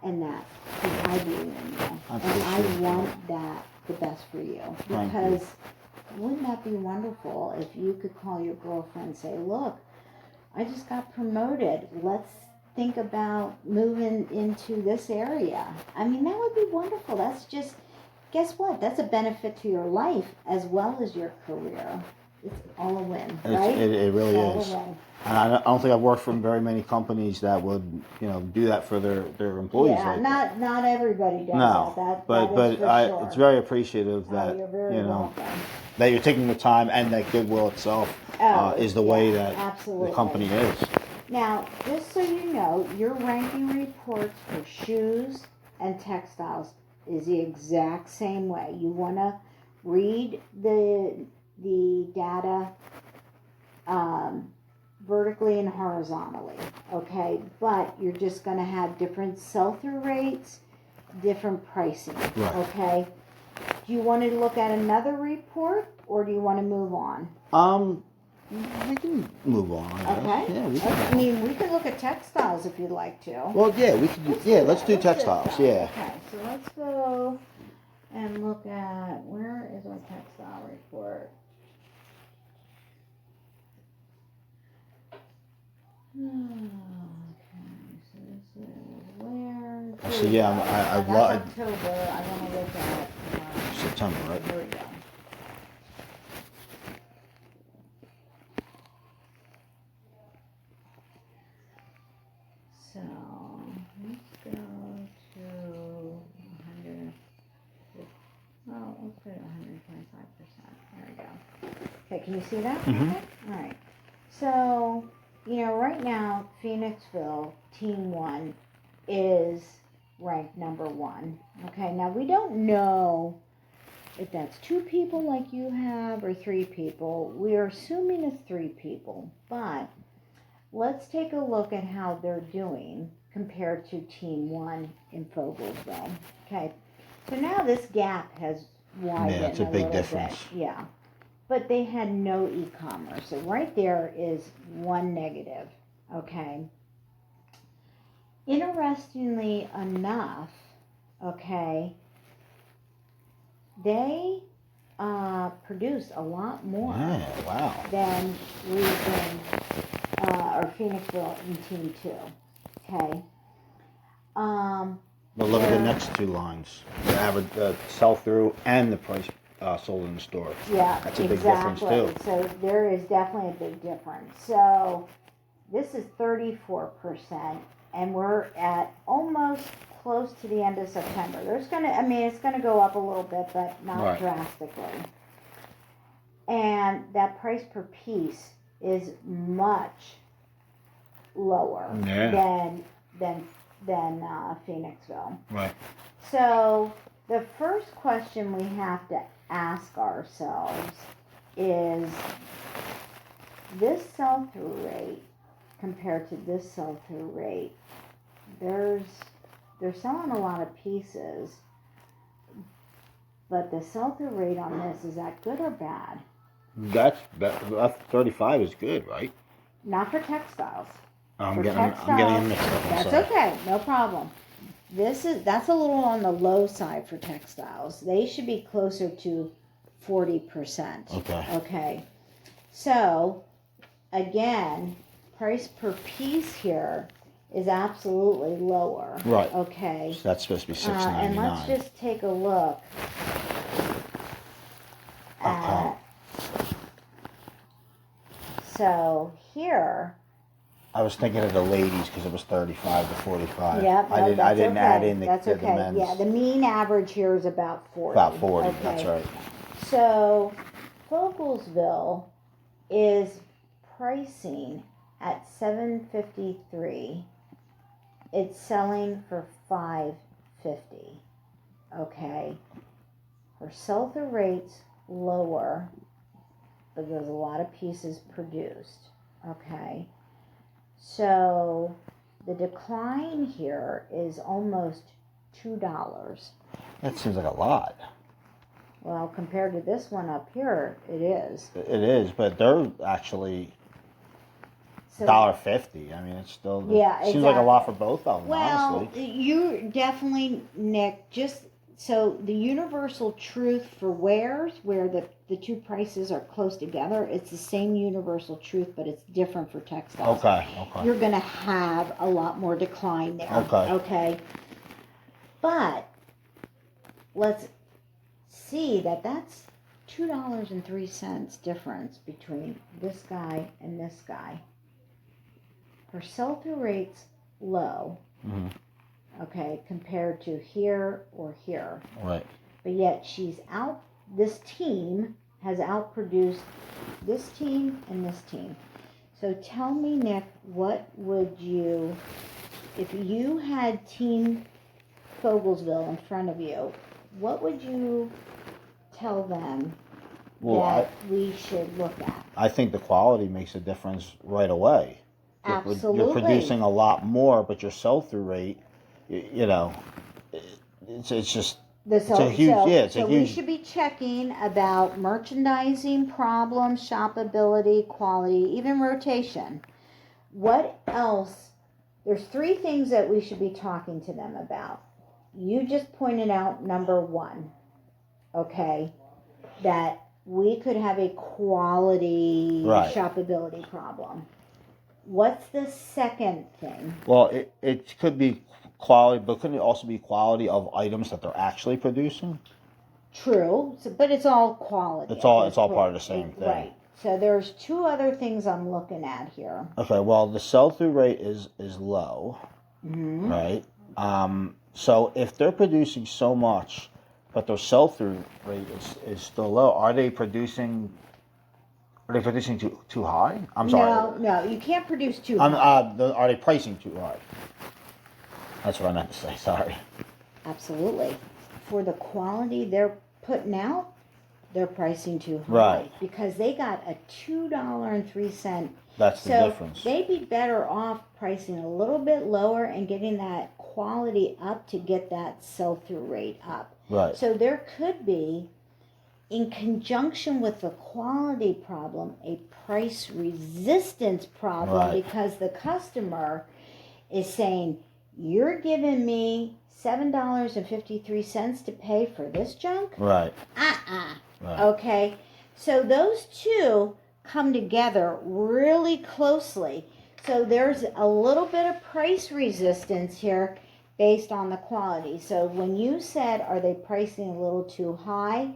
and that because I believe in you, and I want that the best for you, because wouldn't that be wonderful if you could call your girlfriend and say, "Look, I just got promoted. Let's think about moving into this area." That would be wonderful. That's just, guess what? That's a benefit to your life as well as your career. It's all a win, right? It really is. A win. And I don't think I've worked for very many companies that would, do that for their employees. Yeah, like not everybody does no, that. But sure. It's very appreciative that you're very welcome. that you're taking the time, and that Goodwill itself is the way that absolutely. the company is. Now, just so you know, your ranking reports for shoes and textiles is the exact same way. You want to read the data vertically and horizontally, okay? But you're just going to have different sell-through rates, different pricing, Right. okay? Do you want to look at another report, or do you want to move on? We can move on, I guess. Okay. Yeah, we can. I mean, we can look at textiles if you'd like to. Well, yeah, we can do. Let's do textiles. Yeah. Okay, so let's go and look at, where is our textile report? Okay, so this is where? Actually, yeah, I'd That's love October. I want to look at September, right? here we go. So let's go to 100. Oh, let's put it 125%. There we go. Okay, can you see that? Mhm. Okay. All right. So, right now, Phoenixville Team 1 is ranked number 1. Okay, now we don't know if that's 2 people like you have or 3 people. We are assuming it's 3 people, but let's take a look at how they're doing compared to Team 1 in Fogelsville. Okay, so now this gap has widened. Yeah, it's a big little difference. bit. Yeah, but they had no e-commerce. So right there is one negative. Okay. Interestingly enough, okay, they produce a lot more Yeah, wow. than Region or Phoenixville in Team 2. Okay. But look at the next 2 lines: the average sell-through and the price sold in the store. Yeah, That's a big exactly. difference too. So there is definitely a big difference. So this is 34%, and we're at almost close to the end of September. It's gonna go up a little bit, but not Right. drastically. And that price per piece is much lower Yeah. than Phoenixville. Right. So the first question we have to ask ourselves is, this sell-through rate compared to this sell-through rate, they're selling a lot of pieces, but the sell-through rate on this, is that good or bad? That's 35 is good, right? Not for textiles. I'm getting them mixed up. I'm That's sorry. okay, no problem. That's a little on the low side for textiles. They should be closer to 40%. Okay. Okay. So, again, price per piece here is absolutely lower. Right. Okay. So that's supposed to be $6.99. And let's just take a look at. So here. I was thinking of the ladies because it was 35 to 45. Yeah, I didn't add in the men's. Yeah, the mean average here is about 40. About 40. Okay. That's right. So Fogelsville is pricing at $7.53. It's selling for $5.50. Okay. Her sell-through rate's lower, but there's a lot of pieces produced. Okay. So the decline here is almost $2. That seems like a lot. Well, compared to this one up here, it is. It is, but they're actually So, $1.50. I mean, it's still. Yeah, Seems like a exactly. lot for both of them, well, honestly. you definitely, Nick, just so the universal truth for wares, where the two prices are close together, it's the same universal truth, but it's different for textiles. Okay. You're going to have a lot more decline there. Okay. But let's see that's $2.03 difference between this guy and this guy. Her sell-through rate's low, okay, compared to here or here. Right. But yet this team has outproduced this team and this team. So tell me, Nick, what would you, if you had Team Fogelsville in front of you, what would you tell them that we should look at? I think the quality makes a difference right away. Absolutely. You're producing a lot more, but your sell-through rate, you know, it's just it's a huge. We should be checking about merchandising problems, shoppability, quality, even rotation. What else? There's 3 things that we should be talking to them about. You just pointed out number 1, okay, that we could have a quality shoppability problem. What's the second thing? Well, it could be quality, but couldn't it also be quality of items that they're actually producing? True, but it's all quality. It's all part of the same thing. Right. So there's 2 other things I'm looking at here. Okay, well, the sell-through rate is low, right? So if they're producing so much, but their sell-through rate is still low, are they producing too high? I'm sorry. No, you can't produce too high. Are they pricing too high? That's what I meant to say. Sorry. Absolutely. For the quality they're putting out, they're pricing too high. Right. Because they got a $2.03. That's the difference. So they'd be better off pricing a little bit lower and getting that quality up to get that sell-through rate up. Right. So there could be, in conjunction with the quality problem, a price resistance problem because the customer is saying, you're giving me $7.53 to pay for this junk? Right. Right. Okay. So those 2 come together really closely. So there's a little bit of price resistance here based on the quality. So when you said, are they pricing a little too high?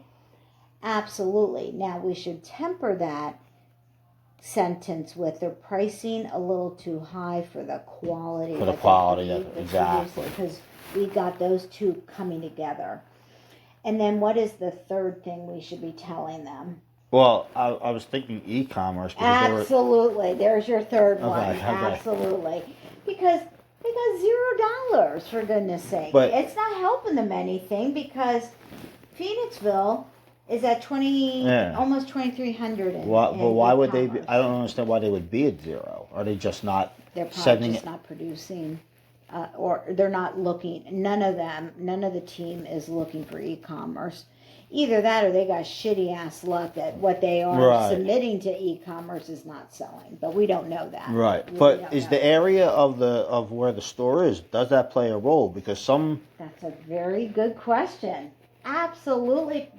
Absolutely. Now we should temper that sentence with they're pricing a little too high for the quality. For the quality, exactly. Because we got those 2 coming together. And then what is the third thing we should be telling them? Well, I was thinking e-commerce. Absolutely. There's your third one. Okay. Absolutely. Because they got $0, for goodness sake. But it's not helping them anything because Phoenixville is at almost 2,300. But why would they? I don't understand why they would be at 0. Are they just not? They're probably just not producing, or they're not looking. None of the team is looking for e-commerce. Either that, or they got shitty ass luck that what they are submitting to e-commerce is not selling. But we don't know that. Right. But is the area of where the store is, does that play a role? Because some. That's a very good question. Absolutely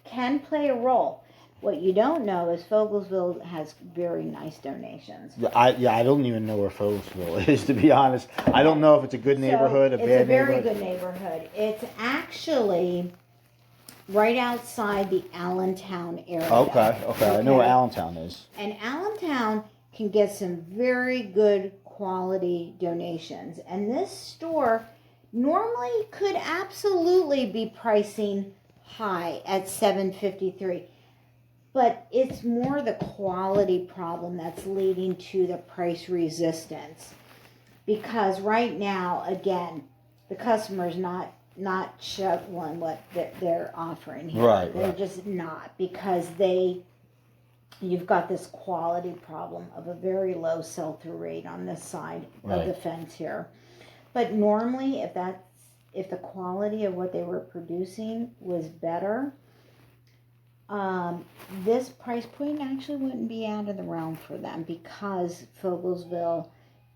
can play a role. What you don't know is Fogelsville has very nice donations. I don't even know where Fogelsville is, to be honest. I don't know if it's a good neighborhood, a bad neighborhood. It's a very good neighborhood. It's actually right outside the Allentown area. Okay. I know where Allentown is. And Allentown can get some very good quality donations. And this store normally could absolutely be pricing high at $7.53. But it's more the quality problem that's leading to the price resistance. Because right now, again, the customer's not shoveling what they're offering here. Right. They're just not, because you've got this quality problem of a very low sell-through rate on this side of the fence here. But normally, if the quality of what they were producing was better, this price point actually wouldn't be out of the realm for them, because Fogelsville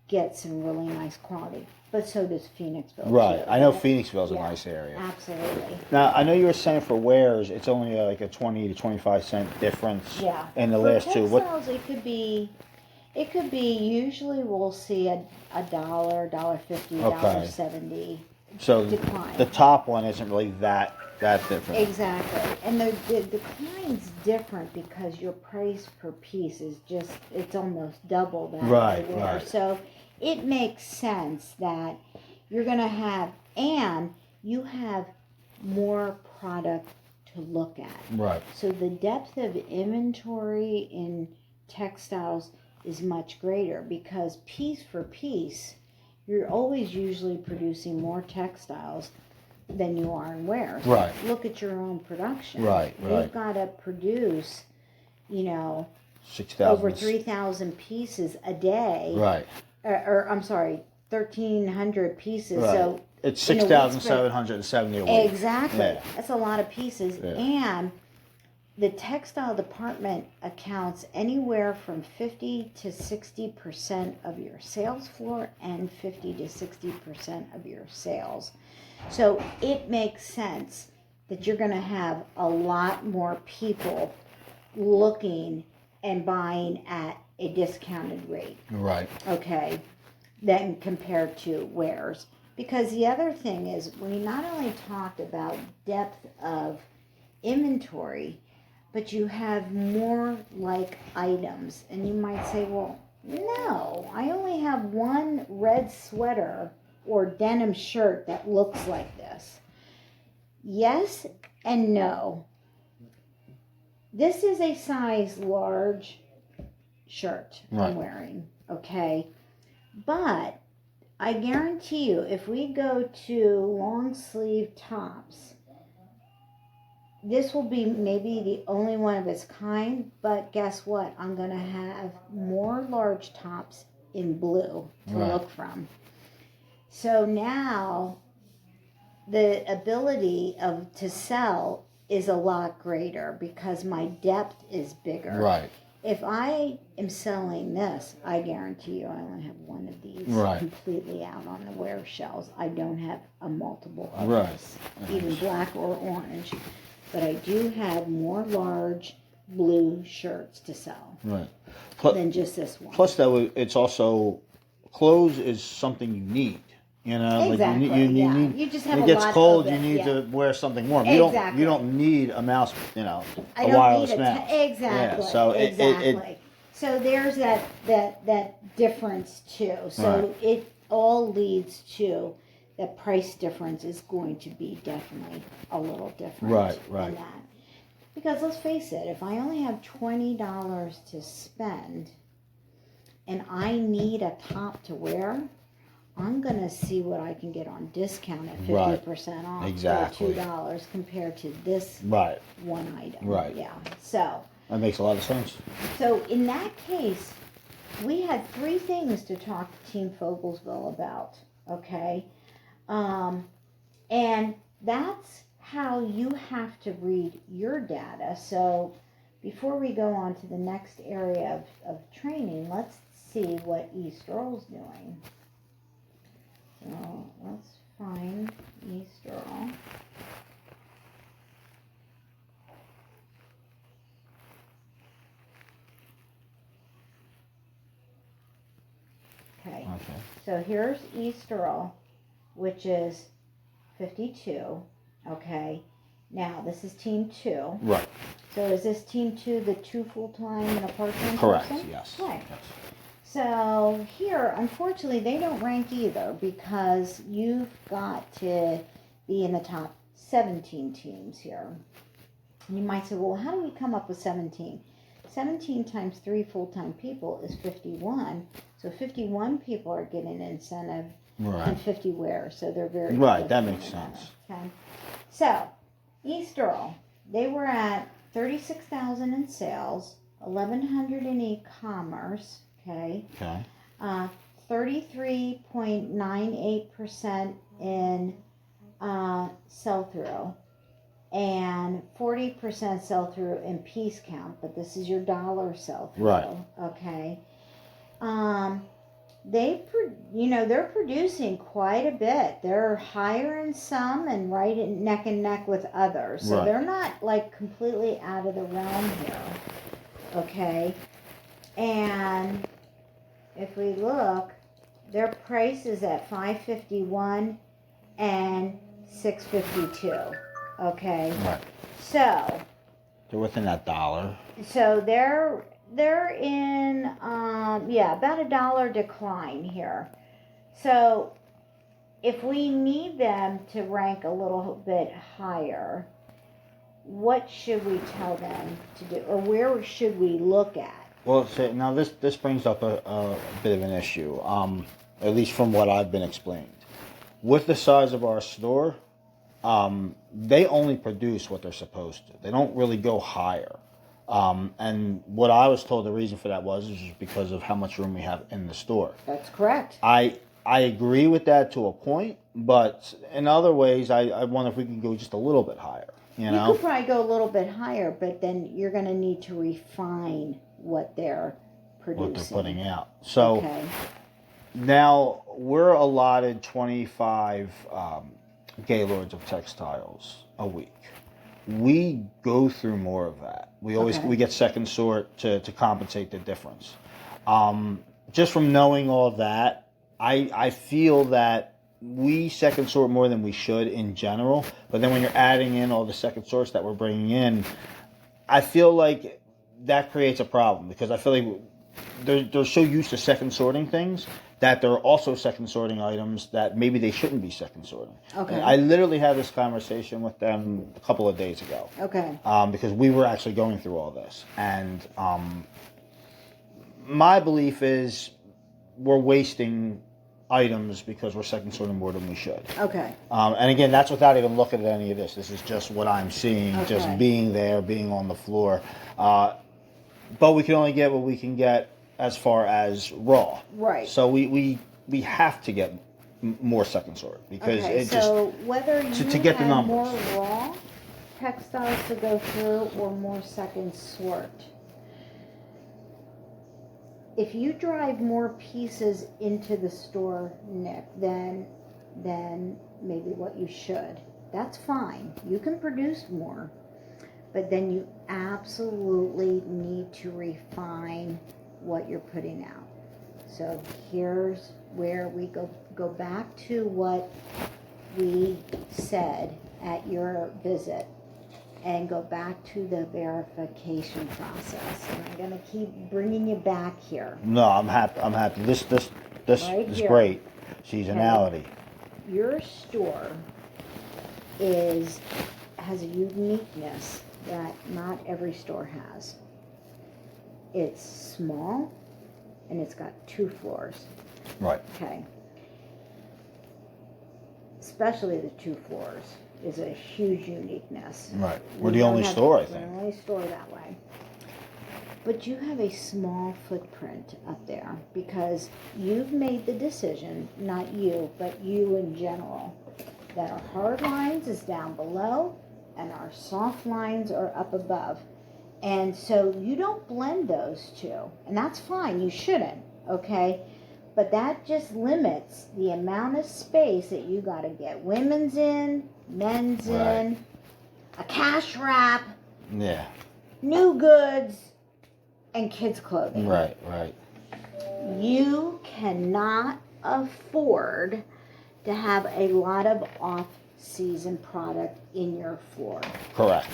gets some really nice quality. But so does Phoenixville. Right. Too. I know Phoenixville's a nice area. Absolutely. Now, I know you were saying for wares, it's only like a 20 to 25 cent difference in the last 2. Textiles, it could be, usually we'll see a $1, $1.50, $1.70 so decline. The top one isn't really that different. Exactly. And the decline's different because your price per piece is it's almost double that. Right. So it makes sense that you're going to have, and you have more product to look at. Right. So the depth of inventory in textiles is much greater, because piece for piece, you're always usually producing more textiles than you are in wares. Right. Look at your own production. Right. You've got to produce, 6,000. over 3,000 pieces a day. Right. Or I'm sorry, 1,300 pieces. Right. So it's 6,770 a week. Exactly. Yeah. That's a lot of pieces. Yeah. And the textile department accounts anywhere from 50 to 60% of your sales floor and 50 to 60% of your sales. So it makes sense that you're going to have a lot more people looking and buying at a discounted rate. Right. Okay, than compared to wares. Because the other thing is, we not only talked about depth of inventory, but you have more like items. And you might say, well, no, I only have one red sweater or denim shirt that looks like this. Yes and no. This is a size large shirt I'm wearing, okay? But I guarantee you, if we go to long sleeve tops, this will be maybe the only one of its kind, but guess what? I'm going to have more large tops in blue to look from. So now the ability to sell is a lot greater because my depth is bigger. Right. If I am selling this, I guarantee you I only have one of these completely out on the wear shelves. I don't have a multiple of this, even black or orange. But I do have more large blue shirts to sell than just this one. Plus, it's also, clothes is something you need. Exactly. Like you need. You just have when a it gets lot cold, of it, you need to wear something warm. Exactly. You don't need a mouse. A I wireless don't need mouse. Exactly. Yeah, so exactly. So there's that difference too. So it all leads to the price difference is going to be definitely a little different than that. Because let's face it, if I only have $20 to spend and I need a top to wear, I'm going to see what I can get on discount at 50% off for $2 compared to this one item. Right. Yeah. So that makes a lot of sense. So in that case, we had 3 things to talk to Team Fogelsville about. Okay. And that's how you have to read your data. So before we go on to the next area of training, let's see what Easterl's doing. So let's find Easterl. Okay. So here's Easterl, which is 52. Okay. Now this is team 2. Right. So is this team 2 the 2 full-time and a part-time Correct. person? Yes. Right. Yes. So here, unfortunately, they don't rank either because you've got to be in the top 17 teams here. And you might say, well, how do we come up with 17? 17 times 3 full-time people is 51. So 51 people are getting an incentive and 50 wear. So they're very that makes sense. Okay. So Easterl, they were at 36,000 in sales, 1,100 in e-commerce. Okay. 33.98% in sell-through, and 40% sell-through in piece count. But this is your dollar sell-through. Right. Okay. They're producing quite a bit. They're higher in some and neck and neck with others. So they're not like completely out of the realm here. Okay. And if we look, their price is at $551 and $652. Okay. Right. So they're within that dollar. So they're in about $1 decline here. So if we need them to rank a little bit higher, what should we tell them to do, or where should we look at? Well, so now this brings up a bit of an issue, at least from what I've been explained. With the size of our store, they only produce what they're supposed to. They don't really go higher. And what I was told the reason for that was just because of how much room we have in the store. That's correct. I agree with that to a point, but in other ways, I wonder if we can go just a little bit higher. You know, could probably go a little bit higher, but then you're going to need to refine what they're producing. what they're putting out. So Okay. now we're allotted 25 gaylords of textiles a week. We go through more of that. We get second sort to compensate the difference. Just from knowing all that, I feel that we second sort more than we should in general. But then when you're adding in all the second sorts that we're bringing in, I feel like that creates a problem because I feel like they're so used to second sorting things that they're also second sorting items that maybe they shouldn't be second sorting. Okay. And I literally had this conversation with them a couple of days ago. Okay. Because we were actually going through all this. And my belief is we're wasting items because we're second sorting more than we should. Okay. And again, that's without even looking at any of this. This is just what I'm seeing, just being there, being on the floor. But we can only get what we can get as far as raw. Right. So we have to get more second sort because it so whether you to get the have numbers. more raw textiles to go through or more second sort, if you drive more pieces into the store, Nick, than maybe what you should, that's fine. You can produce more, but then you absolutely need to refine what you're putting out. So here's where we go back to what we said at your visit and go back to the verification process. And I'm going to keep bringing you back here. No, I'm happy. This Right is here. great. Seasonality. Your store has a uniqueness that not every store has. It's small and it's got 2 floors. Right. Okay. Especially the 2 floors is a huge uniqueness. Right. We We're the don't only have- store, I We're think. the only store that way. But you have a small footprint up there because you've made the decision, not you, but you in general, that our hard lines is down below and our soft lines are up above. And so you don't blend those two. And that's fine, you shouldn't, okay? But that just limits the amount of space that you gotta get women's in, men's in, a cash wrap, Yeah. new goods, and kids' clothing. Right. You cannot afford to have a lot of off-season product in your floor. Correct.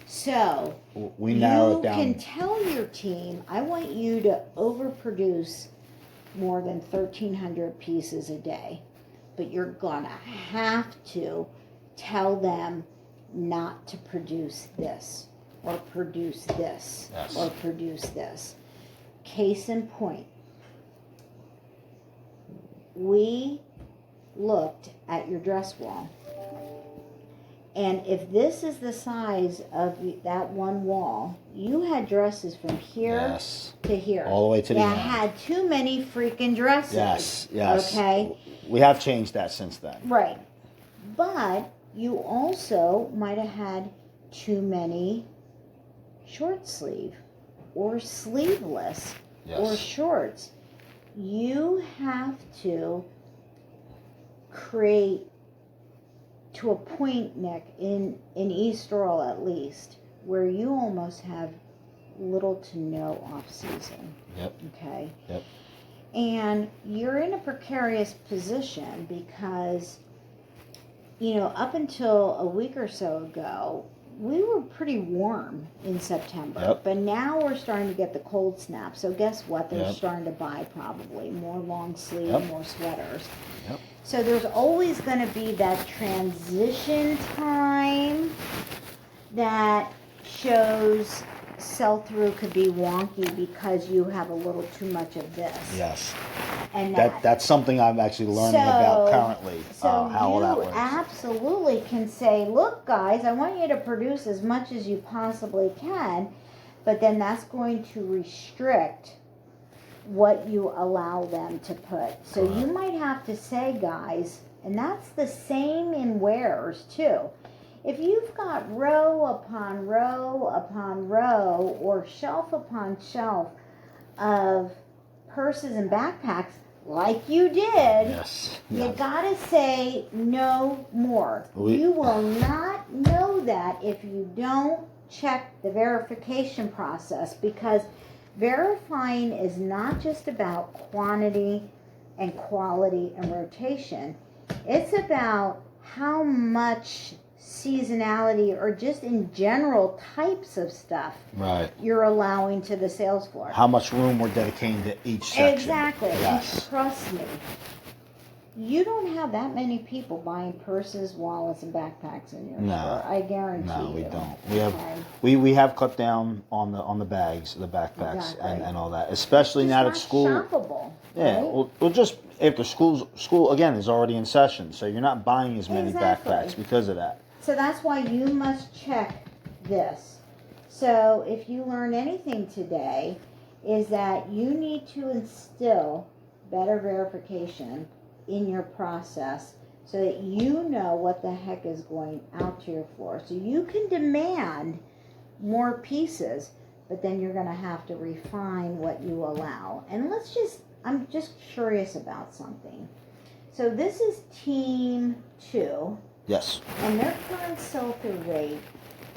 So We narrow it you down. can tell your team, I want you to overproduce more than 1,300 pieces a day, but you're gonna have to tell them not to produce this or produce this Yes. or produce this. Case in point, we looked at your dress wall, and if this is the size of that one wall, you had dresses from here Yes. to here. All the way to the that end. had too many freaking dresses. Yes. Okay. We have changed that since then. Right. But you also might have had too many short sleeve or sleeveless or shorts. You have to create, to a point, Nick, in East Earl at least, where you almost have little to no off season. Yep. Okay. Yep. And you're in a precarious position because, you know, up until a week or so ago, we were pretty warm in September. Yep. But now we're starting to get the cold snap. So guess what? They're Yep. starting to buy probably more long sleeve, Yep. more sweaters. Yep. So there's always going to be that transition time that shows sell-through could be wonky because you have a little too much of this. Yes. And That's something I'm actually learning about currently, So how all that you works. absolutely can say, look guys, I want you to produce as much as you possibly can, but then that's going to restrict what you allow them to put. So you might have to say, guys, and that's the same in wares too. If you've got row upon row upon row or shelf upon shelf of purses and backpacks like you did, you gotta say no more. You will not know that if you don't check the verification process, because verifying is not just about quantity and quality and rotation. It's about how much seasonality or just in general types of stuff you're allowing to the sales floor. How much room we're dedicating to each section. Exactly. Yes. And trust me, you don't have that many people buying purses, wallets, and backpacks in your store. I guarantee you. No, we don't. We have cut down on the bags, the backpacks, and all that. Especially now that school. Shoppable. Yeah. Right? Well, just after school again is already in session, so you're not buying as many backpacks because of that. So that's why you must check this. So if you learn anything today, is that you need to instill better verification in your process so that you know what the heck is going out to your floor. So you can demand more pieces, but then you're going to have to refine what you allow. And I'm just curious about something. So this is Team 2. Yes. And their current sell-through rate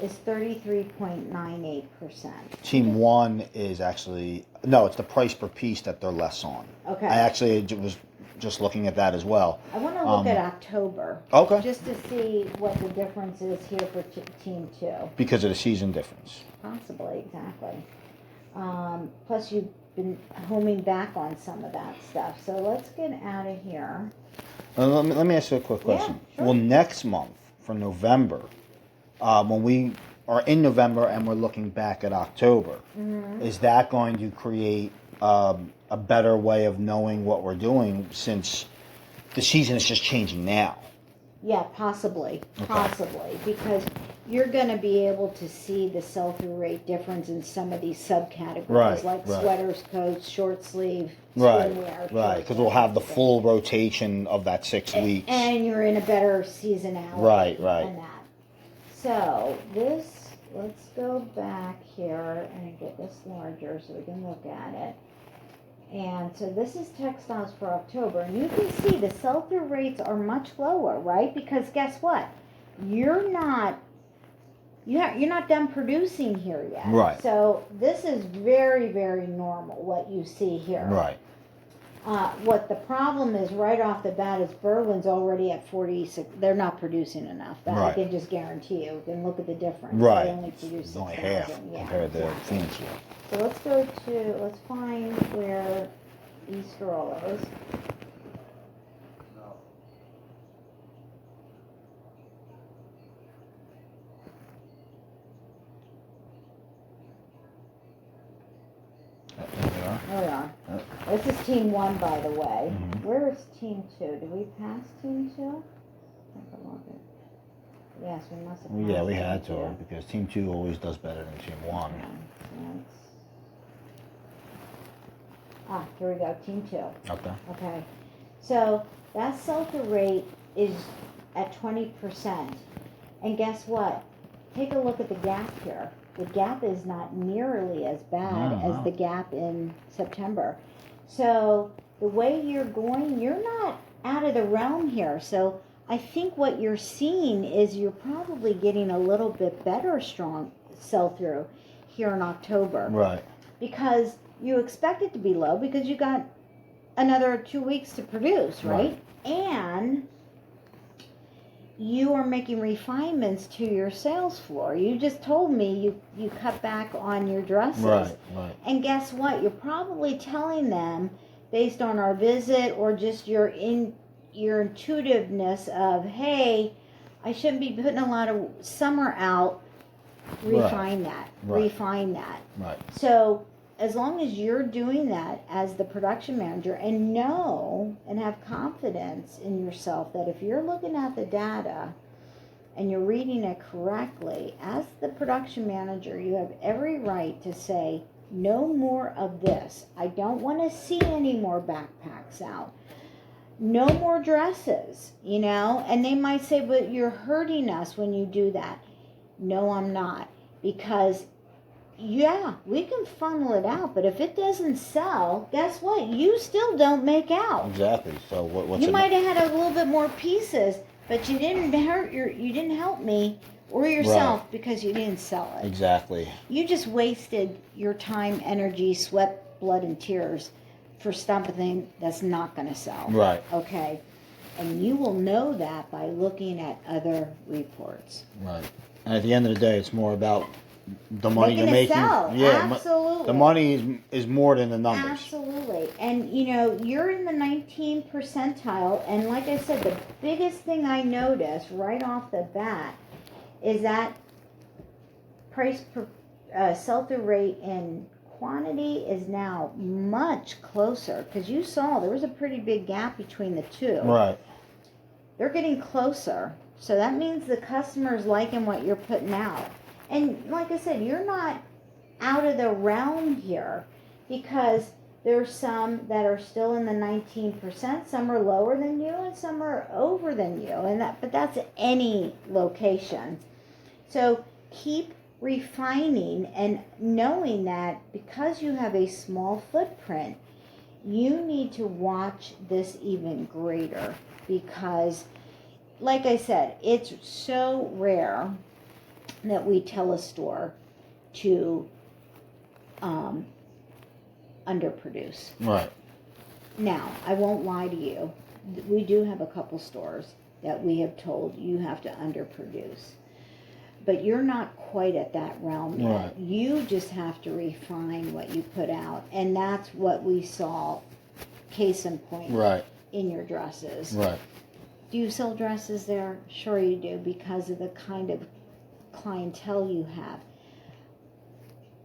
is 33.98%. Team 1 is actually, no, it's the price per piece that they're less on. Okay. I actually was just looking at that as well. I want to look at October. Okay. Just to see what the difference is here for Team 2. Because of the season difference. Possibly, exactly. Plus you've been homing back on some of that stuff. So let's get out of here. Let me ask you a quick question. Yeah, sure. Well, next month, for November, when we are in November and we're looking back at October, is that going to create a better way of knowing what we're doing, since the season is just changing now? Yeah, possibly. Possibly. Because you're going to be able to see the sell-through rate difference in some of these subcategories, like sweaters, coats, short sleeve, swimwear. Right, because we'll have the full rotation of that 6 weeks. And you're in a better seasonality than that. So let's go back here and get this larger so we can look at it. And so this is textiles for October. And you can see the sell-through rates are much lower, right? Because guess what? You're not done producing here yet. Right. So this is very, very normal, what you see here. Right. What the problem is right off the bat is Berlin's already at 46. They're not producing enough. That I can just guarantee you. And look at the difference. Right. They only produce 6,000. Only half compared to Phoenix. So let's find where Easterall is. There we are. This is Team 1, by the way. Where is Team 2? Did we pass Team 2? Yes, we must have passed. Yeah, we had to, because Team 2 always does better than Team 1. Here we go, Team 2. Okay. So that sell-through rate is at 20%. And guess what? Take a look at the gap here. The gap is not nearly as bad as the gap in September. So the way you're going, you're not out of the realm here. So I think what you're seeing is you're probably getting a little bit better strong sell-through here in October. Right. Because you expect it to be low because you got another 2 weeks to produce, right? And you are making refinements to your sales floor. You just told me you cut back on your dresses. Right. And guess what? You're probably telling them, based on our visit or just your intuitiveness of, hey, I shouldn't be putting a lot of summer out refine that, Right. refine that. Right. So as long as you're doing that as the production manager and know and have confidence in yourself that if you're looking at the data and you're reading it correctly, as the production manager, you have every right to say, no more of this. I don't want to see any more backpacks out. No more dresses, you know? And they might say, but you're hurting us when you do that. No, I'm not. Because, yeah, we can funnel it out, but if it doesn't sell, guess what? You still don't make out. Exactly. So what's You might have had a little bit more pieces, but you didn't you didn't help me or yourself because you didn't sell it. Exactly. You just wasted your time, energy, sweat, blood, and tears for something that's not going to sell. Right. Okay. And you will know that by looking at other reports. Right. And at the end of the day, it's more about the money you're making. Sell. Yeah. Absolutely. The money is more than the numbers. Absolutely. And you know, you're in the 19th percentile, and like I said, the biggest thing I noticed right off the bat is that price per sell-through rate in quantity is now much closer, because you saw there was a pretty big gap between the two. Right. They're getting closer, so that means the customer's liking what you're putting out. And like I said, you're not out of the realm here, because there's some that are still in the 19%, some are lower than you, and some are over than you, and but that's any location. So keep refining and knowing that because you have a small footprint, you need to watch this even greater, because like I said, it's so rare that we tell a store to underproduce. Right. Now, I won't lie to you. We do have a couple stores that we have told you have to underproduce. But you're not quite at that realm yet. Right. You just have to refine what you put out. And that's what we saw, case in point, Right. in your dresses. Right. Do you sell dresses there? Sure you do, because of the kind of clientele you have.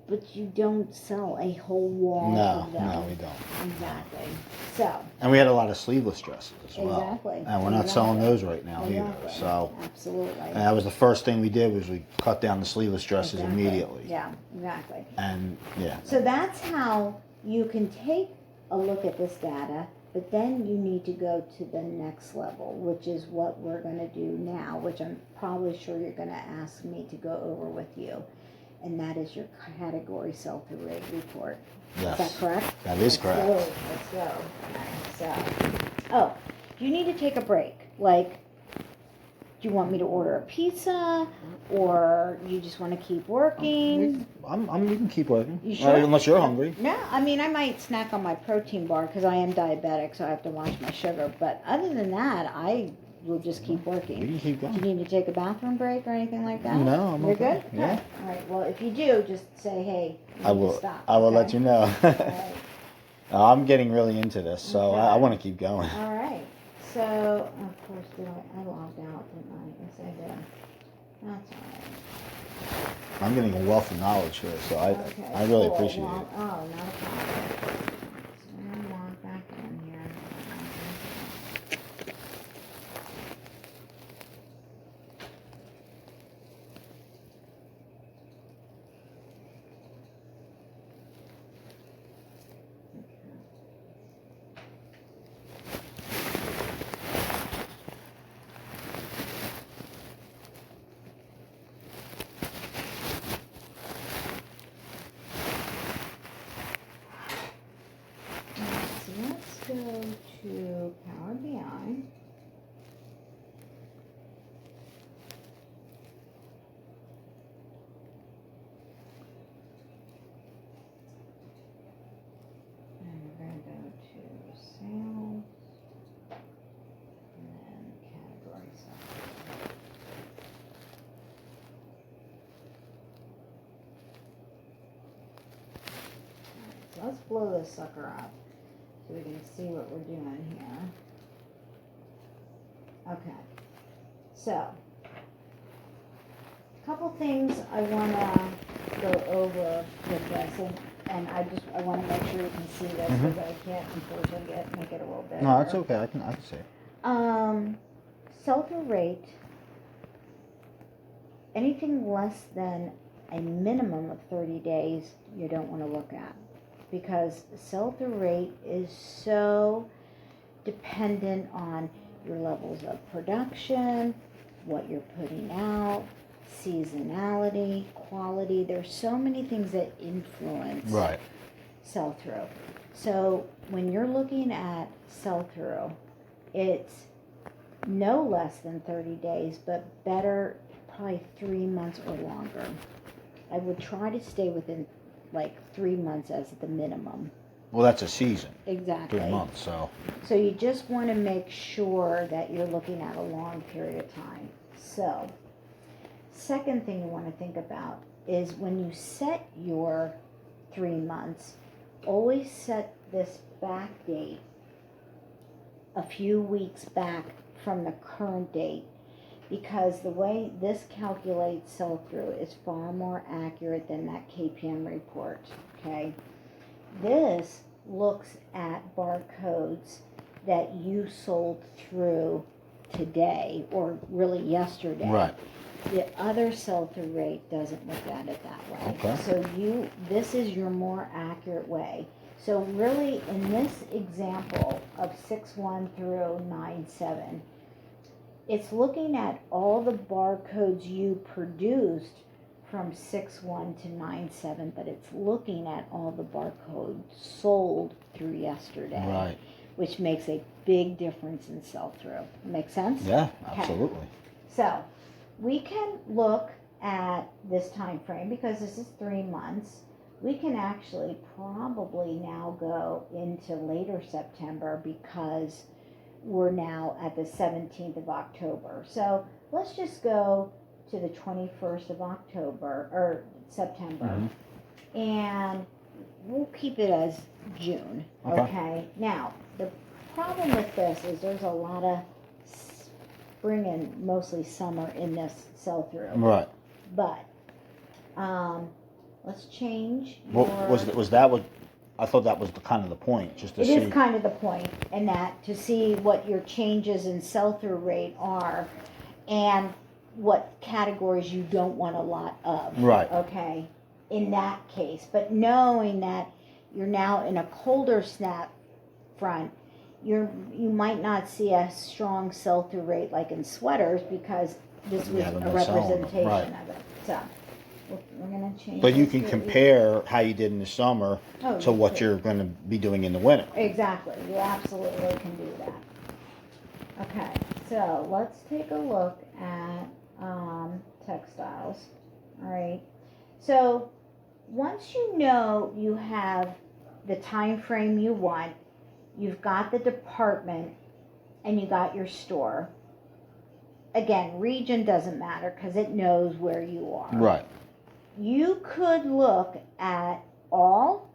But you don't sell a whole wall of them. No, we don't. Exactly. So. And we had a lot of sleeveless dresses as well. Exactly. And we're not selling those right now either. Exactly. So. Absolutely. And that was the first thing we did, was we cut down the sleeveless dresses immediately. Yeah, exactly. And yeah. So that's how you can take a look at this data, but then you need to go to the next level, which is what we're going to do now, which I'm probably sure you're going to ask me to go over with you. And that is your category sell-through rate report. Yes. Is that correct? That is correct. Let's go. So, do you need to take a break? Like, do you want me to order a pizza, or you just want to keep working? You can keep working. You sure? Unless you're hungry. No, I mean, I might snack on my protein bar because I am diabetic, so I have to watch my sugar. But other than that, I will just keep working. You can keep Do going. you need to take a bathroom break or anything like that? No, I'm You're okay. good? Yeah. Good. All right. Well, if you do, just say, hey, you I need will. to stop. I will okay? let you know. All right. I'm getting really into this, so Okay. I want to keep going. All right. So, of course, I logged out, didn't I? Yes, I did. That's all right. I'm getting a wealth of knowledge here, so Okay, I really cool. appreciate Well, it. oh, not a problem. So I'm going to log back in here. So let's go to Power BI. And we're going to go to sales. And then category sales. So let's blow this sucker up so we can see what we're doing here. Okay. So, couple things I want to go over with this, and I want to make sure you can see this because I can't unfortunately make it a little bit. No, that's okay. I can see it. Sell-through rate, anything less than a minimum of 30 days, you don't want to look at, because sell-through rate is so dependent on your levels of production, what you're putting out, seasonality, quality. There's so many things that influence sell-through. So when you're looking at sell-through, it's no less than 30 days, but better probably 3 months or longer. I would try to stay within like 3 months as the minimum. Well, that's a season. Exactly. 3 months, so. So you just want to make sure that you're looking at a long period of time. So, second thing you want to think about is when you set your 3 months, always set this back date a few weeks back from the current date, because the way this calculates sell-through is far more accurate than that KPM report, okay? This looks at barcodes that you sold through today, or really yesterday. Right. The other sell-through rate doesn't look at it that way. Okay. So this is your more accurate way. So really, in this example of 6/1 through 9/7, it's looking at all the barcodes you produced from 6/1 to 9/7, but it's looking at all the barcodes sold through yesterday. Right. Which makes a big difference in sell-through. Make sense? Yeah, Okay. absolutely. So we can look at this time frame because this is 3 months. We can actually probably now go into later September because we're now at the 17th of October. So let's just go to the 21st of October or September, and we'll keep it as June. Okay. Now the problem with this is there's a lot of spring and mostly summer in this sell-through. Right. But let's change. Was that what? I thought that was the kind of the point, just to see. It is kind of the point, in that to see what your changes in sell-through rate are, and what categories you don't want a lot of. Right. Okay. In that case, but knowing that you're now in a colder snap front, you might not see a strong sell-through rate like in sweaters because this was a representation of it. So we're going to change. But you can compare how you did in the summer to what you're going to be doing in the winter. Exactly. You absolutely can do that. Okay. So let's take a look at textiles. All right. So once you know you have the time frame you want, you've got the department, and you got your store. Again, region doesn't matter because it knows where you are. Right. You could look at all,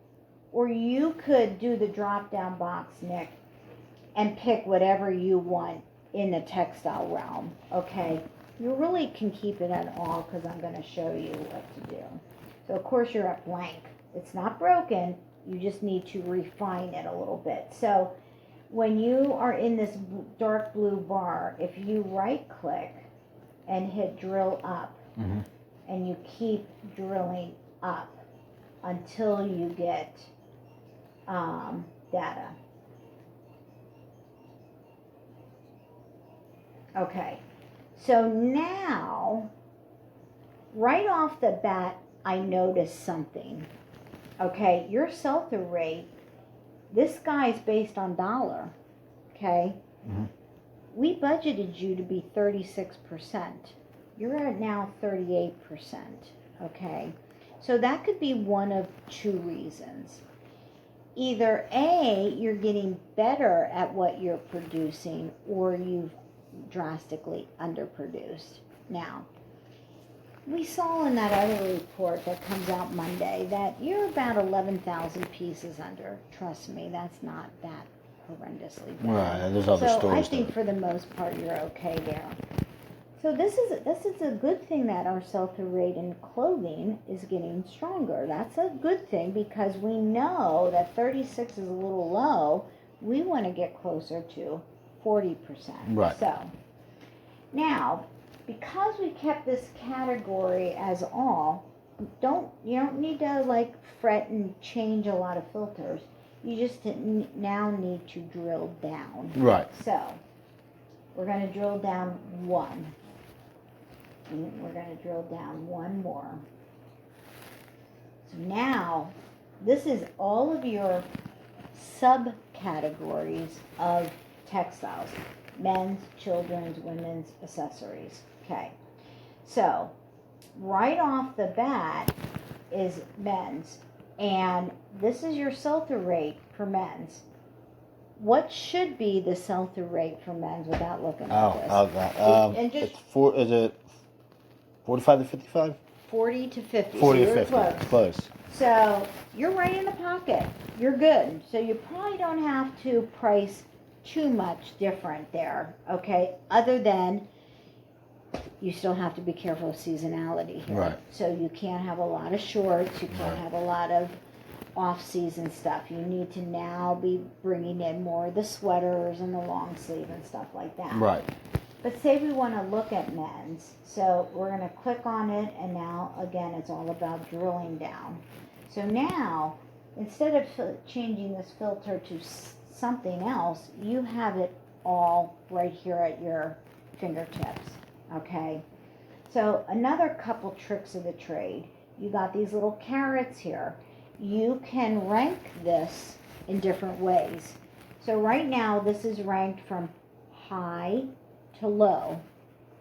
or you could do the drop-down box, Nick, and pick whatever you want in the textile realm, okay? You really can keep it at all because I'm going to show you what to do. So, of course, you're at blank. It's not broken. You just need to refine it a little bit. So when you are in this dark blue bar, if you right-click and hit drill up, and you keep drilling up until you get data. Okay, so now, right off the bat, I noticed something. Okay, your sell-through rate, this guy's based on dollar, okay? We budgeted you to be 36%. You're at now 38%, okay? So that could be one of two reasons. Either A, you're getting better at what you're producing, or you've drastically underproduced. Now, we saw in that other report that comes out Monday that you're about 11,000 pieces under. Trust me, that's not that horrendously bad. Right, there's other so stories. I think for the most part you're okay there. So this is a good thing that our sell-through rate in clothing is getting stronger. That's a good thing because we know that 36 is a little low. We want to get closer to 40%. Right. So now, because we kept this category as all, you don't need to like fret and change a lot of filters. You just now need to drill down. Right. So we're going to drill down one. And we're going to drill down one more. So now, this is all of your subcategories of textiles. Men's, children's, women's, accessories. Okay. So, right off the bat is men's. And this is your sell-through rate for men's. What should be the sell-through rate for men's without looking at this? And just is it 45 to 55? 40 to 50. 40 so to 50. Close. So you're right in the pocket. You're good. So you probably don't have to price too much different there, okay? Other than you still have to be careful of seasonality here. Right. So you can't have a lot of shorts. You can't have a lot of off-season stuff. You need to now be bringing in more of the sweaters and the long sleeve and stuff like that. Right. But say we want to look at men's. So we're going to click on it, and now, again, it's all about drilling down. So now, instead of changing this filter to something else, you have it all right here at your fingertips. Okay? So another couple tricks of the trade. You got these little carrots here. You can rank this in different ways. So right now, this is ranked from high to low,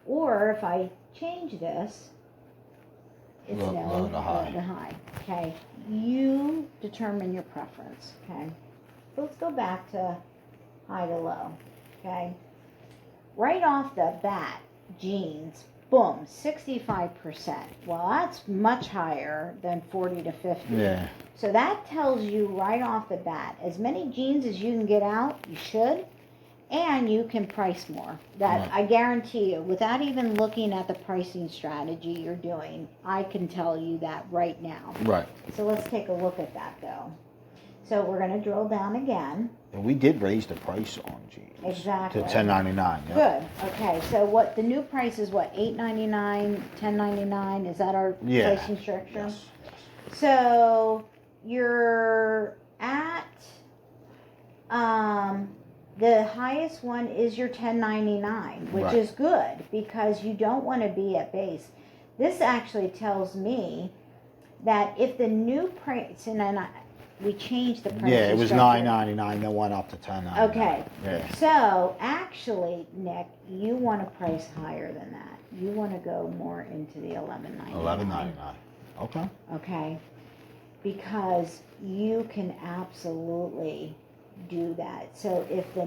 or if I change this, it's low to high. The high. Okay, you determine your preference. Okay, so let's go back to high to low. Okay, right off the bat, jeans, boom, 65%. Well, that's much higher than 40 to 50. Yeah. So that tells you right off the bat, as many jeans as you can get out, you should. And you can price more. That I guarantee you, without even looking at the pricing strategy you're doing, I can tell you that right now. Right. So let's take a look at that though. So we're going to drill down again. And we did raise the price on jeans. Exactly. To $10.99. Yep. Good. Okay. So what the new price is? What, $8.99, $10.99? Is that our pricing structure? Yes. So you're at the highest one is your $10.99, which is good because you don't want to be at base. This actually tells me that if the new price, and then we changed the price. Yeah, it was $9.99, then went up to $10.99. Okay. Yeah. So actually, Nick, you want to price higher than that. You want to go more into the $11.99. $11.99. Okay. Okay. Because you can absolutely do that. So if the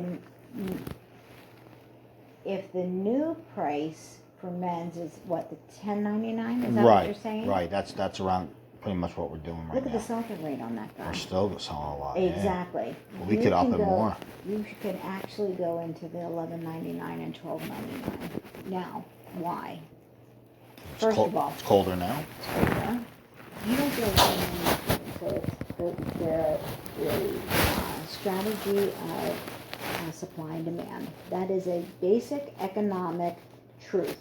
new price for men's is what, the $10.99? Is that what you're saying? Right. That's around pretty much what we're doing right now. Look at the sell-through rate on that guy. We're still selling a lot. Exactly. Yeah. Well, we could up it more. You can actually go into the $11.99 and $12.99. Now, why? First of all, it's colder now. It's colder. You don't get a so the strategy of supply and demand. That is a basic economic truth.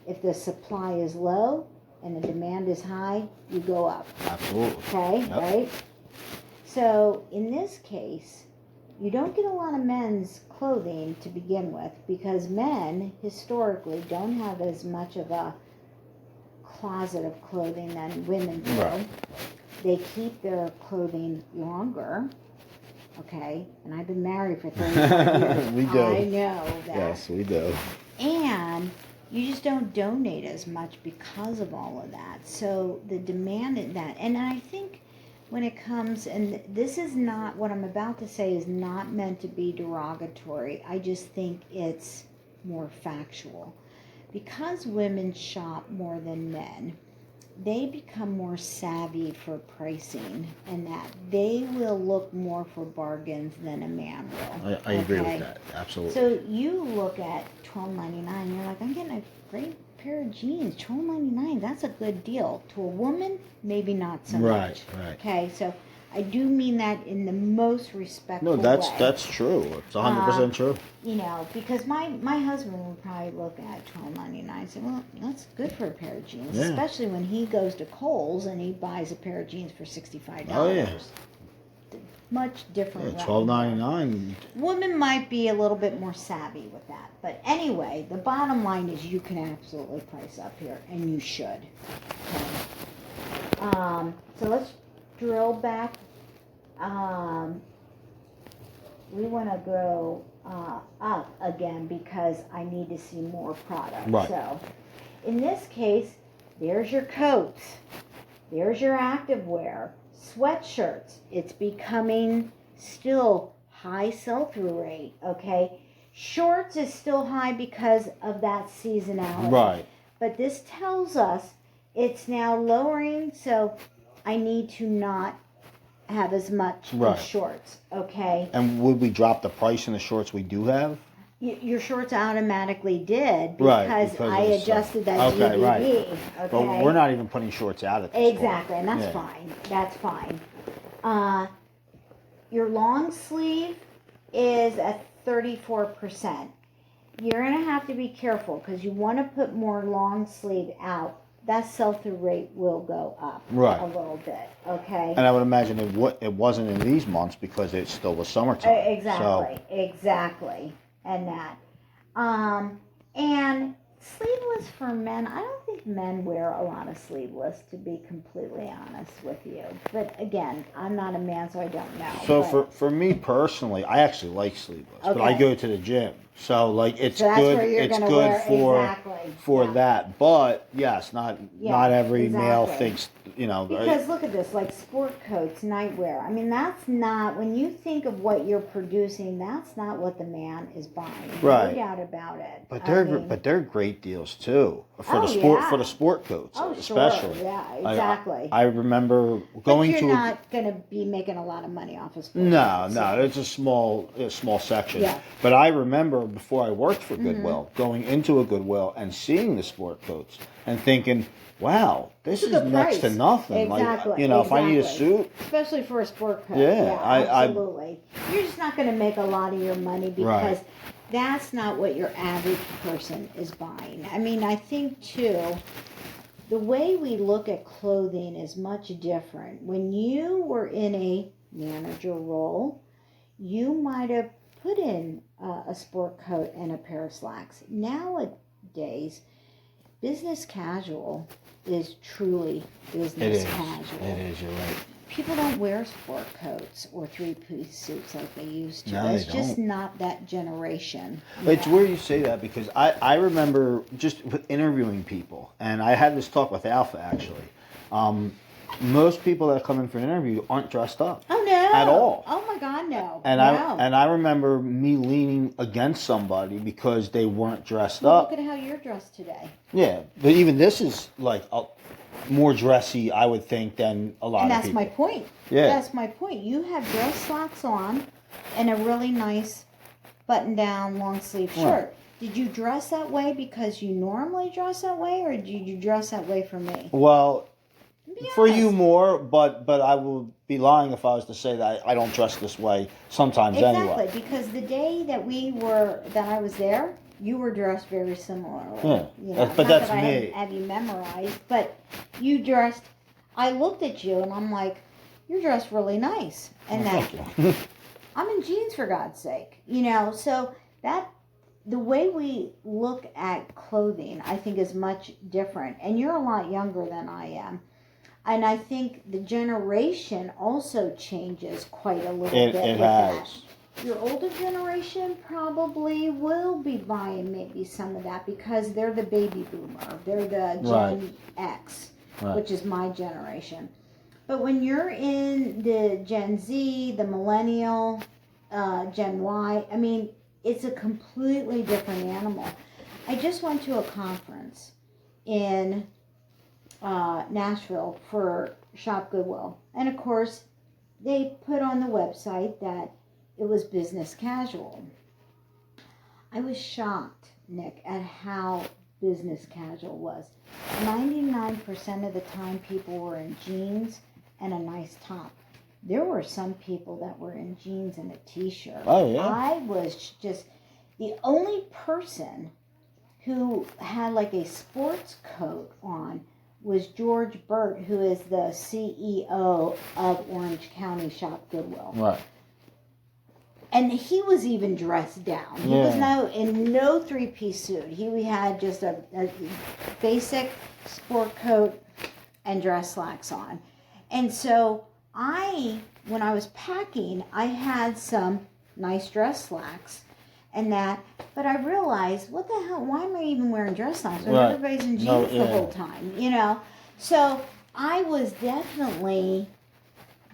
If the supply is low and the demand is high, you go up. Absolutely. Okay, Yep. right? So in this case, you don't get a lot of men's clothing to begin with because men historically don't have as much of a closet of clothing than women do. Right. They keep their clothing longer, okay? And I've been married for 35 years. We do. I know that. Yes, we do. And you just don't donate as much because of all of that. So the demand in that, and I think when it comes, and this is not, what I'm about to say is not meant to be derogatory. I just think it's more factual. Because women shop more than men, they become more savvy for pricing, and that they will look more for bargains than a man will. I agree okay? with that. Absolutely. So you look at $12.99, you're like, I'm getting a great pair of jeans, $12.99. That's a good deal. To a woman, maybe not so much. Right. Okay, so I do mean that in the most respectful No, way. that's true. It's 100% true. You know, because my husband would probably look at $12.99 and say, well, that's good for a pair of jeans, Yeah. especially when he goes to Kohl's and he buys a pair of jeans for $65. Oh, yeah. Much different. Yeah, realm there. $12.99. Women might be a little bit more savvy with that. But anyway, the bottom line is you can absolutely price up here, and you should. Okay. So let's drill back. We want to go up again because I need to see more product. Right. So in this case, there's your coats. There's your activewear. Sweatshirts. It's becoming still high sell-through rate, okay? Shorts is still high because of that seasonality. Right. But this tells us it's now lowering, so I need to not have as much Right. in shorts, okay? And would we drop the price in the shorts we do have? Your shorts automatically did Right, because because I of the adjusted that Okay, DVD, right. okay? But we're not even putting shorts out at this Exactly, point. and that's Yeah. fine. That's fine. Your long sleeve is at 34%. You're going to have to be careful because you want to put more long sleeve out. That sell-through rate will go up Right. a little bit, okay? And I would imagine it wasn't in these months because it still was summertime. Exactly. And that. And sleeveless for men, I don't think men wear a lot of sleeveless, to be completely honest with you. But again, I'm not a man, so I don't know. So but, for me personally, I actually like sleeveless, but I Okay. go to the gym. So like it's So that's good. where you're It's gonna good wear- for yeah. that. But yes, not every male exactly. thinks, you know. Because look at this, like sport coats, nightwear. I mean, that's not, when you think of what you're producing, that's not what the man is buying. Right. No doubt about it. But I mean, they're great deals too for Oh, the sport yeah. for the sport coats, Oh, especially. sure. Yeah, exactly. I remember going but to. you're not going to be making a lot of money off of sport No, coats, no, so- it's a small section. Yeah. But I remember before I worked for Goodwill, going into a Goodwill and seeing the sport coats and thinking, wow, this It's is a good next to price. nothing. Exactly, Like, you know, if I need a exactly. suit, Especially for a sport coat. Yeah, absolutely. You're just not going to make a lot of your money because that's not what your average person is buying. I mean, I think too, the way we look at clothing is much different. When you were in a manager role, you might have put in a sport coat and a pair of slacks. Nowadays, business casual is truly business casual. It is. You're right. People don't wear sport coats or three-piece suits like they used to. No, it's they just don't. not that generation. It's weird you say that because I remember just with interviewing people, and I had this talk with Alpha actually. Most people that come in for an interview aren't dressed up. Oh no! At all. Oh my God, no! And no. I remember me leaning against somebody because they weren't dressed Well, up. look at how you're dressed today. Yeah, but even this is like more dressy, I would think, than a lot And of that's people. my point. Yeah. That's my point. You have dress slacks on and a really nice button-down long sleeve shirt. Right. Did you dress that way because you normally dress that way, or did you dress that way for me? Well, Be for honest. you more, but I will be lying if I was to say that I don't dress this way sometimes Exactly, anyway. because the day that I was there, you were dressed very similarly. Yeah, You know, but not that's that I me. have you memorized, but you dressed. I looked at you and I'm like, you're dressed really nice, and that I'm in jeans for God's sake, you know. So that the way we look at clothing, I think, is much different. And you're a lot younger than I am. And I think the generation also changes quite a little bit. It with has. that. Your older generation probably will be buying maybe some of that because they're the baby boomer. They're the Gen X, which is my generation. But when you're in the Gen Z, the millennial, Gen Y, I mean, it's a completely different animal. I just went to a conference in Nashville for Shop Goodwill. And of course, they put on the website that it was business casual. I was shocked, Nick, at how business casual was. 99% of the time, people were in jeans and a nice top. There were some people that were in jeans and a t-shirt. Oh, yeah. I was just the only person who had like a sports coat on was George Burt, who is the CEO of Orange County Shop Goodwill. Right. And he was even dressed down. He was in no three-piece suit. He had just a basic sport coat and dress slacks on. And so when I was packing, I had some nice dress slacks and that, but I realized, what the hell, why am I even wearing dress slacks when everybody's in jeans the whole time, you know? So I was definitely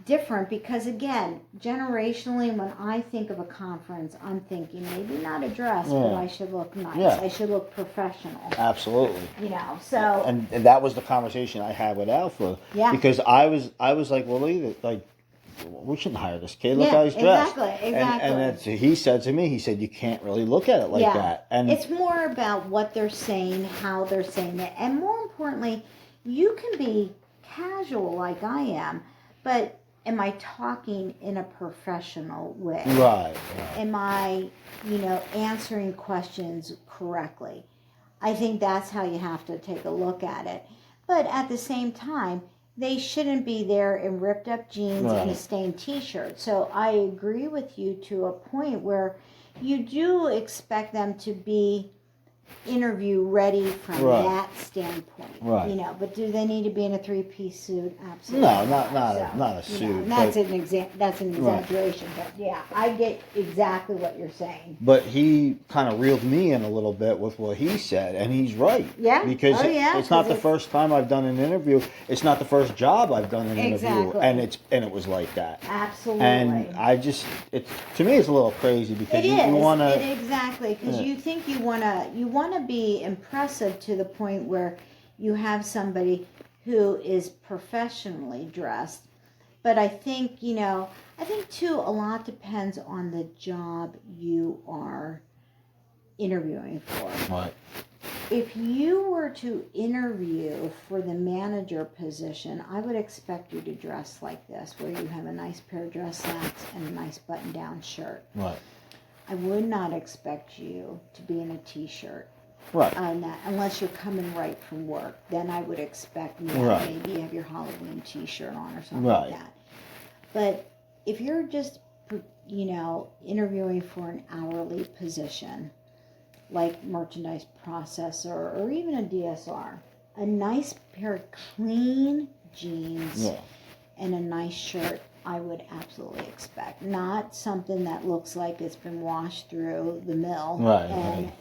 different because, again, generationally, when I think of a conference, I'm thinking maybe not a dress, but I should look nice. Yeah. I should look professional. Absolutely. You know, so. And that was the conversation I had with Alpha. Yeah. Because I was like, well, we shouldn't hire this kid. Look how he's dressed. Exactly. And he said to me, you can't really look at it like that. And it's more about what they're saying, how they're saying it, and more importantly, you can be casual like I am, but am I talking in a professional way? Right. Am I, answering questions correctly? I think that's how you have to take a look at it. But at the same time, they shouldn't be there in ripped up jeans and a stained t-shirt. So I agree with you to a point where you do expect them to be interview ready from that standpoint. Right. But do they need to be in a three-piece suit? Absolutely. No, not a suit. That's an exaggeration, but yeah, I get exactly what you're saying. But he kind of reeled me in a little bit with what he said, and he's right. Yeah. Because it's not the first time I've done an interview. It's not the first job I've done an interview, and it was like that. Absolutely. And to me, it's a little crazy because you want to exactly because you think you want to be impressive to the point where you have somebody who is professionally dressed. But I think, too, a lot depends on the job you are interviewing for. Right. If you were to interview for the manager position, I would expect you to dress like this, where you have a nice pair of dress slacks and a nice button-down shirt. Right. I would not expect you to be in a t-shirt. Right. On that, unless you're coming right from work, then I would expect maybe you have your Halloween t-shirt on or something like that. But if you're just, interviewing for an hourly position, like merchandise processor or even a DSR, a nice pair of clean jeans and a nice shirt, I would absolutely expect. Not something that looks like it's been washed through the mill and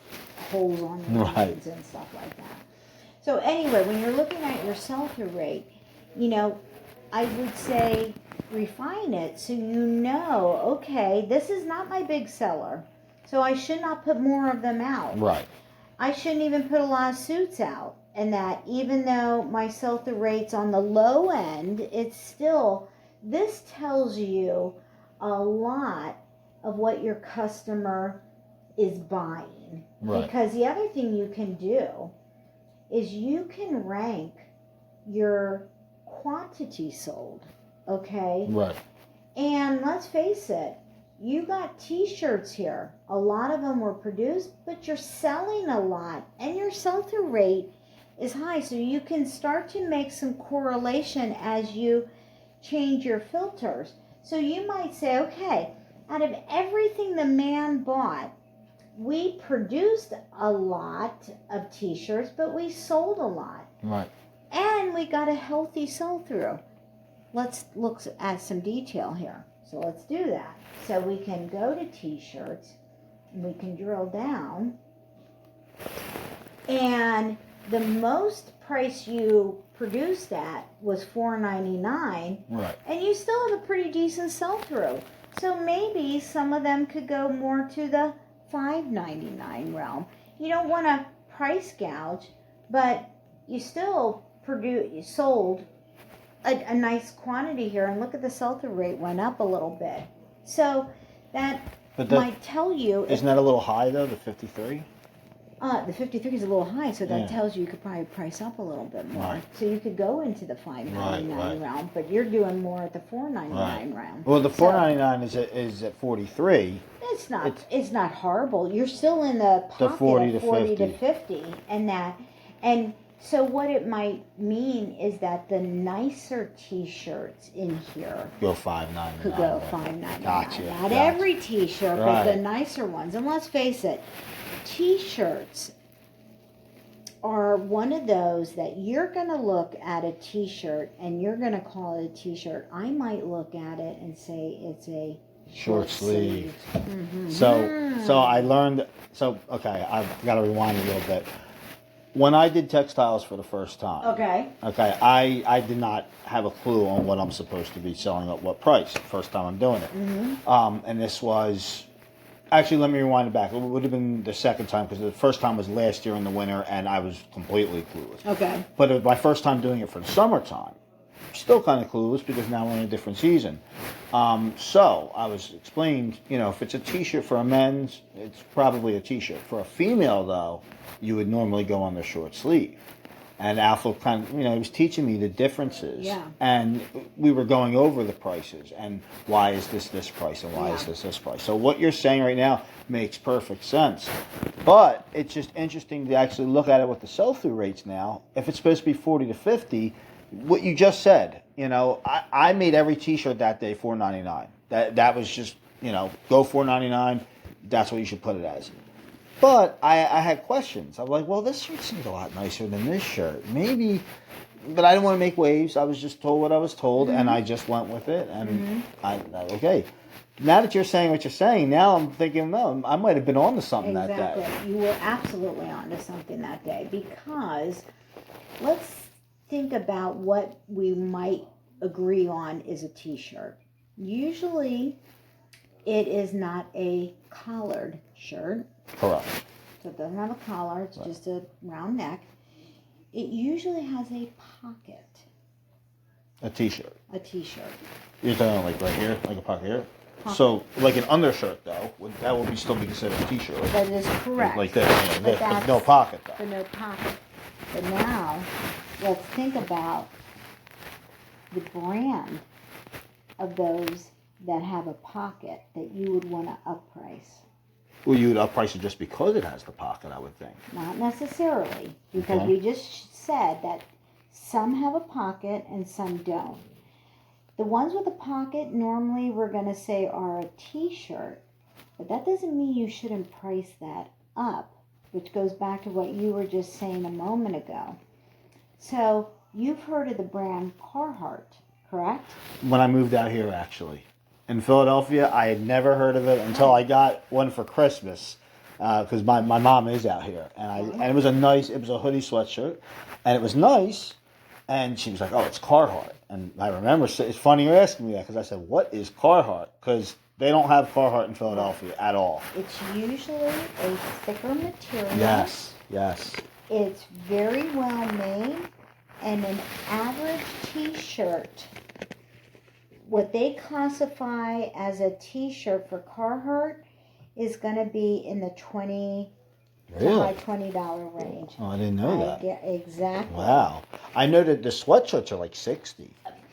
holes on the jeans and stuff like that. So anyway, when you're looking at your sell-through rate, I would say refine it so okay, this is not my big seller, so I should not put more of them out. Right. I shouldn't even put a lot of suits out. And that even though my sell-through rate's on the low end, it's still... This tells you a lot of what your customer is buying. Right. Because the other thing you can do is you can rank your quantity sold, okay? Right. And let's face it, you got t-shirts here. A lot of them were produced, but you're selling a lot. And your sell-through rate is high. So you can start to make some correlation as you change your filters. So you might say, okay, out of everything the man bought, we produced a lot of t-shirts, but we sold a lot. Right. And we got a healthy sell-through. Let's look at some detail here. So let's do that. So we can go to t-shirts, and we can drill down. And the most price you produced at was $4.99, right? And you still have a pretty decent sell-through. So maybe some of them could go more to the $5.99 realm. You don't want to price gouge, but you still sold a nice quantity here, and look at the sell-through rate went up a little bit. So that might tell you. Isn't that a little high though, the 53? The 53 is a little high, so that Yeah. tells you could probably price up a little bit more. Right. So you could go into the $5.99 Right. realm, but you're doing more at the $4.99 realm. Well, the So $4.99 is at 43. it's not horrible. You're still in the pocket 40 of to 40 to 50. 50, and so what it might mean is that the nicer T-shirts in here Go $5.99. could go $5.99. Gotcha. Not every T-shirt, but Right. the nicer ones. And let's face it, T-shirts are one of those that you're going to look at a T-shirt and you're going to call it a T-shirt. I might look at it and say it's a Short sleeve. Mm-hmm. So I learned. So okay, I've got to rewind a little bit. When I did textiles for the first time, Okay. I did not have a clue on what I'm supposed to be selling at what price. First time I'm doing it, and this was actually, let me rewind it back. It would have been the second time because the first time was last year in the winter, and I was completely clueless. Okay. But it was my first time doing it for the summertime. Still kind of clueless because now we're in a different season. So I was explained, if it's a T-shirt for a men's, it's probably a T-shirt. For a female, though, you would normally go on the short sleeve. And Alpha kind of, he was teaching me the differences. Yeah. And we were going over the prices and why is this price and why is this price. So what you're saying right now makes perfect sense. But it's just interesting to actually look at it with the sell-through rates now. If it's supposed to be 40 to 50, what you just said, I made every T-shirt that day $4.99. That was just, go $4.99. That's what you should put it as. But I had questions. I'm like, well, this shirt seems a lot nicer than this shirt. Maybe, but I didn't want to make waves. I was just told what I was told, and I just went with it. And okay. Now that you're saying what you're saying, now I'm thinking, no, I might have been on to something that day. Exactly. You were absolutely on to something that day because let's think about what we might agree on is a T-shirt. Usually it is not a collared shirt. Correct. So it doesn't have a collar, it's just a round neck. It usually has a pocket. A T-shirt. A T-shirt. You're talking like right here, like a pocket here? So, like an undershirt, though, that would still be considered a T-shirt. Right? That is correct. Like this, with no pocket, though. For no pocket. But now, let's think about the brand of those that have a pocket that you would want to upprice. Well, you would upprice it just because it has the pocket, I would think. Not necessarily, because we just said that some have a pocket and some don't. The ones with a pocket, normally we're going to say are a T-shirt, but that doesn't mean you shouldn't price that up, which goes back to what you were just saying a moment ago. So, you've heard of the brand Carhartt, correct? When I moved out here, actually. In Philadelphia, I had never heard of it until I got one for Christmas, because my mom is out here, and it was a hoodie sweatshirt, and it was nice, and she was like, "Oh, it's Carhartt," and I remember it's funny you're asking me that because I said, "What is Carhartt?" Because they don't have Carhartt in Philadelphia at all. It's usually a thicker material. Yes. It's very well made, and an average T-shirt, what they classify as a T-shirt for Carhartt is going to be in the $20 to high $20 range. Oh, I didn't know that. Yeah, exactly. Wow. I know that the sweatshirts are like $60. And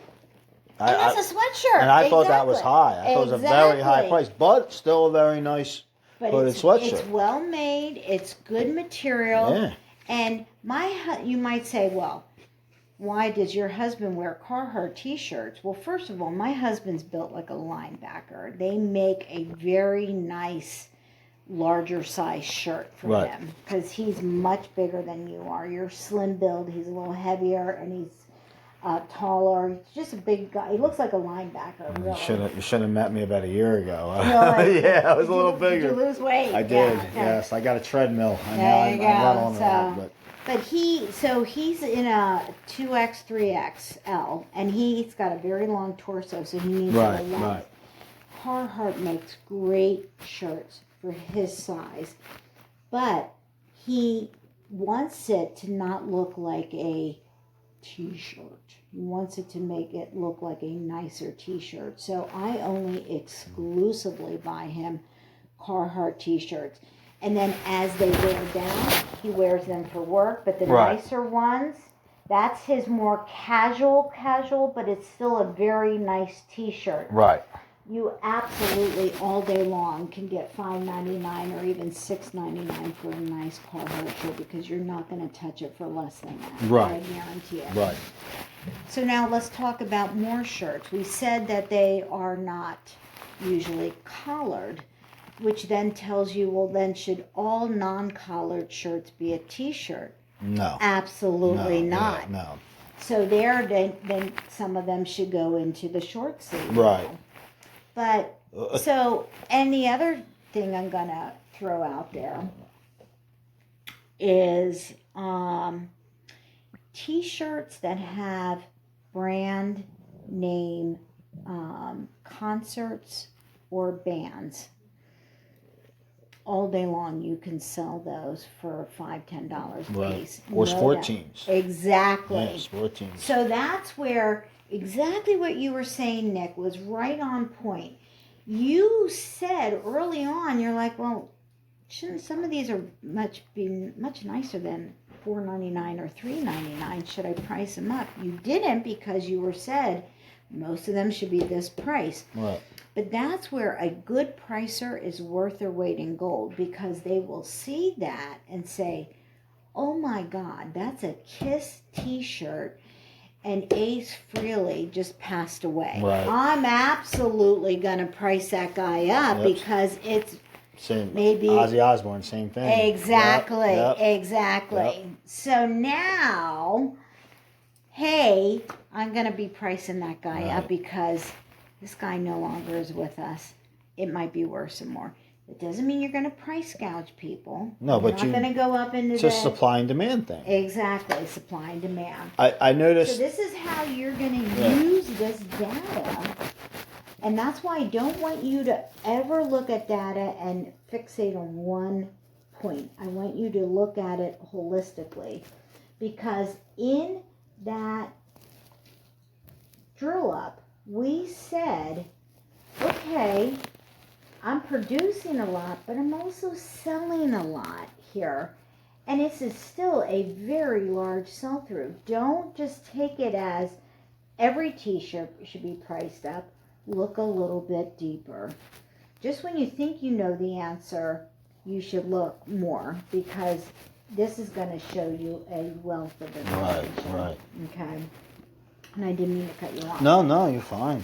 that's a sweatshirt. And I thought that was high. I thought it was a very high price, but still a very nice hooded sweatshirt. It's well made. It's good material. Yeah. And you might say, well, why does your husband wear Carhartt T-shirts? Well, first of all, my husband's built like a linebacker. They make a very nice, larger size shirt for him because he's much bigger than you are. You're slim build. He's a little heavier, and he's taller. He's just a big guy. He looks like a linebacker. Really. You should have met me about a year ago. Really? Yeah, I was a little bigger. Did you lose weight? I did. Yes, I got a treadmill. There you go. I'm not on that, but he's in a 2X, 3XL, and he's got a very long torso, so he needs a length. Right. Carhartt makes great shirts for his size, but he wants it to not look like a t-shirt. He wants it to make it look like a nicer t-shirt. So I only exclusively buy him Carhartt t-shirts. And then as they wear down, he wears them for work. But the nicer ones, that's his more casual, but it's still a very nice t-shirt. Right. You absolutely all day long can get $5.99 or even $6.99 for a nice Carhartt shirt because you're not going to touch it for less than that. Right. I guarantee it. Right. So now let's talk about more shirts. We said that they are not usually collared, which then tells you, well, then should all non-collared shirts be a t-shirt? No. Absolutely not. Yeah, no. So then some of them should go into the short sleeve. Right. But, and the other thing I'm going to throw out there is t-shirts that have brand name concerts or bands. All day long you can sell those for $5-10 a piece. Or sport teams. Exactly. Yeah, sport teams. So that's where exactly what you were saying, Nick, was right on point. You said early on, you're like, well, shouldn't some of these be much nicer than $4.99 or $3.99? Should I price them up? You didn't, because you said most of them should be this price. Right. But that's where a good pricer is worth their weight in gold, because they will see that and say, oh my God, that's a KISS t-shirt and Ace Frehley just passed away. Right. I'm absolutely going to price that guy up because it's same. Maybe Ozzy Osbourne, same thing. Exactly. Yep. Exactly. Yep. So now, hey, I'm going to be pricing that guy up because this guy no longer is with us. It might be worse and more. It doesn't mean you're going to price gouge people. No, but you're not going to go up into it's a supply and demand thing. Exactly, supply and demand. I noticed. So this is how you're going to use this data. And that's why I don't want you to ever look at data and fixate on one point. I want you to look at it holistically. Because in that drill up, we said, okay, I'm producing a lot, but I'm also selling a lot here. And this is still a very large sell-through. Don't just take it as every t-shirt should be priced up. Look a little bit deeper. Just when you think you know the answer, you should look more, because this is going to show you a wealth of information. Right. Okay. And I didn't mean to cut you off. No, you're fine.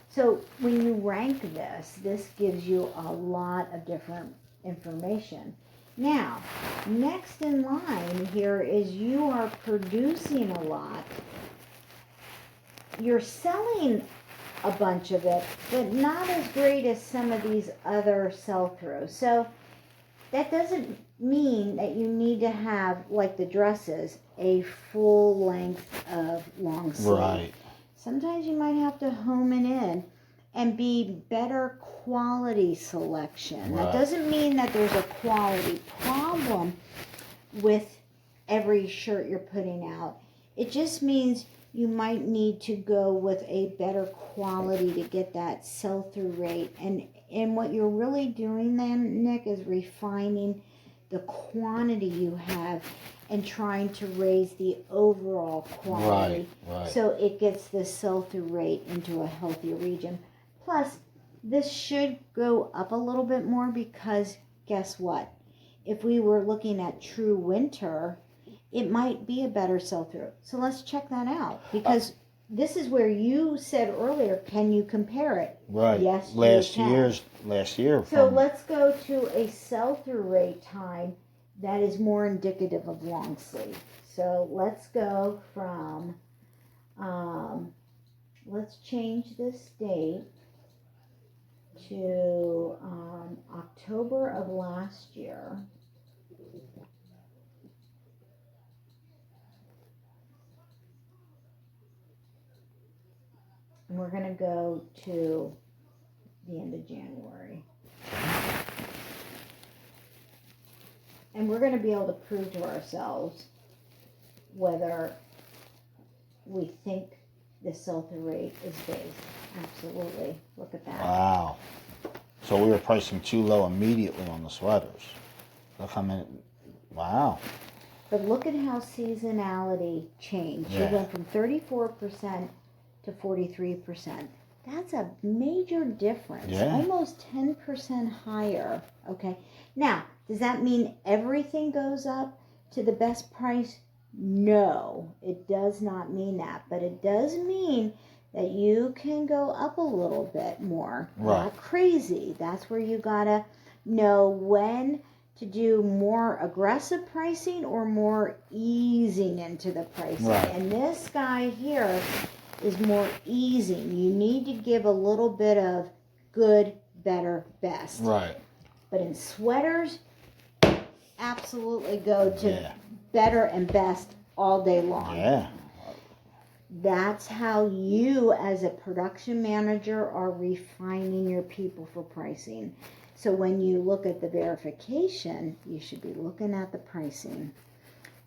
So when you rank this gives you a lot of different information. Now, next in line here is you are producing a lot. You're selling a bunch of it, but not as great as some of these other sell-throughs. So that doesn't mean that you need to have, like the dresses, a full length of long sleeve. Right. Sometimes you might have to home it in and be better quality selection. Right. That doesn't mean that there's a quality problem with every shirt you're putting out. It just means you might need to go with a better quality to get that sell-through rate. And what you're really doing then, Nick, is refining the quantity you have and trying to raise the overall quality. Right. So it gets the sell-through rate into a healthier region. Plus, this should go up a little bit more, because guess what? If we were looking at true winter, it might be a better sell-through. So let's check that out, because this is where you said earlier, can you compare it? Right. Yes, last you can. year. So let's go to a sell-through rate time that is more indicative of long sleeve. So let's go from, let's change this date to October of last year. And we're going to go to the end of January. And we're going to be able to prove to ourselves whether we think the sell-through rate is based. Absolutely. Look at that. Wow. So we were pricing too low immediately on the sweaters. Look how many. Wow. But look at how seasonality changed. Yeah. You went from 34% to 43%. That's a major difference. Yeah. Almost 10% higher. Okay. Now, does that mean everything goes up to the best price? No, it does not mean that. But it does mean that you can go up a little bit more. Right. Not crazy. That's where you gotta know when to do more aggressive pricing or more easing into the pricing. Right. And this guy here is more easing. You need to give a little bit of good, better, best. Right. But in sweaters, absolutely go to Yeah. better and best all day long. Yeah. That's how you, as a production manager, are refining your people for pricing. So when you look at the verification, you should be looking at the pricing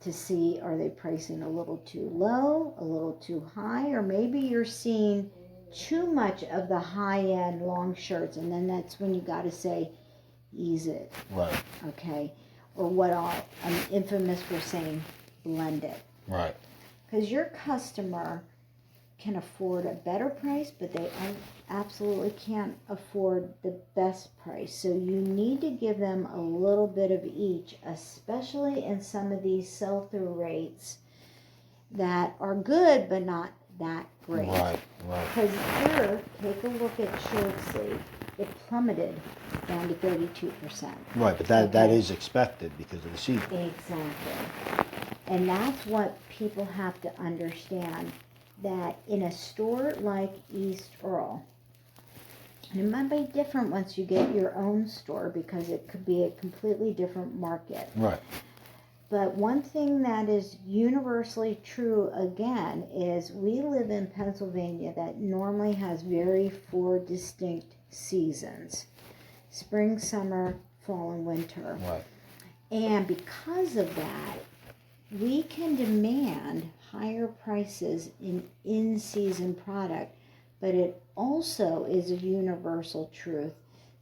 to see, are they pricing a little too low, a little too high, or maybe you're seeing too much of the high-end long shirts, and then that's when you got to say, ease it. Right. Okay? Or what I'm infamous for saying, blend it. Right. Because your customer can afford a better price, but they absolutely can't afford the best price. So you need to give them a little bit of each, especially in some of these sell-through rates that are good, but not that great. Right. Right. Because here, take a look at short sleeve. It plummeted down to 32%. Right, but that Okay. is expected because of the season. Exactly. And that's what people have to understand, that in a store like East Earl, and it might be different once you get your own store because it could be a completely different market. Right. But one thing that is universally true again is we live in Pennsylvania that normally has very 4 distinct seasons: spring, summer, fall, and winter. Right. And because of that, we can demand higher prices in season product, but it also is a universal truth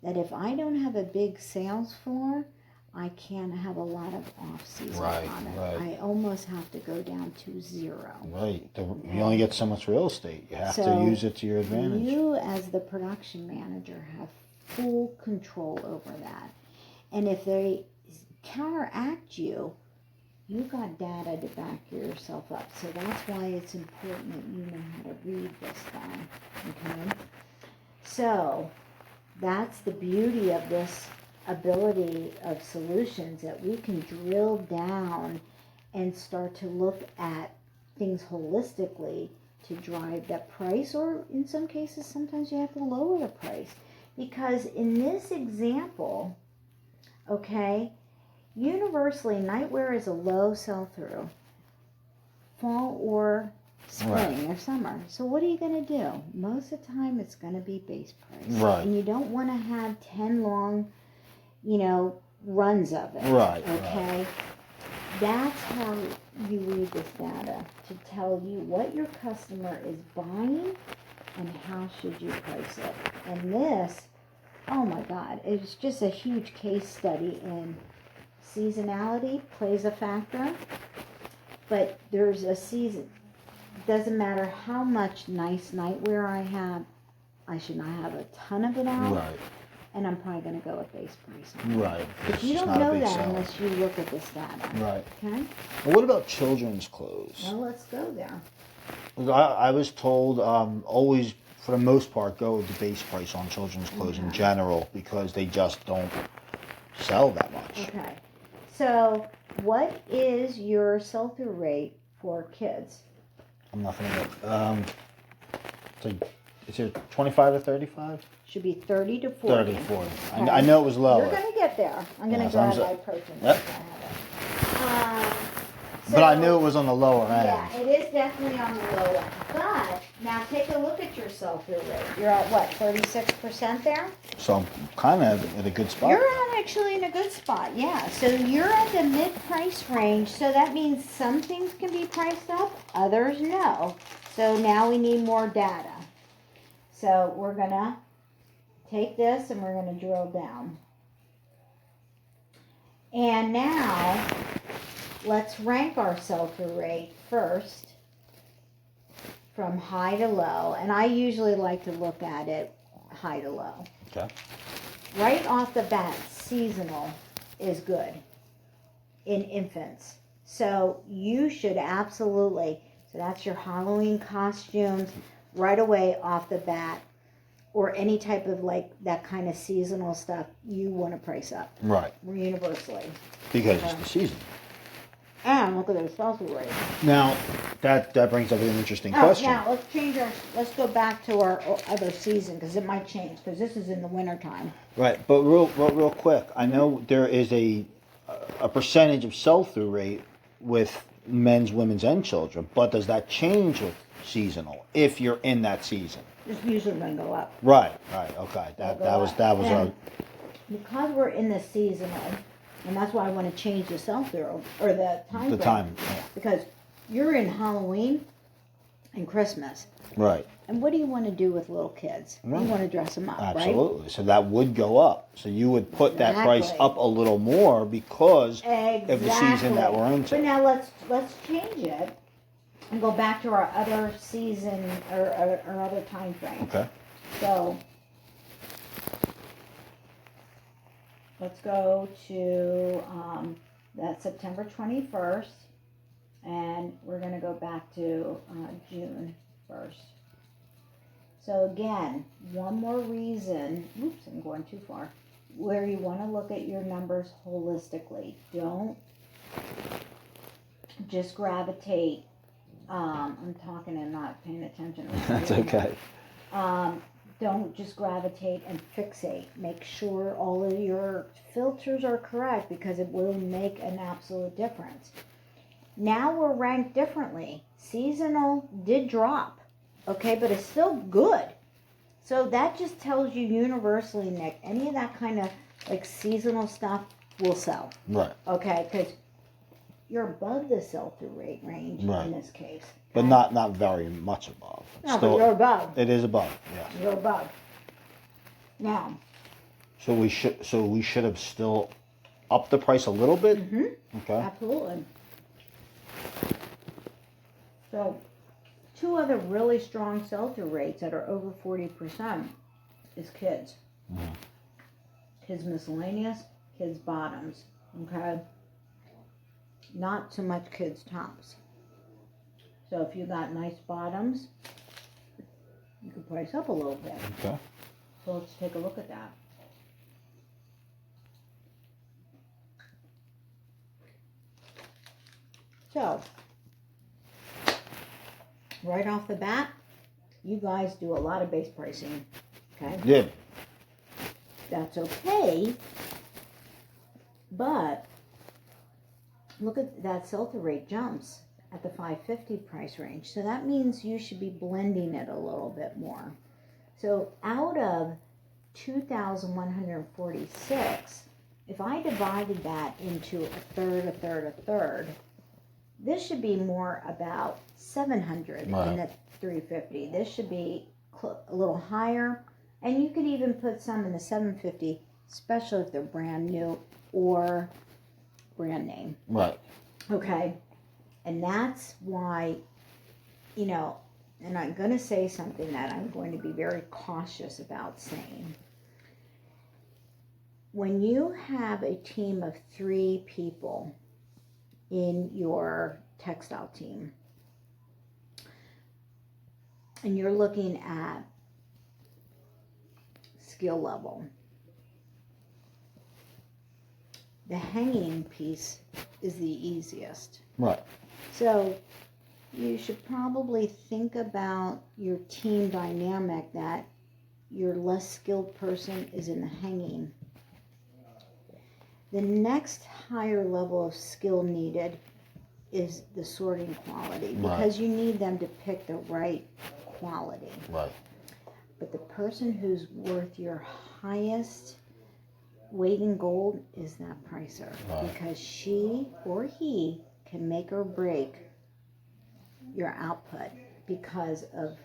that if I don't have a big sales floor, I can't have a lot of off-season Right, product. right. I almost have to go down to 0. Right. You only get so much real estate. You have to So use it to your advantage. You, as the production manager, have full control over that. And if they counteract you, you got data to back yourself up. So that's why it's important that you know how to read this guy. Okay? So that's the beauty of this ability of solutions, that we can drill down and start to look at things holistically to drive that price, or in some cases, sometimes you have to lower the price. Because in this example, okay, universally, nightwear is a low sell-through, fall or spring or summer. So what are you going to do? Most of the time, it's going to be base price. Right. And you don't want to have 10 long, runs of it. Right. Okay? Right. That's how you read this data, to tell you what your customer is buying and how should you price it. And this, oh my God, it's just a huge case study in seasonality plays a factor, but there's a season. Doesn't matter how much nice nightwear I have, I should not have a ton of it out, Right. and I'm probably going to go with base price. Right. But you It's don't not a know big that seller. unless you look at this data. Right. Okay? Well, what about children's clothes? Well, let's go there. I was told always, for the most part, go with the base price on children's clothes in general because they just don't sell that much. Okay. So, what is your sell-through rate for kids? I'm not gonna look. Is it 25 to 35? Should be 30 to 40. 30, 40. Okay. I know it was lower. You're going to get there. I'm going to Yep. grab my protein. Yep. so I have it. But I knew it was on the lower end. Yeah, it is definitely on the low end. But now take a look at your sell-through rate. You're at what, 36% there? So I'm kind of at a good spot. You're actually in a good spot, yeah. So you're at the mid-price range. So that means some things can be priced up, others no. So now we need more data. So we're gonna take this and we're gonna drill down. And now let's rank our sell-through rate first from high to low. And I usually like to look at it high to low. Okay. Right off the bat, seasonal is good in infants. So you should absolutely, so that's your Halloween costumes right away off the bat, or any type of like that kind of seasonal stuff you want to price up. Right. Universally. Because it's the season. And look at their sell-through rate. Now, that brings up an interesting question. Now let's go back to our other season because it might change because this is in the wintertime. Right, but real quick, I know there is a percentage of sell-through rate with men's, women's, and children, but does that change with seasonal if you're in that season? It's usually going to go up. Right, okay. That was And because we're in the seasonal, and that's why I want to change the sell-through or the time frame. time. Yeah. Because you're in Halloween and Christmas. Right. And what do you want to do with little kids? Right. You want to dress them up, Absolutely. right? So that would go up. So you would put that price up a little more because of the season that we're into. But now let's change it and go back to our other season or other time frame. Okay. So let's go to that September 21st, and we're going to go back to June 1st. So again, one more reason, oops, I'm going too far, where you want to look at your numbers holistically. Don't just gravitate. I'm talking and not paying attention. That's okay. Don't just gravitate and fixate. Make sure all of your filters are correct because it will make an absolute difference. Now we're ranked differently. Seasonal did drop, okay, but it's still good. So that just tells you universally, Nick, any of that kind of like seasonal stuff will sell. Right. Okay, because you're above the sell-through rate range Right. in this case. But not very much above. No, but you're above. It is above, yeah. You're above. Now. So we should have still upped the price a little bit? Mm-hmm. Okay. Absolutely. So, two other really strong sell-through rates that are over 40% is kids. Mm-hmm. Kids miscellaneous, kids bottoms, okay? Not so much kids tops. So if you got nice bottoms, you can price up a little bit. Okay. So let's take a look at that. So, right off the bat, you guys do a lot of base pricing, okay? Yeah. That's okay, but look at that sell-through rate jumps at the 550 price range. So that means you should be blending it a little bit more. So out of 2,146, if I divided that into a third, this should be more about 700 Right. in the 350. This should be a little higher, and you could even put some in the 750, especially if they're brand new or brand name. Right. Okay, and that's why, you know, and I'm going to say something that I'm going to be very cautious about saying. When you have a team of 3 people in your textile team, and you're looking at skill level, the hanging piece is the easiest. Right. So you should probably think about your team dynamic, that your less skilled person is in the hanging. The next higher level of skill needed is the sorting quality, Right. because you need them to pick the right quality. Right. But the person who's worth your highest weight in gold is that pricer, Right. because she or he can make or break your output because of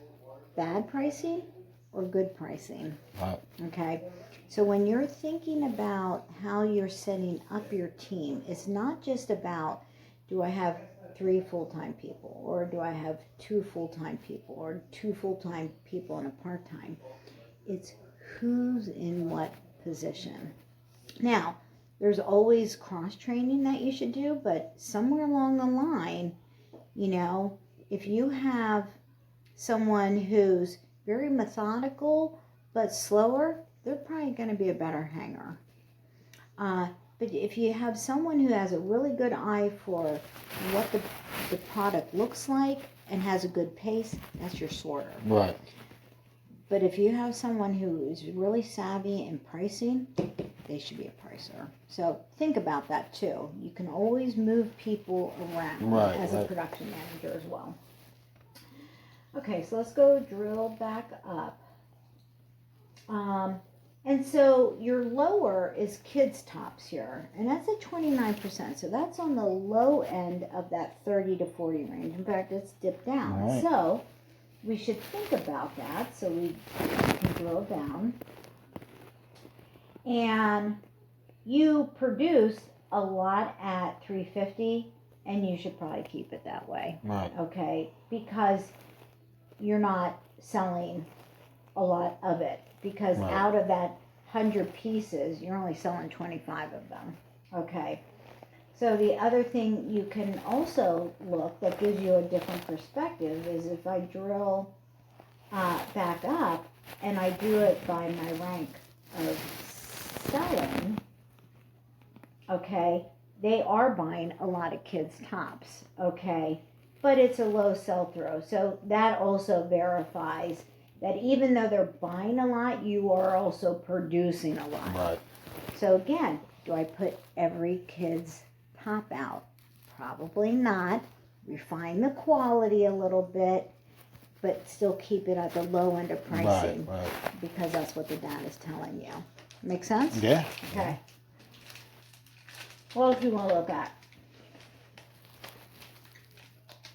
bad pricing or good pricing. Right. Okay, so when you're thinking about how you're setting up your team, it's not just about, do I have 3 full-time people, or do I have 2 full-time people, or 2 full-time people and a part-time. It's who's in what position. Now, there's always cross-training that you should do, but somewhere along the line, you know, if you have someone who's very methodical but slower, they're probably going to be a better hanger. But if you have someone who has a really good eye for what the product looks like and has a good pace, that's your sorter. Right. But if you have someone who is really savvy in pricing, they should be a pricer. So think about that too. You can always move people around as a production manager as well. Okay, so let's go drill back up. And so your lower is kids tops here, and that's at 29%. So that's on the low end of that 30 to 40 range. In fact, it's dipped down. Right. So we should think about that. So we can drill down. And you produce a lot at 350, and you should probably keep it that way. Right. Okay, because you're not selling a lot of it, because Right. out of that 100 pieces, you're only selling 25 of them. Okay, so the other thing you can also look that gives you a different perspective is if I drill back up and I do it by my rank of selling, okay, they are buying a lot of kids tops, okay, but it's a low sell-through. So that also verifies that even though they're buying a lot, you are also producing a lot. Right. So again, do I put every kid's top out? Probably not. Refine the quality a little bit, but still keep it at the low end of pricing. Right. Because that's what the data is telling you. Make sense? Yeah. Okay. What else do you want to look at?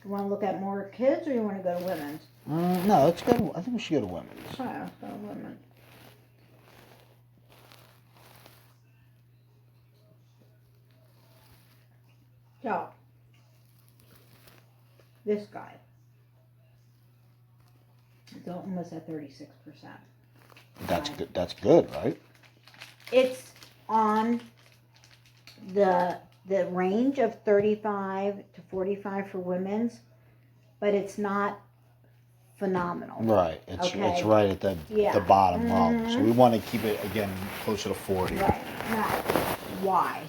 You want to look at more kids, or you want to go to women's? No, let's go. I think we should go to women's. Okay, let's go to women's. So, this guy is almost at 36%. That's good. That's good, right? It's on the range of 35 to 45 for women's, but it's not phenomenal. Right. It's Okay. right at the bottom rung. So we want to keep it again closer to 40. Right. Now, why?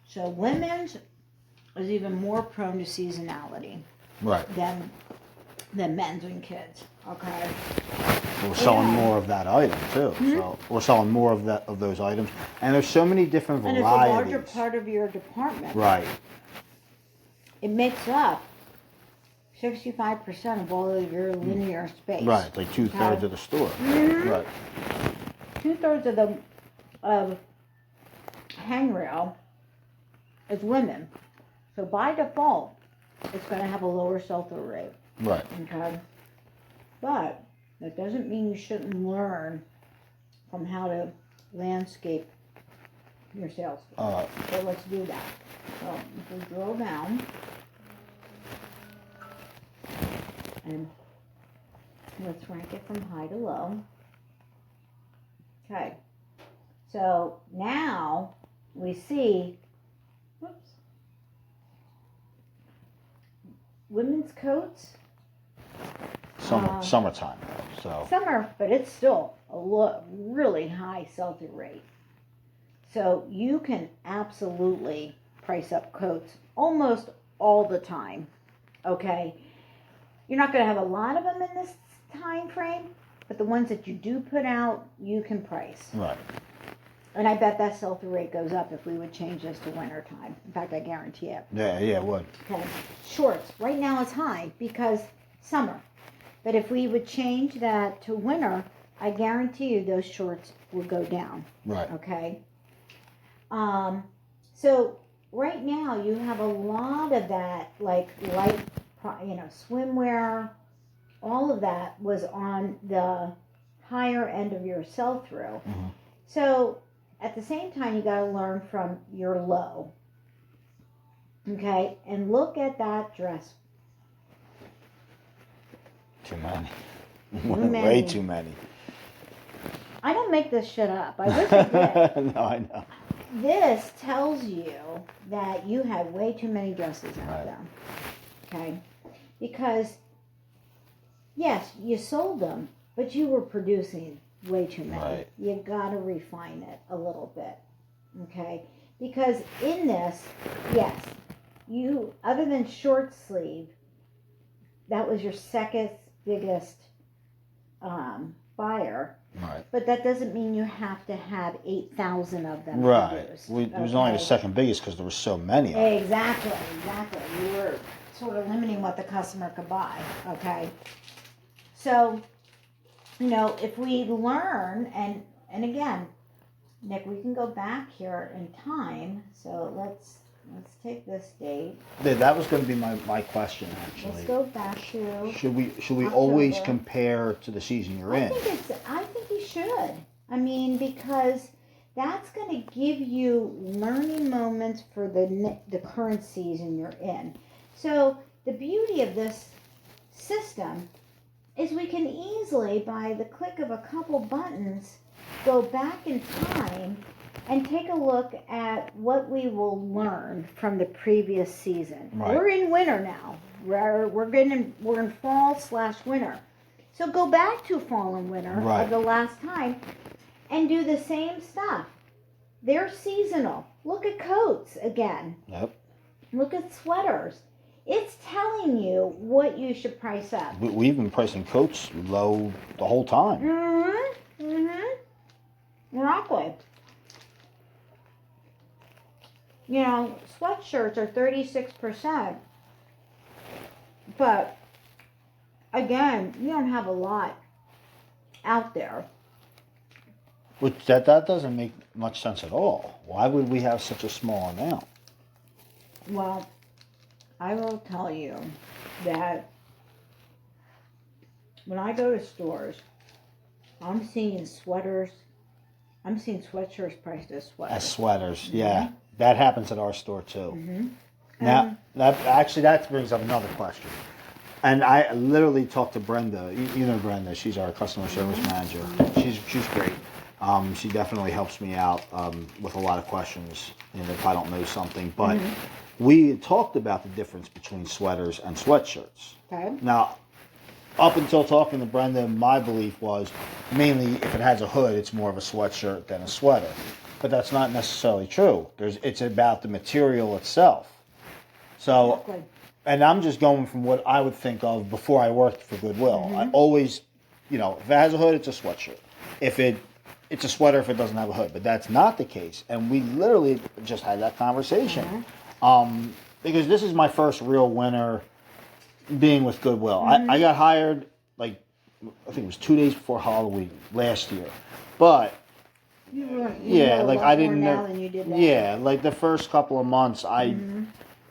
So women's is even more prone to seasonality Right. than men's and kids. Okay. We're selling more of that item too. So we're selling more of those items, and there's so many different And it's a varieties. larger part of your department. Right. It makes up 65% of all of your linear space. Right. It's like 2/3 of the store. Right. 2/3 of the handrail is women. So by default, it's going to have a lower sell-through rate. Right. Okay. But that doesn't mean you shouldn't learn from how to landscape your sales. So let's do that. So if we drill down and let's rank it from high to low. Okay. So now we see, whoops, women's coats. Summertime though. So. Summer, but it's still a really high sell-through rate. So you can absolutely price up coats almost all the time. Okay, you're not going to have a lot of them in this time frame, but the ones that you do put out, you can price. Right. And I bet that sell-through rate goes up if we would change this to winter time. In fact, I guarantee it. Yeah, it would. Okay. Shorts. Right now it's high because summer. But if we would change that to winter, I guarantee you those shorts will go down. Right. Okay. So right now you have a lot of that, like light, swimwear. All of that was on the higher end of your sell-through. Mm-hmm. So at the same time, you got to learn from your low. Okay, and look at that dress. Too many. many. Way too many. I don't make this shit up. I wish I did. No, I know. This tells you that you have way too many dresses out Right. there. Okay, because yes, you sold them, but you were producing way too many. Right. You gotta refine it a little bit. Okay? Because in this, yes, you, other than short sleeve, that was your second biggest buyer. Right. But that doesn't mean you have to have 8,000 of them Right. produced. It was only the second biggest because there were so many of them. Exactly. You were sort of limiting what the customer could buy. Okay? So, if we learn, and again, Nick, we can go back here in time. So let's take this date. Yeah, that was going to be my question actually. Let's go back to. Should we October. always compare to the season you're in? I think you should. I mean, because that's going to give you learning moments for the current season you're in. So the beauty of this system is we can easily, by the click of a couple buttons, go back in time and take a look at what we will learn from the previous season. Right. We're in winter now. We're in fall/winter. So go back to fall and winter Right. of the last time and do the same stuff. They're seasonal. Look at coats again. Yep. Look at sweaters. It's telling you what you should price up. We've been pricing coats low the whole time. Exactly. Sweatshirts are 36%. But, again, you don't have a lot out there. Which that doesn't make much sense at all. Why would we have such a small amount? Well, I will tell you that when I go to stores, I'm seeing sweatshirts priced as sweaters. As sweaters, yeah. That happens at our store too. Mm-hmm. Now, that brings up another question. And I literally talked to Brenda. You know Brenda. She's our customer service manager. She's great. She definitely helps me out with a lot of questions if I don't know something. But we talked about the difference between sweaters and sweatshirts. Okay. Now, up until talking to Brenda, my belief was mainly if it has a hood, it's more of a sweatshirt than a sweater. But that's not necessarily true. It's about the material itself. So, Exactly. and I'm just going from what I would think of before I worked for Goodwill. I always, if it has a hood, it's a sweatshirt. It's a sweater if it doesn't have a hood. But that's not the case. And we literally just had that conversation. Because this is my first real winter being with Goodwill. I got hired, I think it was 2 days before Halloween last year. But You know I didn't more now know. than you did then. Yeah, the first couple of months, I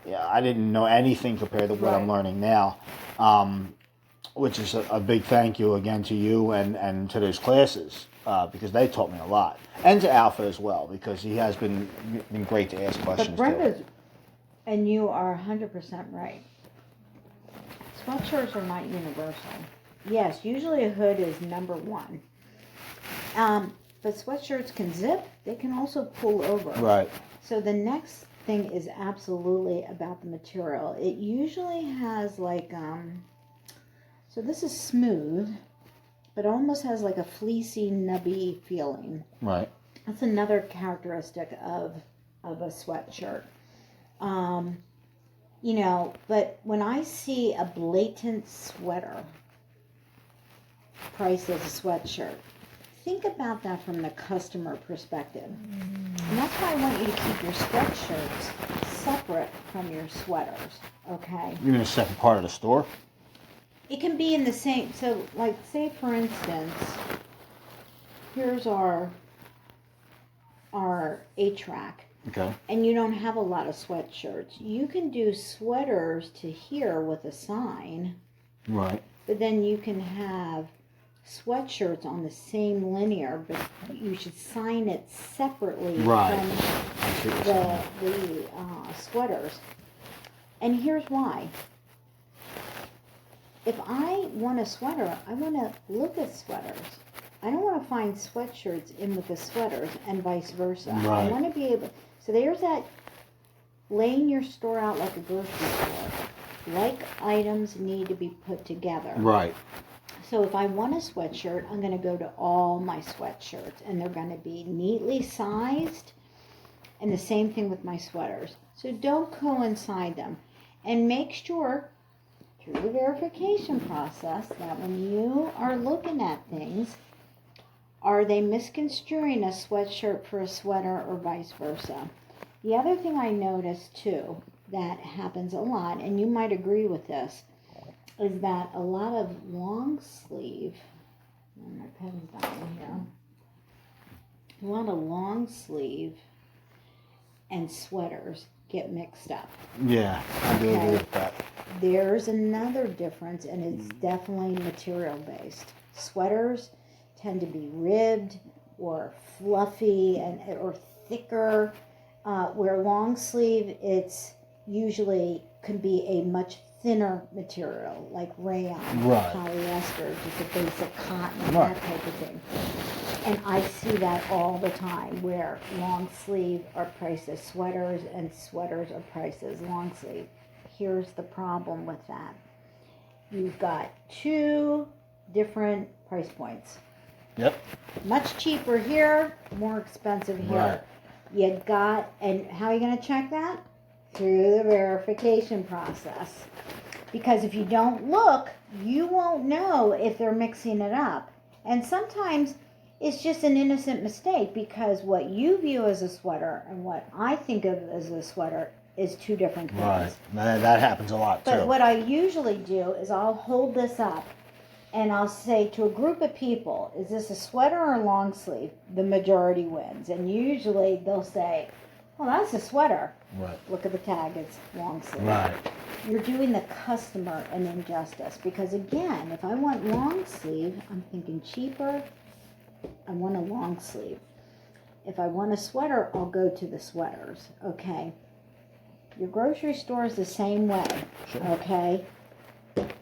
didn't know anything compared to what I'm learning now. Which is a big thank you again to you and to those classes because they taught me a lot, and to Alpha as well because he has been great to ask questions. But Brenda's, and you are 100% right. Sweatshirts are not universal. Yes, usually a hood is number one. But sweatshirts can zip. They can also pull over. Right. So the next thing is absolutely about the material. It usually has so this is smooth, but almost has like a fleecy, nubby feeling. Right. That's another characteristic of a sweatshirt. But when I see a blatant sweater priced as a sweatshirt, think about that from the customer perspective. And that's why I want you to keep your sweatshirts separate from your sweaters, okay? You mean a separate part of the store? It can be in the same, so like say for instance, here's our H-rack. Okay. And you don't have a lot of sweatshirts. You can do sweaters to here with a sign. Right. But then you can have sweatshirts on the same linear, but you should sign it separately Right. from the sweaters. And here's why. If I want a sweater, I want to look at sweaters. I don't want to find sweatshirts in with the sweaters and vice versa. Right. I want to be able, so there's that laying your store out like a grocery store. Like items need to be put together. Right. So if I want a sweatshirt, I'm going to go to all my sweatshirts and they're going to be neatly sized, and the same thing with my sweaters. So don't coincide them, and make sure through the verification process that when you are looking at things, are they misconstruing a sweatshirt for a sweater or vice versa? The other thing I noticed too that happens a lot, and you might agree with this, is that a lot of long sleeve, my pen's down here, a lot of long sleeve and sweaters get mixed up. Yeah, I do agree with that. There's another difference, and it's definitely material based. Sweaters tend to be ribbed or fluffy or thicker, where long sleeve it's usually can be a much thinner material like rayon, Right. polyester, just a basic cotton, Right. that type of thing. And I see that all the time where long sleeve are priced as sweaters and sweaters are priced as long sleeve. Here's the problem with that. You've got two different price points. Yep. Much cheaper here, more expensive here. Right. You got, and how are you going to check that? Through the verification process. Because if you don't look, you won't know if they're mixing it up. And sometimes it's just an innocent mistake, because what you view as a sweater and what I think of as a sweater is two different things. Right. That happens a lot too. But what I usually do is I'll hold this up and I'll say to a group of people, is this a sweater or a long sleeve? The majority wins. And usually they'll say, well, that's a sweater. Right. Look at the tag, it's long sleeve. Right. You're doing the customer an injustice, because again, if I want long sleeve, I'm thinking cheaper, I want a long sleeve. If I want a sweater, I'll go to the sweaters, okay? Your grocery store is the same way, Sure. okay?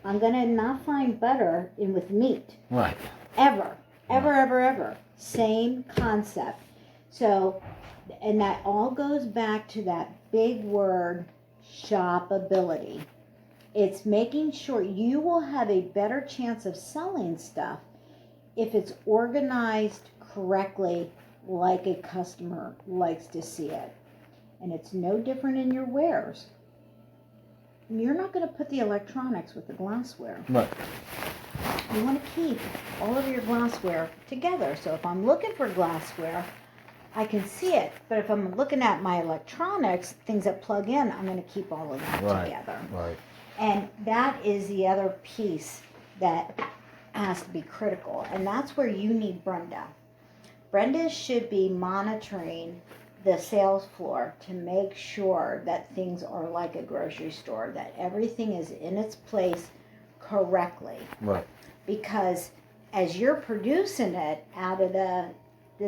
I'm going to not find butter in with meat. Right. Ever. Ever. Same concept. So, and that all goes back to that big word, shopability. It's making sure you will have a better chance of selling stuff if it's organized correctly, like a customer likes to see it. And it's no different in your wares. You're not going to put the electronics with the glassware. Right. You want to keep all of your glassware together. So if I'm looking for glassware, I can see it. But if I'm looking at my electronics, things that plug in, I'm going to keep all of that together. Right. And that is the other piece that has to be critical. And that's where you need Brenda. Brenda should be monitoring the sales floor to make sure that things are like a grocery store, that everything is in its place correctly. Right. Because as you're producing it out of the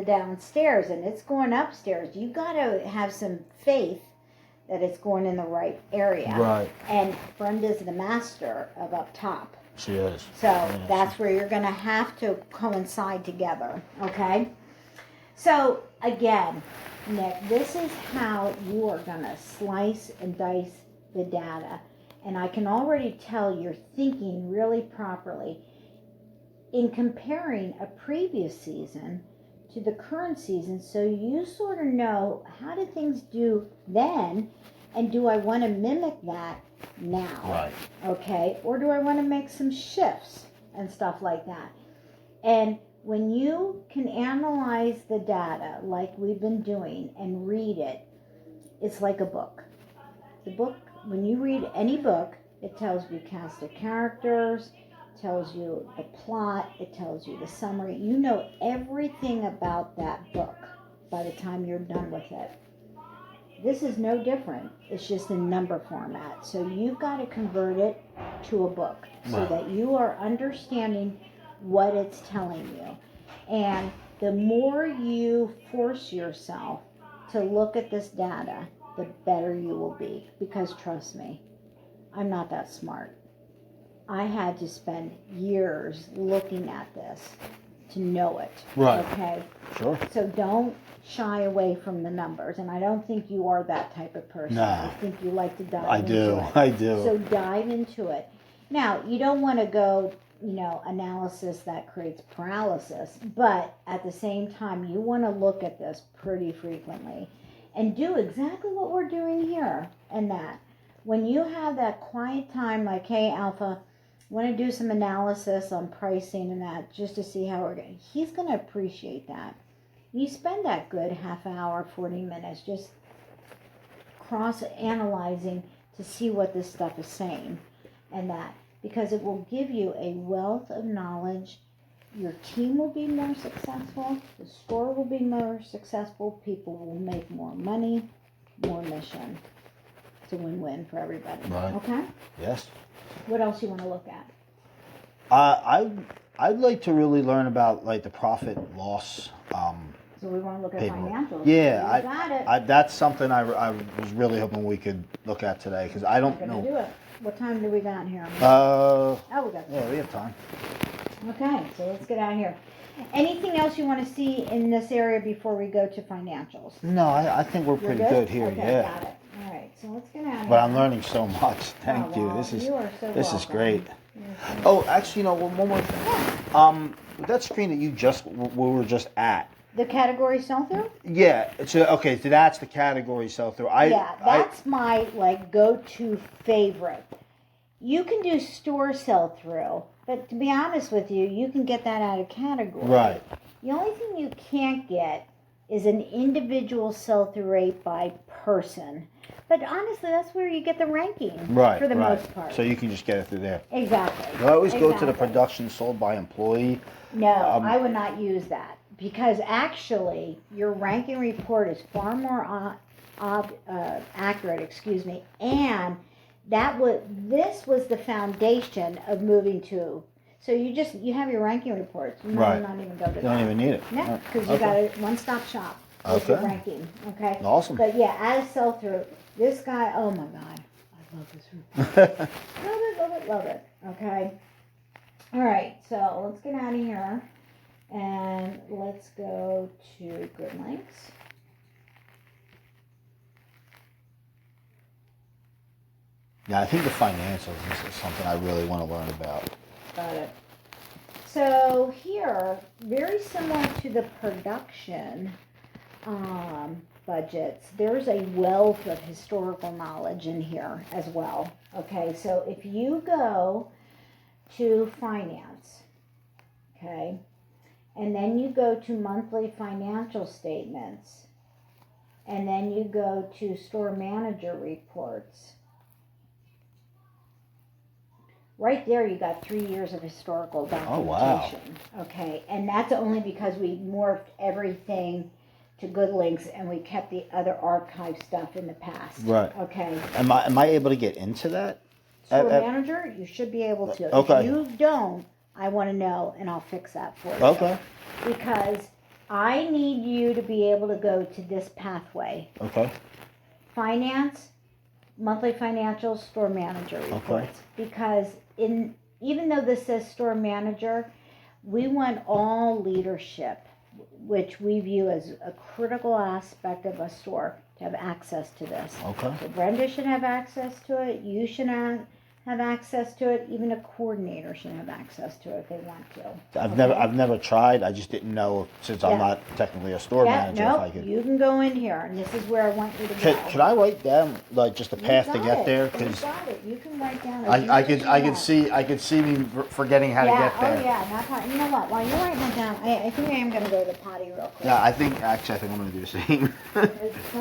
downstairs and it's going upstairs, you got to have some faith that it's going in the right area. Right. And Brenda's the master of up top. She is. So that's where you're going to have to coincide together, okay? So again, Nick, this is how you are going to slice and dice the data. And I can already tell you're thinking really properly in comparing a previous season to the current season, so you sort of know how did things do then, and do I want to mimic that now? Right. Okay, or do I want to make some shifts and stuff like that? And when you can analyze the data like we've been doing and read it, it's like a book. The book, when you read any book, it tells you cast of characters, tells you the plot, it tells you the summary. You know everything about that book by the time you're done with it. This is no different. It's just in number format. So you've got to convert it to a book so that you are understanding what it's telling you. And the more you force yourself to look at this data, the better you will be. Because trust me, I'm not that smart. I had to spend years looking at this to know it. Right. Okay? Sure. So don't shy away from the numbers. And I don't think you are that type of person. Nah. I think you like to dive into it. I do. So dive into it. Now, you don't want to go, analysis that creates paralysis. But at the same time, you want to look at this pretty frequently and do exactly what we're doing here and that. When you have that quiet time, like, hey, Alpha, want to do some analysis on pricing and that just to see how we're going. He's going to appreciate that. You spend that good half hour, 40 minutes just cross-analyzing to see what this stuff is saying and that, because it will give you a wealth of knowledge. Your team will be more successful. The store will be more successful. People will make more money, more mission. It's a win-win for everybody. Right. Okay? Yes. What else you want to look at? I'd like to really learn about like the profit loss. So we want to look at Paper. financials. Yeah, You got it. that's something I was really hoping we could look at today because I don't We're going to know. do it. What time do we got here? We got time. we have time. Okay, so let's get out of here. Anything else you want to see in this area before we go to financials? No, I think we're pretty good here. Okay, Yeah. got it. All right, so let's get out of here. But I'm learning so much. Thank you. Well, This is you are so this is welcome. great. You're so Oh, actually, one more thing. That screen that we were just at. The category sell-through? Yeah. So that's the category sell-through. That's my go-to favorite. You can do store sell-through, but to be honest with you, you can get that out of category. Right. The only thing you can't get is an individual sell-through rate by person. But honestly, that's where you get the ranking for the most part. So you can just get it through there. Exactly. I always go to the production sold by employee. No, I would not use that because actually your ranking report is far more accurate. And this was the foundation of moving to. So you have your ranking reports. You might not even go to that. You don't even need it. No, because you got a one-stop shop with your ranking. Okay. Awesome. But yeah, as sell-through, this guy. Oh my God, I love this report. love it. Okay. All right, so let's get out of here and let's go to Good Links. Yeah, I think the financials is something I really want to learn about. Got it. So here, very similar to the production budgets, there's a wealth of historical knowledge in here as well. Okay, so if you go to finance, okay, and then you go to monthly financial statements, and then you go to store manager reports, right there you got 3 years of historical documentation. Oh, wow. Okay, and that's only because we morphed everything to Good Links and we kept the other archive stuff in the past. Right. Okay. Am I able to get into that? Store manager, you should be able to. Okay. If you don't, I want to know and I'll fix that for you. Okay. Because I need you to be able to go to this pathway. Okay. Finance, monthly financials, store manager reports. Okay. Because even though this says store manager, we want all leadership, which we view as a critical aspect of a store, to have access to this. Okay. So Brenda should have access to it. You should have access to it. Even a coordinator should have access to it if they want to. I've never tried. I just didn't know since I'm Yeah. not technically a store Yeah, manager if I no, could. you can go in here, and this is where I want you to go. Could I write down like just a You path to got get it. there? You Because got it. You can write down. I could see me forgetting how to get there. Oh yeah, not problem. You know what? While you're writing that down, I think I am going to go to the potty real quick. Yeah, I think I'm gonna do the same. The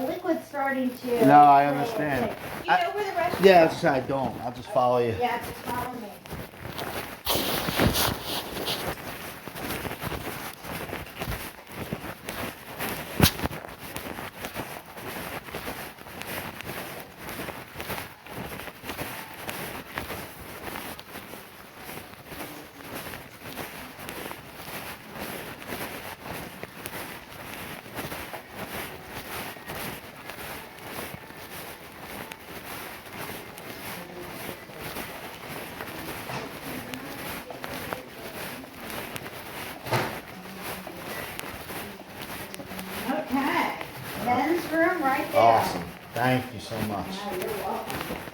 liquid's starting to. No, I play understand. its thing. Do you know where the rest? Yeah, that's I don't. I'll just follow you. Yeah, just follow me. Okay, men's room right there. Awesome. Thank you so much. Oh, you're welcome.